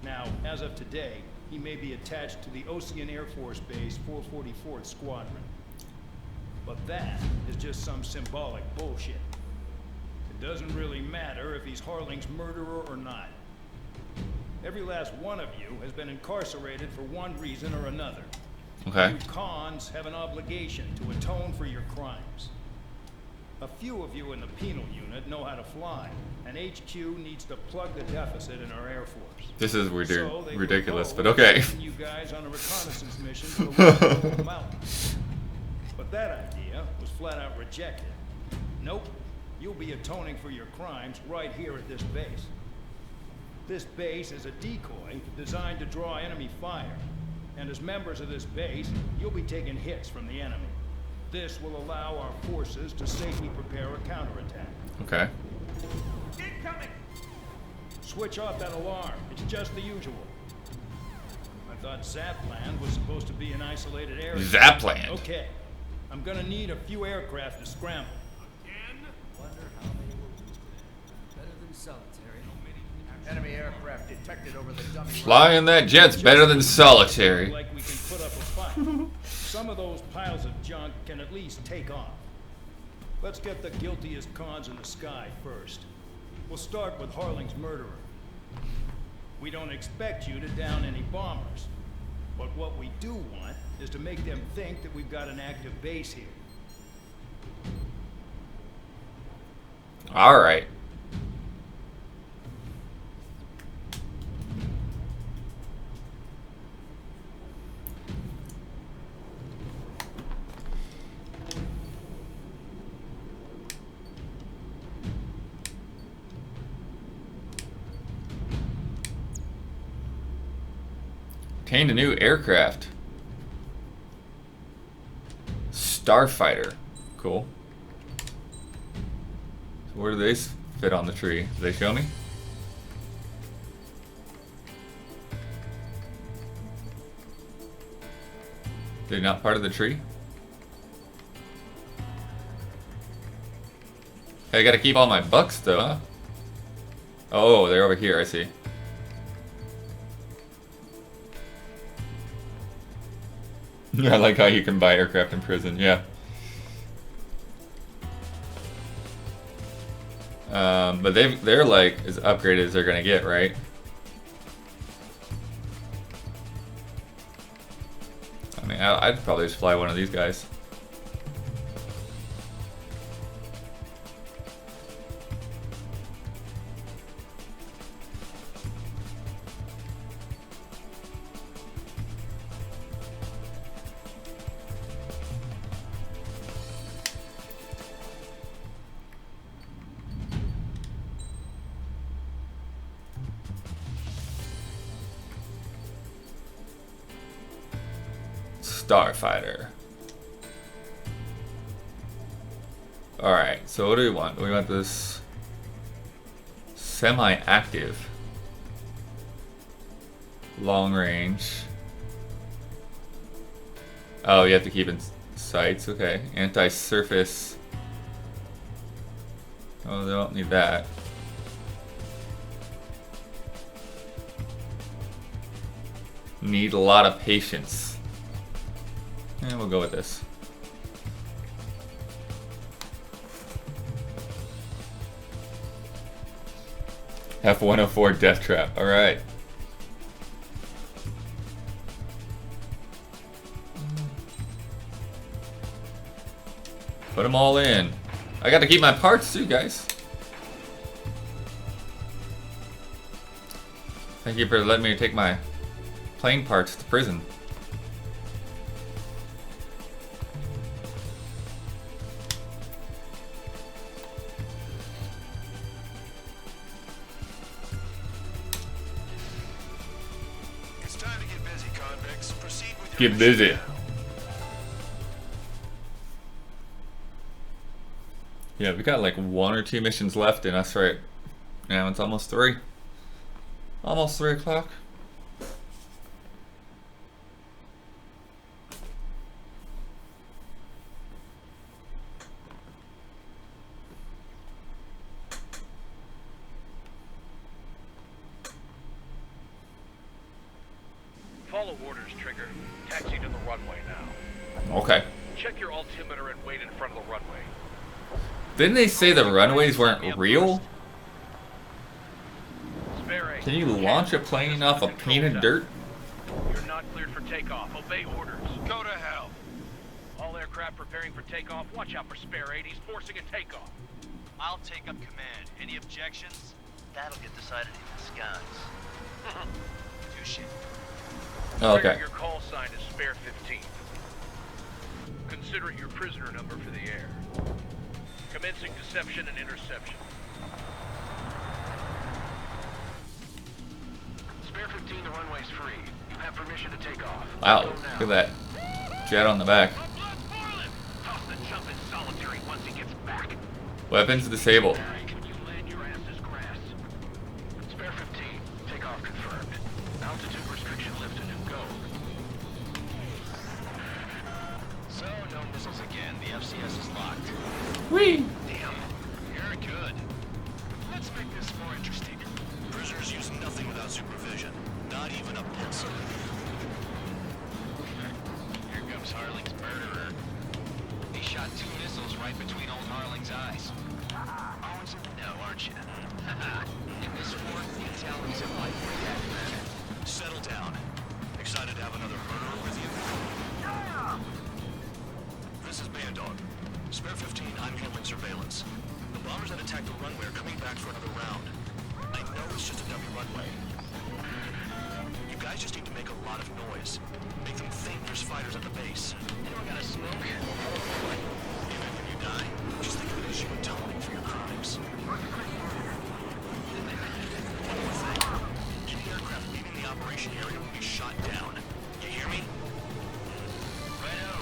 Now, as of today, he may be attached to the Ocean Air Force Base 444th Squadron. But that is just some symbolic bullshit. It doesn't really matter if he's Harling's murderer or not. Every last one of you has been incarcerated for one reason or another. Okay. You cons have an obligation to atone for your crimes. A few of you in the penal unit know how to fly, and HQ needs to plug the deficit in our Air Force. This is weird, So they ridiculous, but proposed okay. sending you guys on a reconnaissance mission to the Gold Mountain. But that idea was flat out rejected. Nope. You'll be atoning for your crimes right here at this base. This base is a decoy designed to draw enemy fire. And as members of this base, you'll be taking hits from the enemy. This will allow our forces to safely prepare a counterattack. Okay. Incoming! Switch off that alarm. It's just the usual. I thought Zapland was supposed to be an isolated area. Zapland? Okay. I'm gonna need a few aircraft to scramble. Wonder how many were used today. Better than solitary. Enemy aircraft detected over the dummy. Flying that jet's better than solitary. Like we can put up a fight. Some of those piles of junk can at least take off. Let's get the guiltiest cons in the sky first. We'll start with Harling's murderer. We don't expect you to down any bombers. But what we do want is to make them think that we've got an active base here. All right. Obtained a new aircraft. Starfighter. Cool. Where do they fit on the tree? Do they show me? They're not part of the tree? Hey, I gotta keep all my bucks though, huh? Oh, they're over here, I see. I like how you can buy aircraft in prison, yeah. But they're like as upgraded as they're gonna get, right? I mean, I'd probably just fly one of these guys. Starfighter. Alright, so what do we want? We want this semi-active long range. Oh, you have to keep in sights, okay. Anti-surface. Oh, they don't need that. Need a lot of patience. And we'll go with this. F-104 Death Trap. All right. Put them all in. I got to keep my parts too, guys. Thank you for letting me take my plane parts to prison. Get busy. Yeah, we got like 1 or 2 missions left in us right now. It's almost 3. Almost 3 o'clock. Follow orders, Trigger. Taxi to the runway now. Okay. Check your altimeter and wait in front of the runway. Didn't they say the runways weren't real? Can you launch a plane off of painted dirt? You're not cleared for takeoff. Obey orders. Go to hell. All aircraft preparing for takeoff. Watch out for spare 80s forcing a takeoff. I'll take up command. Any objections? That'll get decided in the skies. Touche. Oh, okay. Trigger, your call sign is Spare 15. Consider it your prisoner number for the air. Commencing deception and interception. Spare 15, the runway's free. You have permission to take off. Wow, look at that jet on the back. Toss the jump in solitary once he gets back. Weapons disabled. You land your ass as grass. Spare 15, takeoff confirmed. Altitude restriction lifted. Go. So, no missiles again. The FCS is locked. Whee! Damn. You're good. Let's make this more interesting. Prisoners use nothing without supervision. Not even a pencil. Here comes Harling's murderer. He shot 2 missiles right between old Harling's eyes. Always in the know, aren't you? In this war, fatalities in life are dead. Settle down. Excited to have another murderer with you? This is Bandog. Spare 15, I'm handling surveillance. The bombers that attacked the runway are coming back for another round. I know it's just a dummy runway. You guys just need to make a lot of noise. Make them think there's fighters at the base. You don't gotta smoke. Even when you die, just think of it as you atoning for your crimes. One more thing. Any aircraft leaving the operation area will be shot down. You hear me? Righto.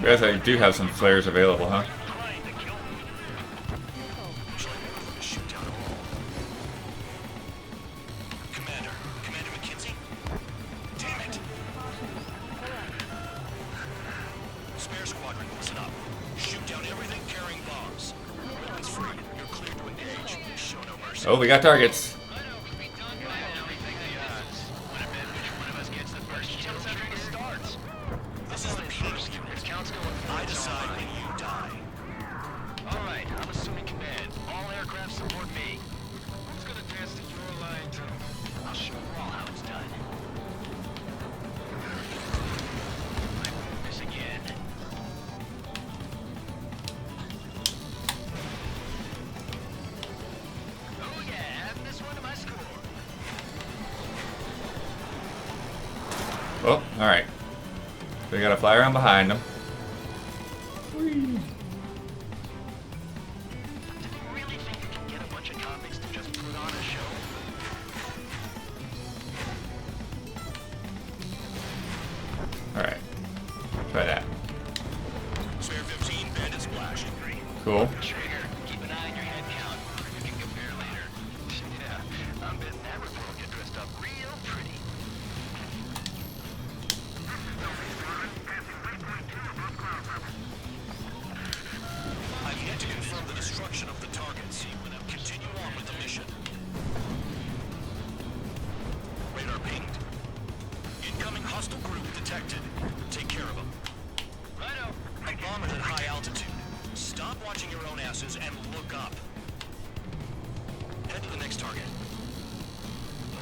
guess I do have some flares available, huh? Oh, we got targets. This is the first. I decide when you die. Alright, I'm assuming command. All aircraft support me. Who's gonna dance to your line too? I'll show you all how it's done. I won't miss again. Oh yeah, add this one to my score. Oh, alright. We gotta fly around behind them. Alright. Try that. Spare 15, bandit splash. Cool. Keep an eye on your head count. We can compare later. Yeah, I'm betting that report will get dressed up real pretty. I've yet to confirm the destruction of the targets. Continue on with the mission. Radar pinged. Incoming hostile group detected. Take care of them. Righto. A bomb is at high altitude. Stop watching your own asses and look up. Head to the next target.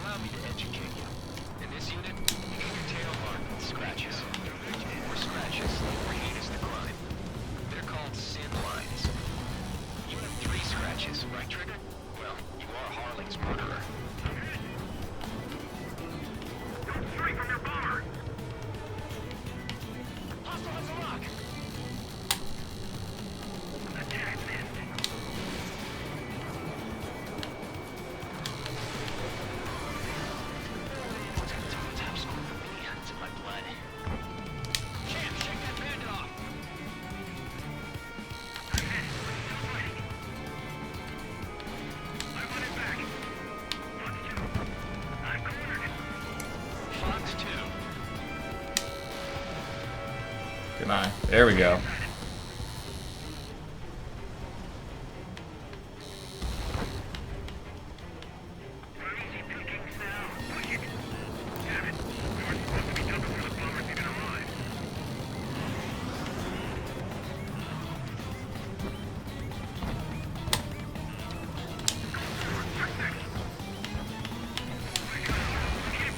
Allow me to educate you. In this unit, you get your tail marked with scratches. More scratches, more heinous the crime. They're called sin lines. You have 3 scratches, right, Trigger? Well, you are Harling's murderer. Straight from your bomber! Hostile has a rock! Attack missed. What's gonna take the top score for me? It's in my blood. Champ, shake that bandit off! I want it back. Fox 2. I'm cornered. Fox 2. Come on. There we go. Easy pickings now. Push it. Damn it. We weren't supposed to be jumping for the bombers even alive.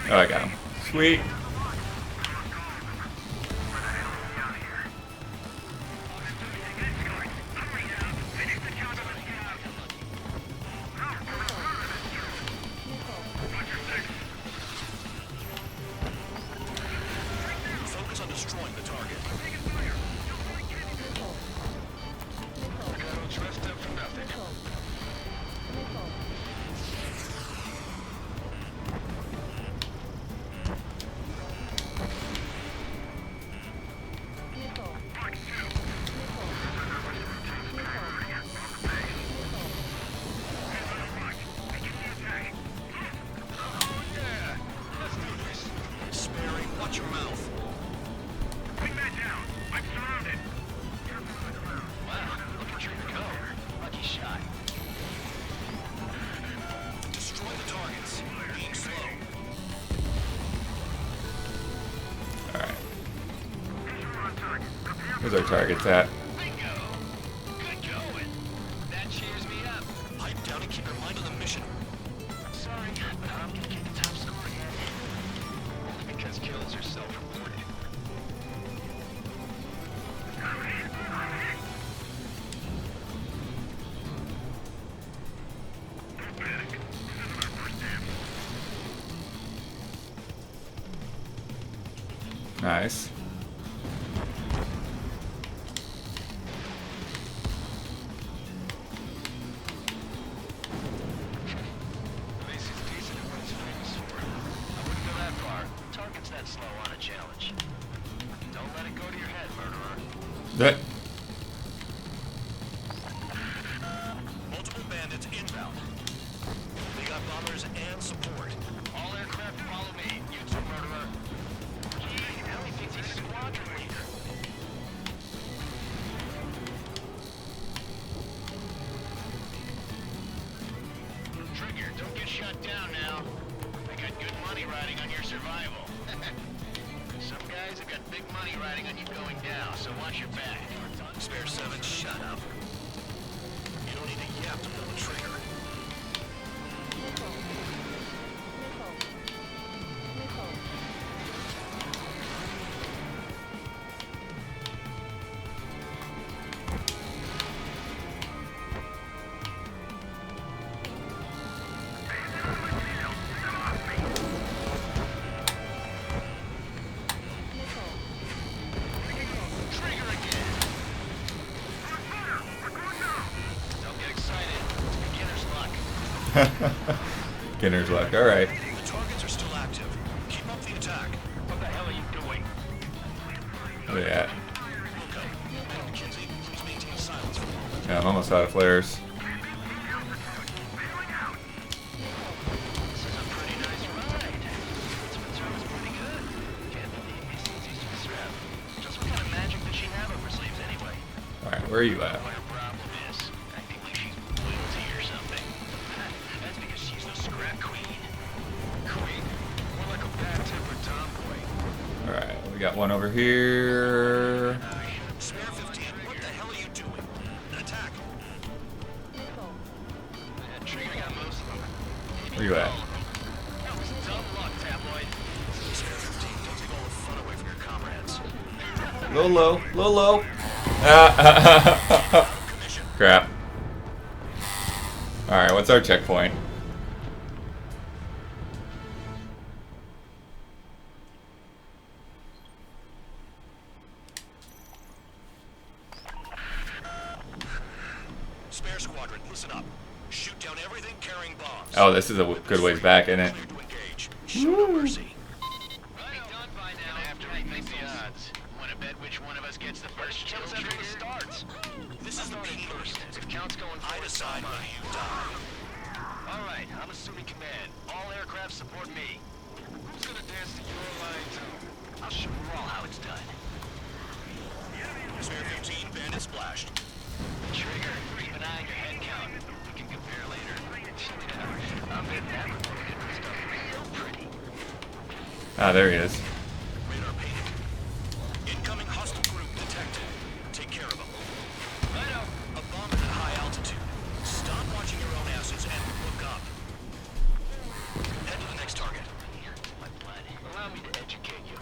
Oh, I got him. Sweet. Focus on destroying the target. I got all dressed up for nothing. Oh yeah! Let's do this. Sparing, watch your mouth. Bring that down. I'm surrounded. Wow, look at Trigger go. Lucky shot. Destroy the targets. Being slow. Alright. Where's our targets at? Bingo! Good going. That cheers me up. Pipe down and keep your mind on the mission. I'm sorry, but I'm gonna get the top score again. Only because kills are self-reported. Nice. Place is decent at what it's famous for. I wouldn't go that far. Target's that slow on a challenge. Don't let it go to your head, murderer. That. Multiple bandits inbound. They got bombers and support. All aircraft follow me. You two, murderer. Gee, now he thinks he's squadron leader. Trigger, don't get shut down now. I got good money riding on your survival. Some guys have got big money riding on you going down, so watch your back. Spare 7, shut up. You don't need to yap to pull the trigger. Beginner's luck. All right. The targets are still active. Keep up the attack. What the hell are you doing? Where they at? Okay. Mackenzie, please maintain silence for a moment. Yeah, I'm almost out of flares. This is a pretty nice ride. Spencer was pretty good. Can't believe he's easy to strap. Just what kind of magic does she have up her sleeves anyway? All right, where are you at? What her problem is, acting like she's royalty or something. That's because she's the scrap queen. Queen? More like a bad-tempered tomboy. All right, we got one over here. Spare 15, what the hell are you doing? Attack. Trigger got most of them. Where you at? That was dumb luck, tabloid. Spare 15, don't take all the fun away from your comrades. Low, low, low. Ah, crap. All right, what's our checkpoint? Spare squadron, listen up. Shoot down everything carrying bombs. Oh, this is a good ways back, isn't it? Clear to engage. Show no mercy. Done by now. After I think the odds. Want to bet which one of us gets the first kill trigger? Starts. This is the Peelers. If count's going I forward, decide so am when I. you die. All right, I'm assuming command. All aircraft support me. Who's gonna dance to your line too? I'll show you all how it's done. Spare 15, bandit splashed. Trigger, keep an eye on your head count. We can compare later. I'm betting that Republican stuff real pretty. Ah, there he is. Radar painted. Incoming hostile group detected. Take care of them. I know. A bomb at high altitude. Stop watching your own asses and look up. Head to the next target. My blood. Allow me to educate you.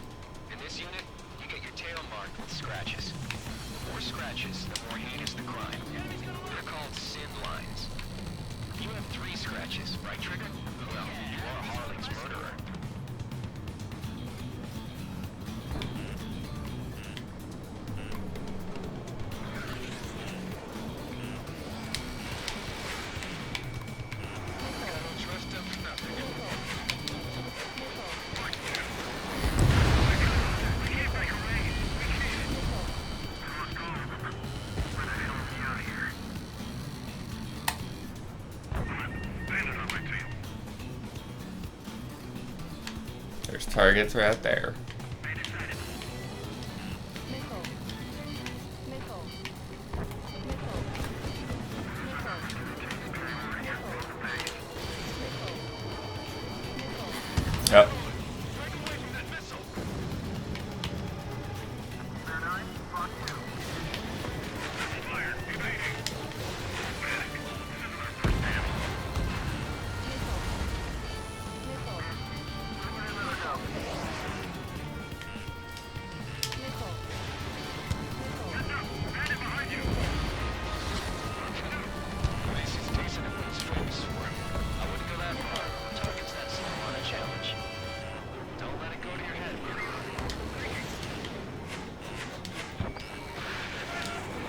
In this unit, you get your tail marked with scratches. The more scratches, the more heinous the crime. They're called sin lines. You have 3 scratches, right, Trigger? Well, you are Harling's murderer. I don't trust him for nothing. There's targets right there. Yep.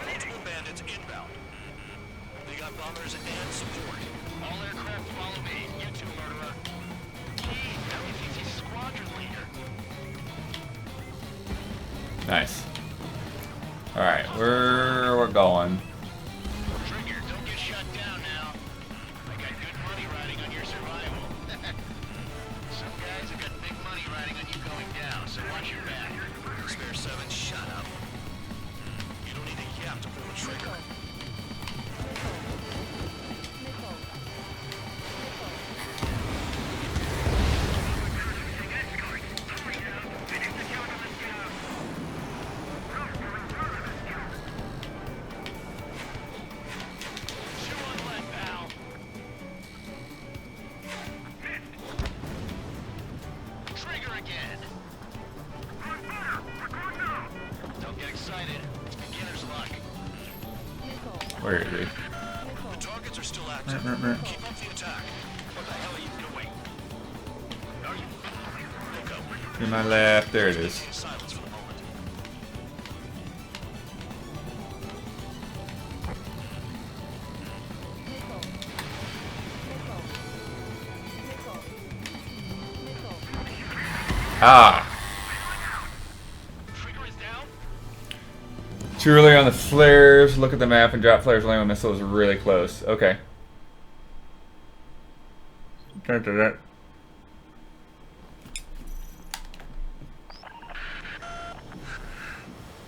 Multiple bandits inbound. They got bombers and support. All aircraft follow me. You two, murderer. Gee, now he thinks he's squadron leader. Nice. All right, We're going. Trigger, don't get shut down now. I got good money riding on your survival. Some guys have got big money riding on you going down, so watch your back. Spare 7, shut up. You don't need a yap to pull the trigger. Where is he? The targets are still active. Keep up the attack. What the hell are you doing? Are you? Look up. To my left. There it is. Silence for the moment. Ah. Too early on the flares. Look at the map and drop flares only when missiles are really close. Okay.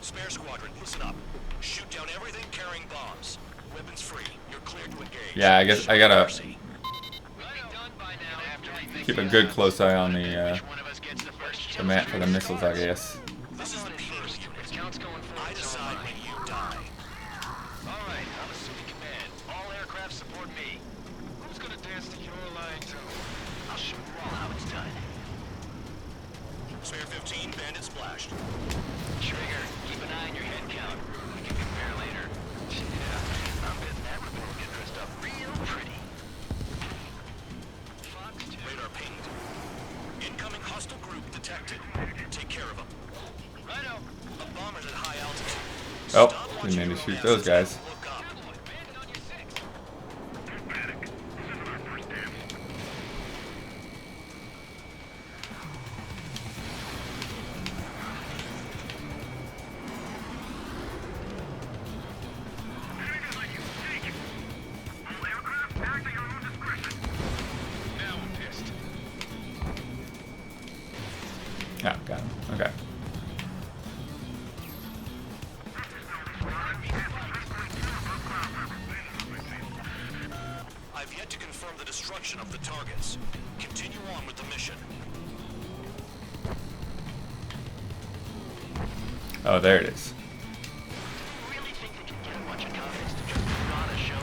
Spare squadron, listen up. Shoot down everything carrying bombs. Weapons free. You're cleared to engage. Yeah, I guess I gotta keep a good close eye on the map for the missiles, I guess. This is the first unit. I decide when you die. Alright, I'm assuming command. All aircraft support me. Who's gonna dance to your line too? I'll show you all how it's done. Spare 15, bandit splashed. Trigger, keep an eye on your head count. We can compare later. Yeah, I'm betting that report will get dressed up real pretty. Radar pinged. Incoming hostile group detected. Take care of them. Righto. A bomber's at high altitude. Oh, didn't mean to shoot those guys. Look up. Ah, got him. Okay. I've yet to confirm the destruction of the targets. Continue on with the mission. Oh, there it is. Really think they can get a bunch of confidence to just put on a show?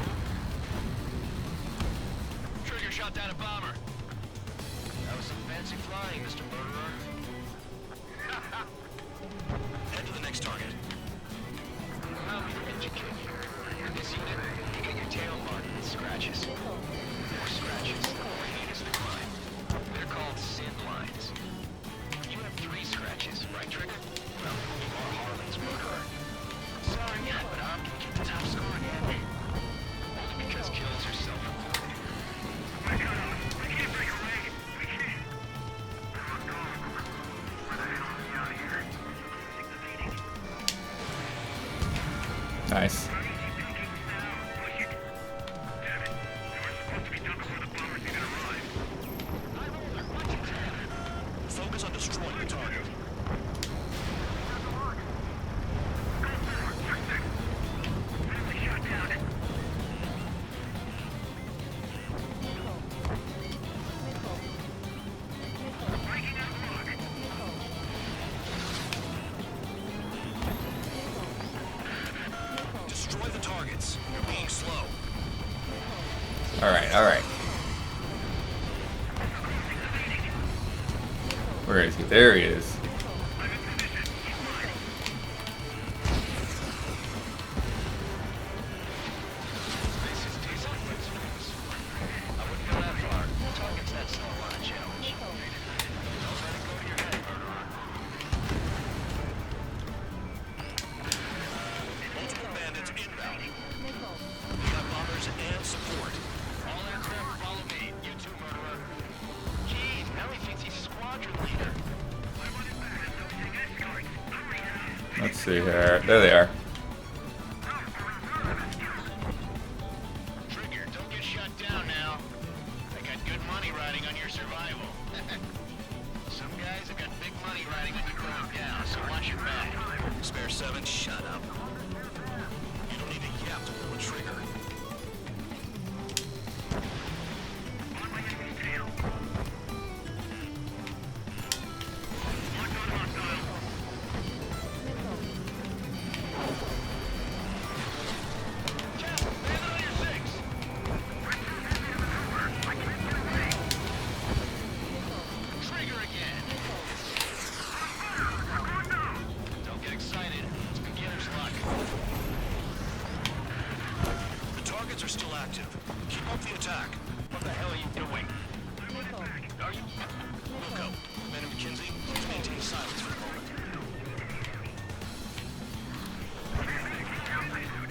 Trigger shot down a bomber. That was some fancy flying, Mr. Murderer. Head to the next target. Allow me to educate you. This unit, you get your tail marked with scratches. More scratches, the more heinous the crime. They're called sin lines. You have 3 scratches, right, Trigger? Well, you are Harlan's murderer. Sorry, but I'm gonna keep the top score again. Only because kills are self-reported. We can't break away. We can't. Oh, no. Where the hell are we out of here? Nice. Focus on destroying the target. Destroy the targets. You're being slow. Alright, alright. Where is he? There he is. This is decent. I wouldn't go that far. Targets that small on a challenge. Don't let it go to your head, Murderer. Multiple bandits inbound. We have bombers and support. All aircraft follow me. You too, Murderer. Jeez, now he thinks he's squadron leader. Let's see here. There they are. money riding on your survival. Some guys have got big money riding on you going down, so watch your back. Spare 7, shut up. You don't need a yap to pull a trigger. Trigger again. Don't get excited. It's beginner's luck. The targets are still active. Keep up the attack. What the hell are you doing? Are you? Wilco, Commander McKenzie, please maintain silence for the moment.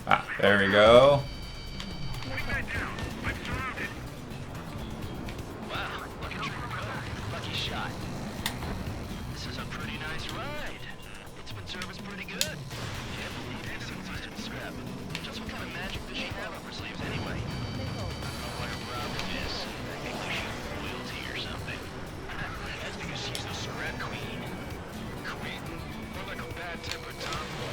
Ah, there we go. Wow, look at Trigger go. Lucky shot. This is a pretty nice ride. It's been serviced pretty good. Can't believe these things used to be scrapped. Just what kind of magic does she have up her sleeves anyway? I don't know what her problem is. I think she's royalty or something. That's because she's the scrap queen. Queen? More like a bad-tempered tomboy.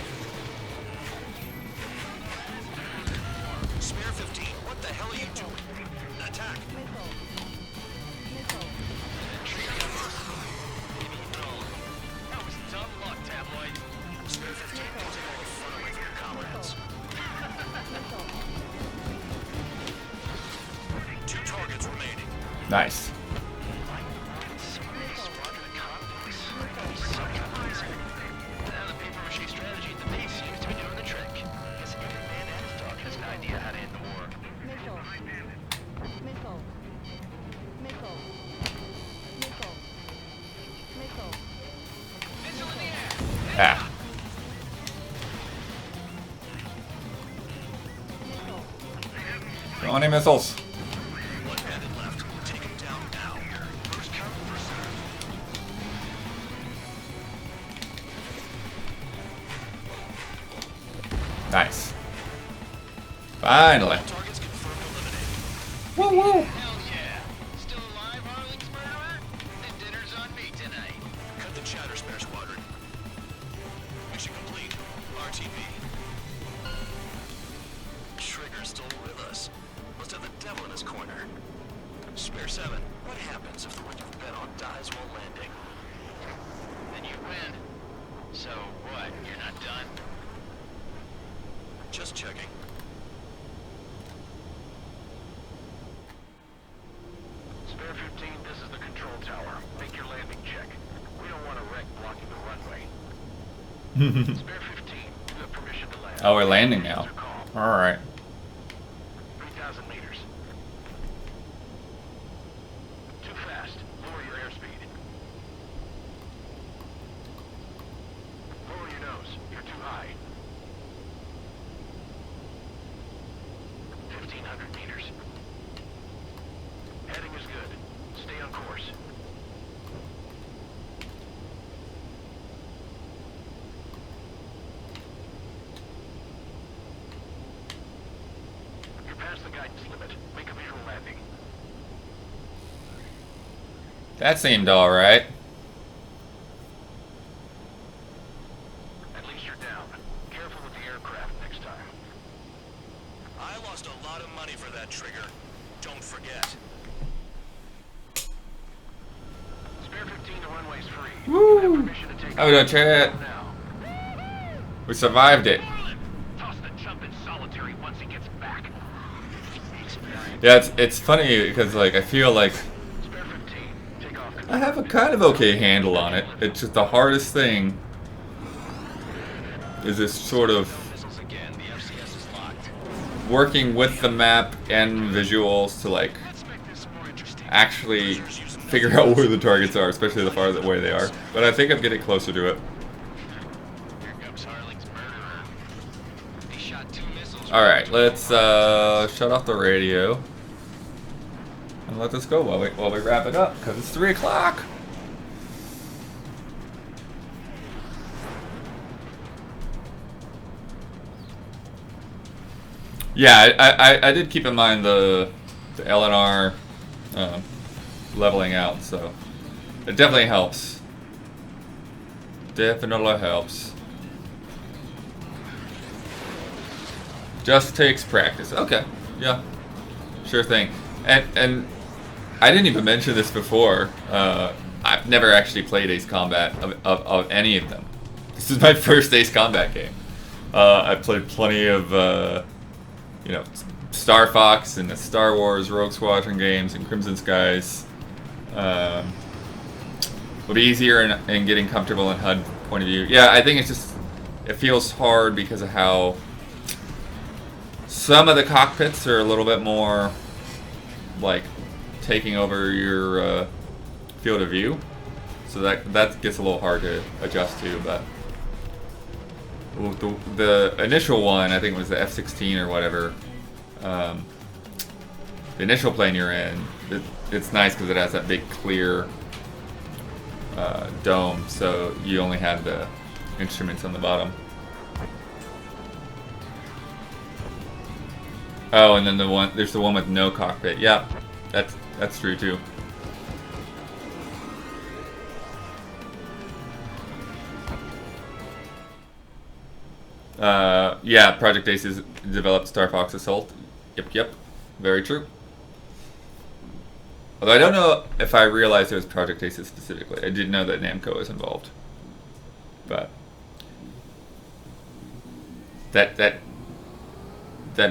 Spare 15, what the hell are you doing? Attack! That was dumb luck, tabloid. Spare 15, don't take all the fun away from your comrades. 2 targets remaining. Nice. Now the paper-mache strategy at the base seems to be doing the trick. Guess every man and his dog has an idea how to end the war. Missile in the air! Ah. Don't want any missiles. One bandit left. Take him down now. First count for serve. Nice. Finally. Targets confirmed eliminated. Woo woo. Hell yeah! Still alive, Harling's murderer? Then dinner's on me tonight. Cut the chatter, Spare Squadron. Mission complete. RTB. Trigger's still with us. Must have the devil in his corner. Spare 7, what happens if the one you've bet on dies while landing? Then you win. So what? You're not done? Just checking. Spare 15, this is the control tower. Make your landing check. We don't want a wreck blocking the runway. Spare 15, you have permission to land. Oh, we're landing now. Alright. 3,000 meters. Too fast. Lower your airspeed. Lower your nose. You're too high. 1,500 meters. Heading is good. Stay on course. You're past the guidance limit. Make a visual landing. That seemed alright. At least you're down. Careful with the aircraft next time. I lost a lot of money for that trigger. Don't forget. Spare 15, the runway's free. Woo! You have permission to take How we doing, off chat? now. We survived it. Toss the chump in solitary once he gets back. Yeah, it's funny because like I feel like Spare 15, take off. I have a kind of okay handle on it. It's just the hardest thing is this sort of Missiles again. The FCS is locked. working with the map and visuals to like actually figure out where the targets are, especially the farther away they are. But I think I'm getting closer to it. Here comes Harling's murderer. He shot 2 missiles. Alright, let's shut off the radio and let this go while we wrap it up, because it's 3 o'clock. Yeah, I did keep in mind the LNR leveling out, so it definitely helps. Definitely helps. Just takes practice. Okay, yeah, sure thing. And I didn't even mention this before. I've never actually played Ace Combat of any of them. This is my first Ace Combat game. I've played plenty of, you know, Star Fox and the Star Wars Rogue Squadron games and Crimson Skies. Would be easier in getting comfortable in HUD point of view. Yeah, I think it's just, it feels hard because of how some of the cockpits are a little bit more like taking over your field of view, so that gets a little hard to adjust to. But the initial one, I think it was the F-16 or whatever, the initial plane you're in, it's nice because it has that big clear dome, so you only have the instruments on the bottom. Oh, and then there's the one with no cockpit. Yeah, that's true too. Yeah, Project Ace has developed Star Fox Assault. Yep, very true. Although I don't know if I realized it was Project Ace specifically. I did know that Namco was involved, but that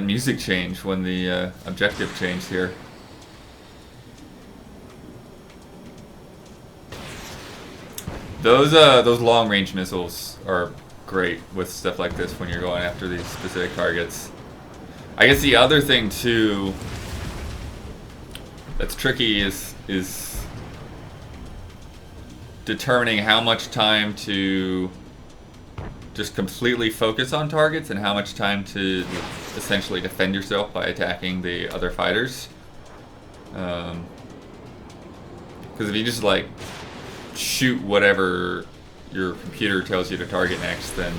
music change when the objective changed here. Those long range missiles are great with stuff like this when you're going after these specific targets. I guess the other thing too that's tricky is determining how much time to just completely focus on targets and how much time to essentially defend yourself by attacking the other fighters. Because if you just like shoot whatever your computer tells you to target next, then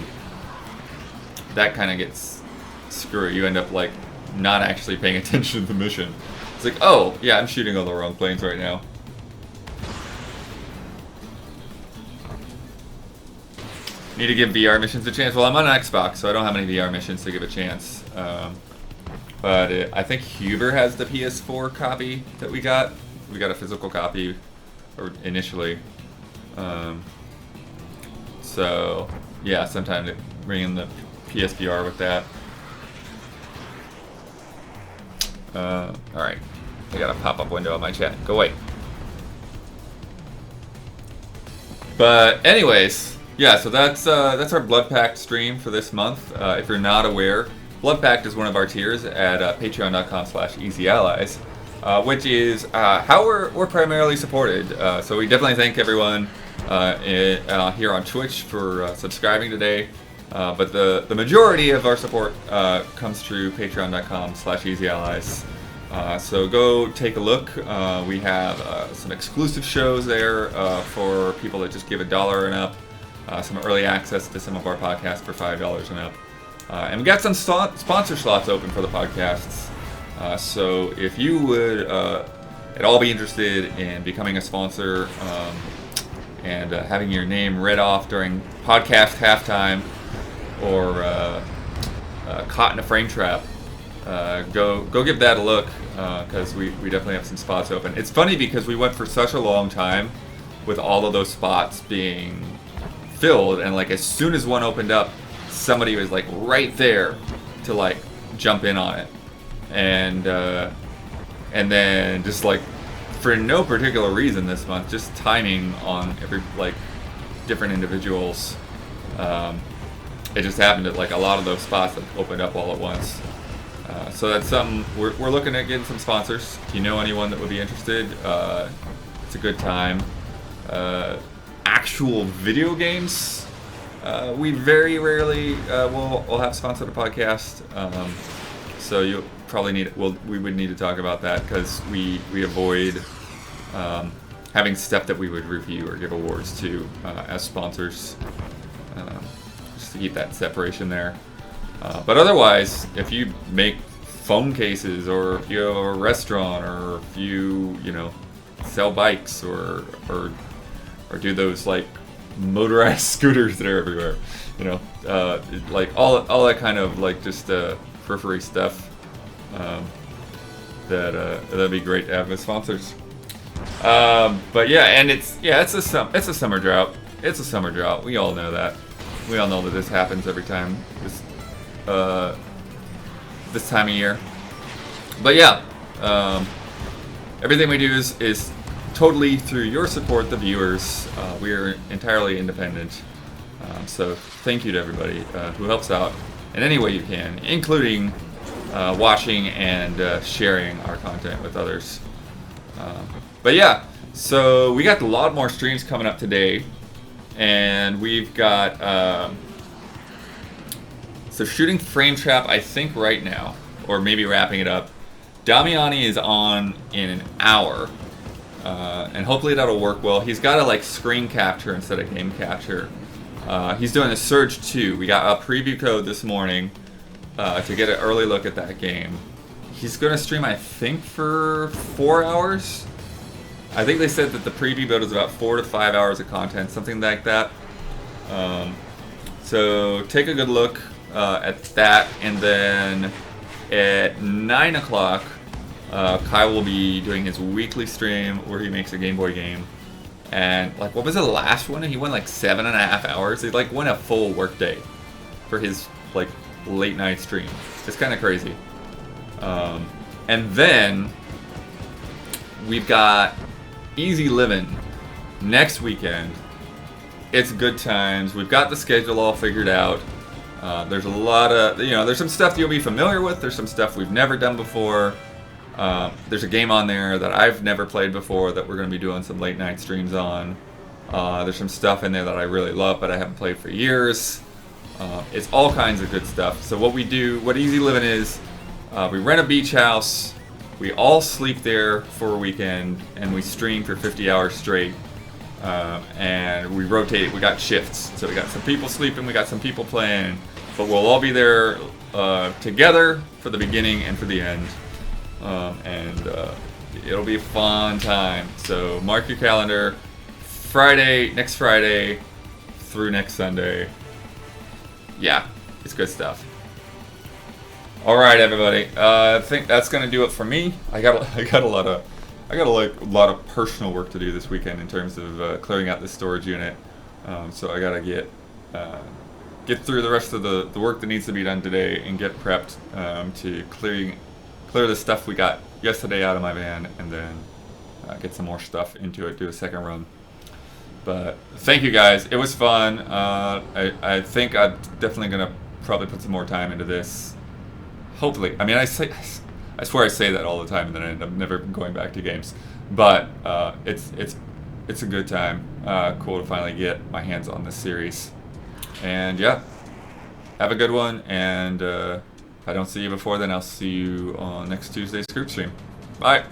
that kind of gets screwy. You end up like not actually paying attention to the mission. It's like, oh yeah, I'm shooting all the wrong planes right now. Need to give VR missions a chance. Well, I'm on an Xbox, so I don't have any VR missions to give a chance. But I think Huber has the PS4 copy that we got. We got a physical copy initially. So yeah, sometime to bring in the PSVR with that. All right, I got a pop-up window on my chat. Go away. But anyways, yeah. So that's our Blood Pact stream for this month. If you're not aware, Blood Pact is one of our tiers at patreon.com/easyallies, which is how we're primarily supported. So we definitely thank everyone here on Twitch for subscribing today. But the majority of our support comes through patreon.com/easyallies. So go take a look. We have some exclusive shows there for people that just give $1 and up. Some early access to some of our podcasts for $5 and up. And we got some sponsor slots open for the podcasts. So if you would at all be interested in becoming a sponsor and having your name read off during podcast halftime, or caught in a frame trap, go give that a look, because we definitely have some spots open. It's funny because we went for such a long time with all of those spots being filled, and like as soon as one opened up, somebody was like right there to like jump in on it, and then just like for no particular reason this month, just timing on every like different individuals. It just happened that like a lot of those spots have opened up all at once. So that's something we're looking at getting some sponsors. If you know anyone that would be interested, it's a good time. Actual video games, we very rarely will have sponsored a podcast. So you probably we would need to talk about that, because we avoid having stuff that we would review or give awards to as sponsors. To keep that separation there. But otherwise, if you make phone cases, or if you have a restaurant, or if you sell bikes or do those like motorized scooters that are everywhere. You know, like all that kind of like just periphery stuff. That'd be great to have as sponsors. But yeah, and it's a summer drought. It's a summer drought. We all know that. We all know that this happens every time this time of year. But yeah, everything we do is totally through your support, the viewers. We are entirely independent. So thank you to everybody who helps out in any way you can, including watching and sharing our content with others. But yeah, so we got a lot more streams coming up today, and we've got so shooting Frame Trap, I think right now, or maybe wrapping it up. Damiani is on in an hour, and hopefully that'll work well. He's got to like screen capture instead of game capture. He's doing a Surge 2. We got a preview code this morning to get an early look at that game. He's going to stream, I think, for 4 hours. I think they said that the preview build is about 4 to 5 hours of content, something like that. So take a good look at that, and then at 9 o'clock, Kai will be doing his weekly stream where he makes a Game Boy game. And like, what was the last one? He went like 7.5 hours. He like went a full work day for his like late night stream. It's kind of crazy. And then we've got Easy Living next weekend. It's good times. We've got the schedule all figured out. There's a lot of, there's some stuff you'll be familiar with. There's some stuff we've never done before. There's a game on there that I've never played before that we're going to be doing some late night streams on. There's some stuff in there that I really love but I haven't played for years. It's all kinds of good stuff. So what Easy Living is, we rent a beach house, we all sleep there for a weekend, and we stream for 50 hours straight. And we rotate, we got shifts. So we got some people sleeping, we got some people playing, but we'll all be there together for the beginning and for the end. And it'll be a fun time. So mark your calendar, next Friday through next Sunday. Yeah, it's good stuff. All right, everybody. I think that's gonna do it for me. I got a lot of personal work to do this weekend in terms of clearing out this storage unit. So I gotta get through the rest of the work that needs to be done today and get prepped to clear the stuff we got yesterday out of my van, and then get some more stuff into it, do a second run. But thank you guys, it was fun. I think I'm definitely gonna probably put some more time into this. Hopefully, I mean, I swear I say that all the time and then I end up never going back to games. But it's a good time. Cool to finally get my hands on this series. And yeah, have a good one, and if I don't see you before then, I'll see you on next Tuesday's group stream. Bye!